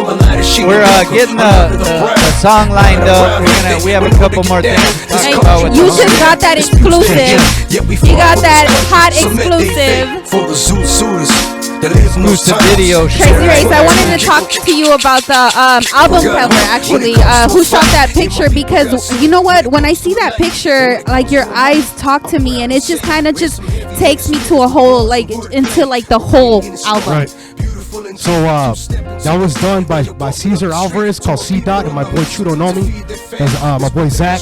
We're getting the song lined up. We have a couple more things to talk about. With You just got that exclusive. You got that hot exclusive. For the Zooters. Exclusive video. Krazy Race, I wanted to talk to you about the album cover, actually. Who shot that picture? Because you know what? When I see that picture, like your eyes talk to me, and it just kind of just takes me to a whole, like into like the whole album. Right. So that was done by Cesar Alvarez, called C Dot, and my boy Chudo Nomi. There's my boy Zach.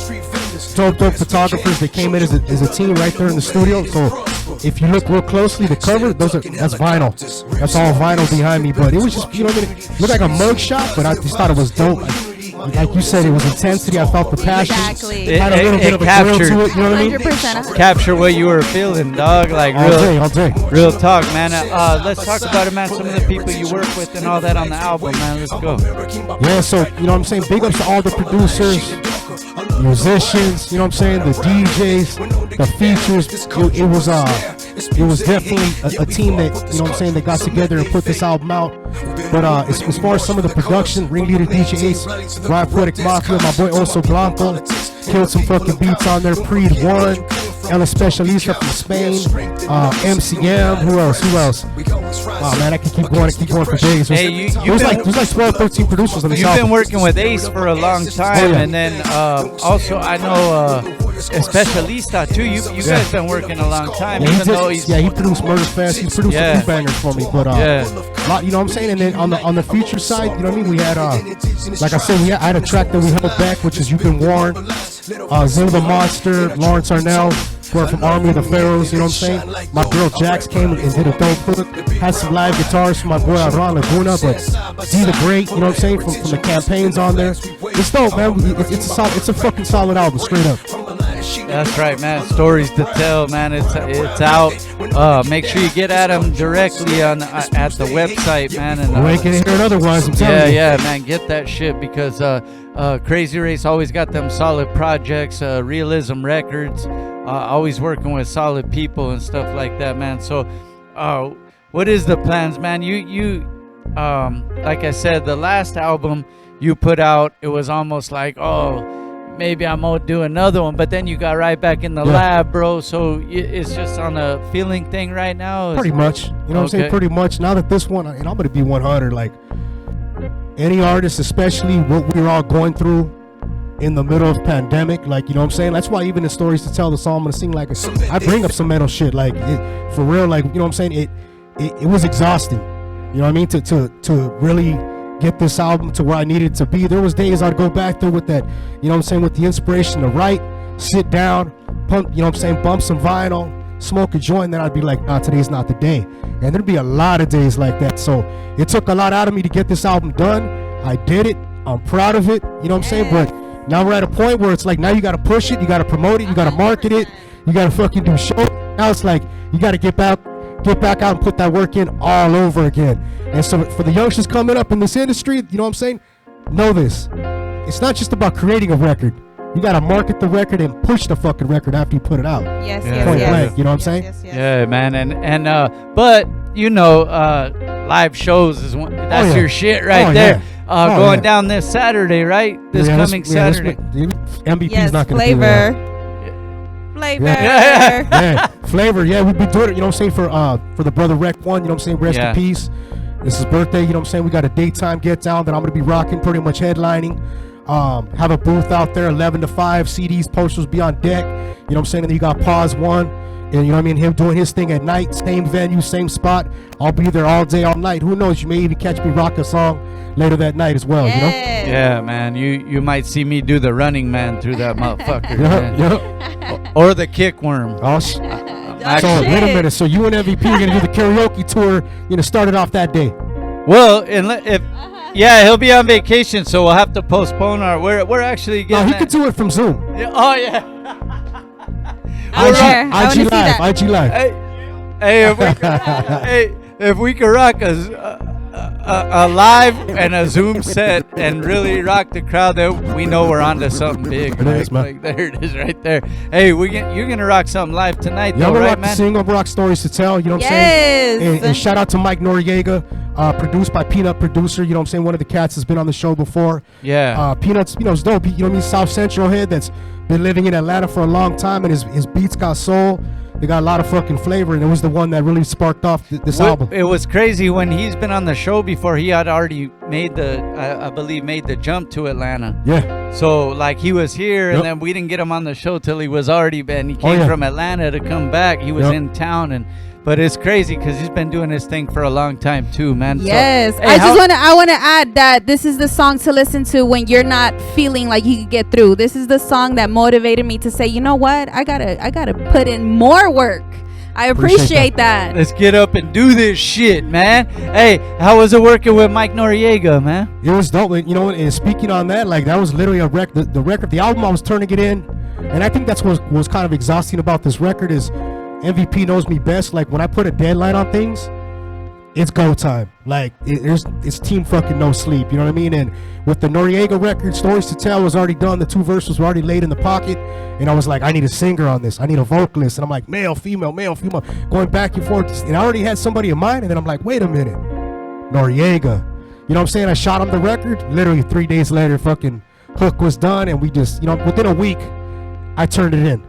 Dope photographers. They came in as a team right there in the studio. So if you look real closely, the cover, that's vinyl. That's all vinyl behind me. But it was just, you know what I mean? It looked like a mug shot, but I just thought it was dope. Like you said, it was intensity. I felt the passion. Exactly. It had a little bit of a thrill to it. You know what I mean? 100%. Capture what you were feeling, dog. Like all day. Real talk, man. Let's talk about it, man. Some of the people you work with and all that on the album, man. Let's go. Yeah, so you know what I'm saying? Big ups to all the producers, musicians. You know what I'm saying? The DJs, the features. It was definitely a team that, you know what I'm saying, that got together and put this album out. But as far as some of the production, ringleader DJ Ace, Ride Poetic Mafia, my boy Oso Blanco, killed some fucking beats on there. Preed 1, El Especialista from Spain, MCM, who else? Oh man, I can keep going for days. There's like 12, 13 producers on this album. You've been working with Ace for a long time, and then also I know Especialista too. You guys been working a long time, Yeah, even though he's he produced Murder Fest. He produced a few bangers for me, but you know what I'm saying. And then on the feature side, you know what I mean. We had like I said, I had a track that we held back, which is You've Been Warned. Zilla the Monster, Lawrence Arnell, who are from Army of the Pharaohs. You know what I'm saying. My girl Jax came and did a dope hook. Had some live guitars from my boy Adran Laguna, but D the Great, you know what I'm saying, from the campaigns on there. It's dope, man. It's a fucking solid album, straight up. That's right, man. Stories to tell, man. It's out. Make sure you get at them directly on at the website, man. And you ain't gonna hear it otherwise. I'm telling you. Yeah, man. Get that shit because Krazy Race always got them solid projects. Realism Records, always working with solid people and stuff like that, man. So, what is the plans, man? You like I said, the last album you put out, it was almost like, maybe I'm gonna do another one, but then you got right back in the lab, bro. So it's just on a feeling thing right now. Pretty much, you know what I'm saying. Pretty much. Now that this one, and I'm gonna be 100. Like any artist, especially what we're all going through in the middle of pandemic, like, you know what I'm saying. That's why even in Stories to Tell, the song I'm gonna sing, like I bring up some mental shit, like for real, like, you know what I'm saying. It was exhausting, you know what I mean, to really get this album to where I needed to be. There was days I'd go back there with that, you know what I'm saying, with the inspiration to write, sit down, pump, you know what I'm saying, bump some vinyl, smoke a joint, and then I'd be like, nah, today's not the day. And there'd be a lot of days like that. So it took a lot out of me to get this album done. I did it. I'm proud of it. You know what I'm saying? But now we're at a point where it's like, now you got to push it. You got to promote it. You got to market it. You got to fucking do shows. Now it's like, you got to get back out and put that work in all over again. And so for the youngsters coming up in this industry, you know what I'm saying, know this. It's not just about creating a record. You gotta market the record and push the fucking record after you put it out. Yes, Point blank, you know what I'm saying? Yeah, man, and but you know, live shows is that's your shit right there. Going down this Saturday, right? This coming Saturday. MVP's not gonna do Flavor. that. Flavor. Yeah, Flavor. Yeah, we've been doing it. You know what I'm saying for the brother Rec one. You know what I'm saying? Rest in peace. This is his birthday. You know what I'm saying? We got a daytime get down that I'm gonna be rocking, pretty much headlining. Have a booth out there, 11 to 5. CDs, posters be on deck. You know what I'm saying? And then you got Pawz one, and you know what I mean? Him doing his thing at night, same venue, same spot. I'll be there all day, all night. Who knows? You may even catch me rock a song later that night as well. You know? Yeah, man. You might see me do the Running Man through that motherfucker. Yep. Or the kick worm. Oh, so wait a minute. So you and MVP are gonna do the karaoke tour? You know, start it off that day. Well, if yeah, he'll be on vacation, so we'll have to postpone our. We're actually getting. No, he could do it from Zoom. Yeah, oh yeah. IG Live. If we could rock a live and a Zoom set and really rock the crowd, then we know we're onto something big. Like, there it is, right there. Hey, you're gonna rock something live tonight, though, right, man? Single rock stories to tell. You know what I'm saying? And shout out to Mike Noriega, produced by Peanut Producer. You know what I'm saying? One of the cats has been on the show before. Yeah. Peanut's, you know, is dope. You know what I mean? South Central head that's been living in Atlanta for a long time, and his beats got soul. They got a lot of fucking flavor, and it was the one that really sparked off this album. It was crazy when he's been on the show before. He had already made I believe, made the jump to Atlanta. Yeah. So like he was here, and then we didn't get him on the show till he was already been. He came from Atlanta to come back. He was in town, but it's crazy because he's been doing his thing for a long time too, man. Yes, so, hey, I want to add that this is the song to listen to when you're not feeling like you can get through. This is the song that motivated me to say, you know what, I gotta put in more work. I appreciate that. Let's get up and do this shit, man. Hey, how was it working with Mike Noriega, man? It was dope. You know, and speaking on that, like that was literally a record. The record, the album, I was turning it in, and I think that's what was kind of exhausting about this record is MVP knows me best. Like when I put a deadline on things, it's go time. Like it's team fucking no sleep. You know what I mean? And with the Noriega record, Stories to Tell was already done. The 2 verses were already laid in the pocket, and I was like, I need a singer on this. I need a vocalist. And I'm like, male, female, going back and forth. And I already had somebody in mind. And then I'm like, wait a minute, Noriega. You know what I'm saying? I shot him the record. Literally 3 days later, fucking hook was done, and we just, you know, within a week, I turned it in.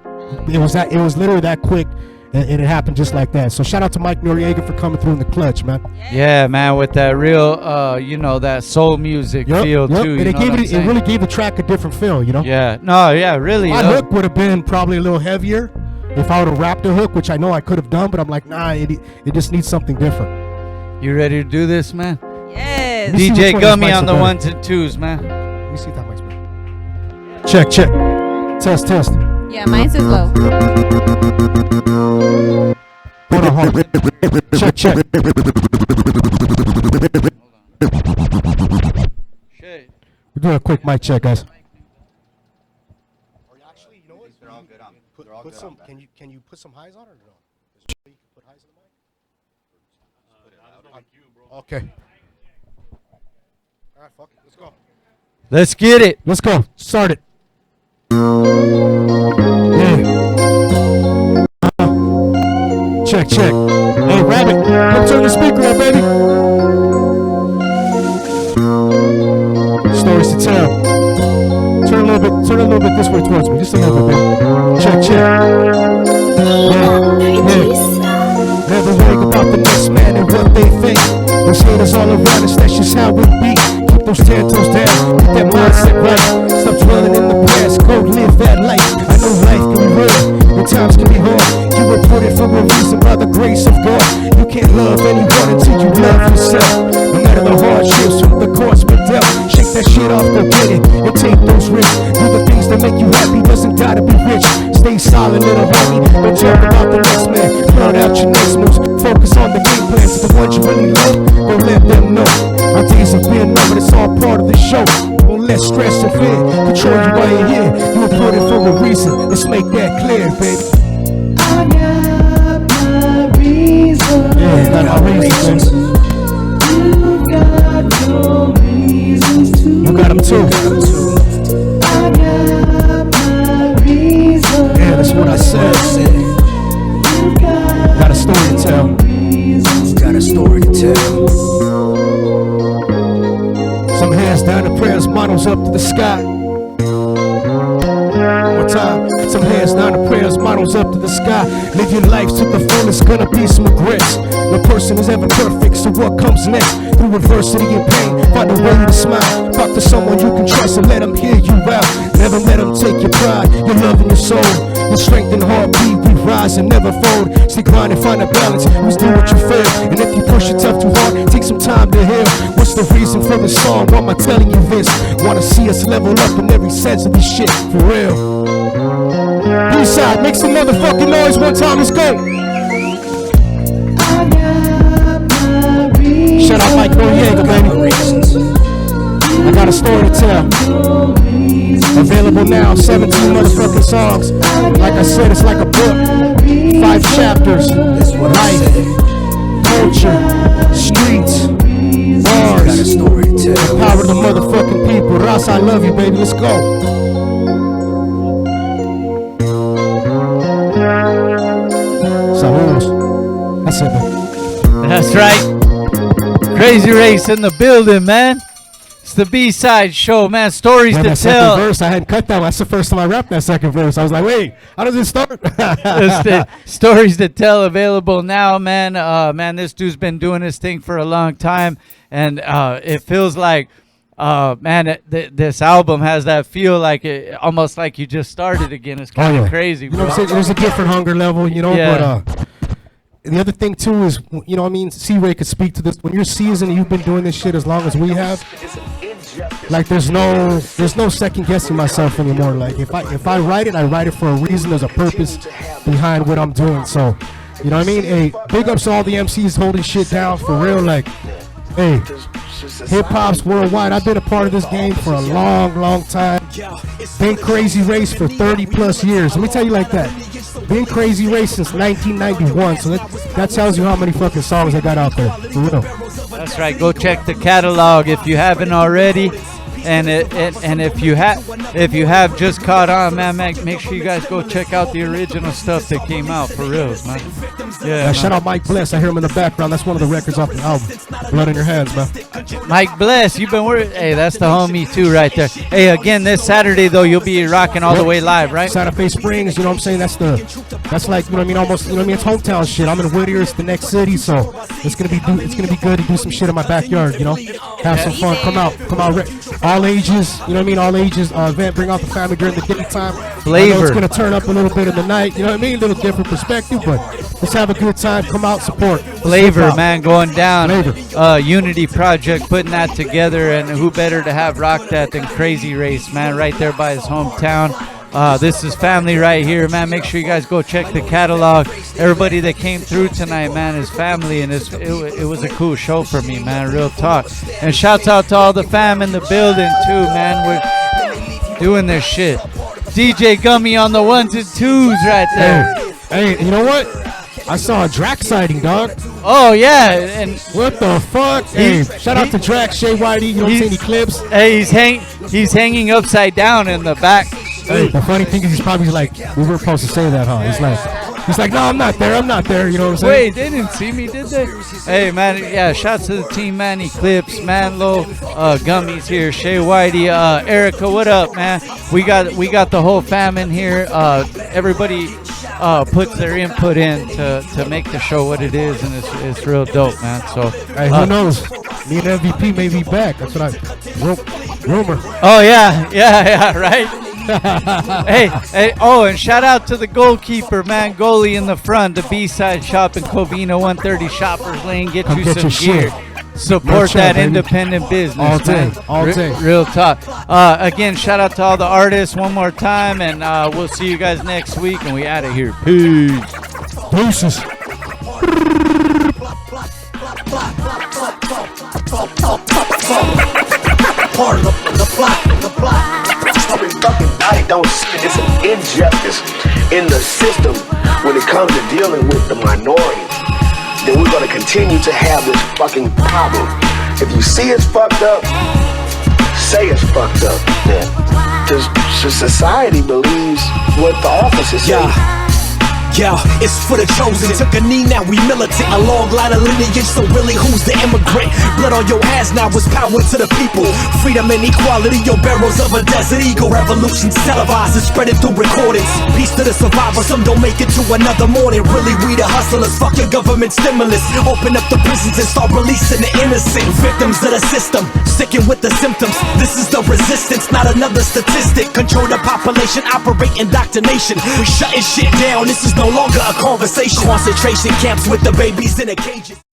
It was literally that quick. And it happened just like that. So shout out to Mike Noriega for coming through in the clutch, man. Yeah, man, with that real, you know, that soul music feel too. And it really gave the track a different feel, you know. Yeah, no, yeah, really. My hook would have been probably a little heavier if I would have rapped a hook, which I know I could have done, but I'm like, nah, it just needs something different. You ready to do this, man? Yes. DJ Gummie on the 1s and 2s, man. Let me see if that mic's better. Check. Test. Yeah, mine's is low. Hold on. Check. We're doing a quick mic check, guys. Actually, you know what? They're all good on. Put some. Can you put some highs on or no? Put highs on the mic. Okay. All right, fuck it. Let's go. Let's get it. Let's go. Start it. Check. Hey, Rabbit, come turn the speaker up, baby. Stories to tell. Turn a little bit this way towards me, just a little bit, baby. Check. Never worry about the next man and what they think. There's haters all around us, that's just how we be. Keep those 10 toes down, get that mindset right. Stop dwelling in the past, go live that life. I know life can be real, and times can be hard. You were put it for a reason by the grace of God. You can't love anyone until you love yourself. No matter the hardships from the course been dealt, shake that shit off, go get it, and take those risks. Do the things that make you happy, doesn't gotta be rich. Stay solid, little homie, don't talk about the next man. Plan out your next moves, focus on the game plans of the ones you really love. Don't let them know. Our days have been numbered, it's all part of the show. Don't let stress and fear control you while you're here. You were put it for a reason, let's make that clear, baby. I got my reasons. Yeah, got my reasons. You got your reasons too. You gotta too. Yeah, that's what I said. Got a story to tell. Got a story to tell. Some hands down, the prayers, models up to the sky. One more time. Some hands down, the prayers, models up to the sky. Live your life to the fullest, gonna be some regrets. No person is ever perfect, so what comes next? Through adversity and pain, find a way to smile. Talk to someone you can trust and let them hear you out. Never let them take your pride, your love and your soul. Your strength and heartbeat, we rise and never fold. Stay grind and find a balance, always do what you feel. And if you push yourself too hard, take some time to heal. What's the reason for the song? Why am I telling you this? Wanna see us level up in every sense of this shit, for real. B-side, make some motherfucking noise one time, let's go. Shout out Mike Noriega, baby. I got a story to tell. Available now, 17 motherfucking songs. Like I said, it's like a book. 5 chapters. Life, culture, streets, bars. Empower the motherfucking people. Ras, I love you, baby. Let's go. Saludos. That's it, man. That's right. Krazy Race in the building, man. It's the B-side show, man. Stories to that tell. Second verse, I hadn't cut that one. That's the first time I rapped that second verse. I was like, wait, how does it start? It's the stories to tell available now, man. Man, this dude's been doing this thing for a long time, and it feels like, man, this album has that feel like it, almost like you just started again. It's kind of crazy. You know what I'm saying? There's a different hunger level, you know, Yeah. but the other thing too is, you know what I mean, C-Ray could speak to this. When you're seasoned and you've been doing this shit as long as we have, like there's no second guessing myself anymore. Like if I write it, I write it for a reason. There's a purpose behind what I'm doing. So, you know what I mean? Hey, big ups to all the MCs holding shit down for real. Like, hey, hip hop's worldwide. I've been a part of this game for a long time. Been Krazy Race for 30 plus years. Let me tell you like that. Been Krazy Race since 1991. So that tells you how many fucking songs I got out there. For real. That's right. Go check the catalog if you haven't already, and if you have just caught on, man, make sure you guys go check out the original stuff that came out for real, man. Yeah. Shout out Mike Bless. I hear him in the background. That's one of the records off the album. Blood in Your Hands, man. Mike Bless, you've been working. Hey, that's the homie too, right there. Hey, again this Saturday though, you'll be rocking all the way live, right? Santa Fe Springs, you know what I'm saying? That's like, you know what I mean, almost, you know what I mean, it's hometown shit. I'm in Whittier, it's the next city, so it's gonna be good to do some shit in my backyard, you know? Have some fun, come out, all ages, you know what I mean, all ages event, bring out the family during the daytime. Flavor. I know it's gonna turn up a little bit in the night, you know what I mean? A little different perspective, but let's have a good time, come out, support. Flavor, man, going down. Unity Project putting that together, and who better to have rock that than Krazy Race, man, right there by his hometown. This is family right here, man. Make sure you guys go check the catalog. Everybody that came through tonight, man, is family, and it was a cool show for me, man, real talk. And shouts out to all the fam in the building too, man. We're doing this shit. DJ Gummie on the 1s and 2s right there. Hey, you know what? I saw a Drakk sighting, dog. Oh yeah, and what the fuck? Hey, shout out to Drakk, Shaye, Whitey. You don't see any clips? Hey, he's hanging upside down in the back. Hey, the funny thing is, he's probably like, we were supposed to say that, huh? He's like, no, I'm not there. You know what I'm saying? Wait, they didn't see me, did they? Hey, man, yeah, shouts to the team, man. Eclipse, Manlo, Gummie's here, Shaye, Whitey, Erica, what up, man? We got the whole fam in here. Everybody puts their input in to make the show what it is, and it's real dope, man. So, hey, who knows? Me and MVP may be back. That's what I rumor. Oh yeah, right. hey, oh, and shout out to the goalkeeper, man, goalie in the front, the B-side shop in Covina, 130 Shoppers Lane. Get you some gear. Support that independent business, all day, man. all day. Real talk. Again, shout out to all the artists one more time, and we'll see you guys next week, and we out of here. Peace. Deuces. Part of the plot. Everybody don't see it. It's an injustice in the system when it comes to dealing with the minority. Then we're gonna continue to have this fucking problem. If you see it's fucked up, say it's fucked up then. Because society believes what the officers say. Yo, it's for the chosen. Took a knee, now we militant. A long line of lineage, so really who's the immigrant? Blood on your hands, now it's power to the people. Freedom and equality, your barrels of a desert eagle. Revolutions televised and spread it through recordings. Peace to the survivors, some don't make it to another morning. Really, we the hustlers, fuck your government stimulus. Open up the prisons and start releasing the innocent. Victims of the system, sticking with the symptoms. This is the resistance, not another statistic. Control the population, operate indoctrination. We shutting shit down, this is no longer a conversation. Concentration camps with the babies in the cages.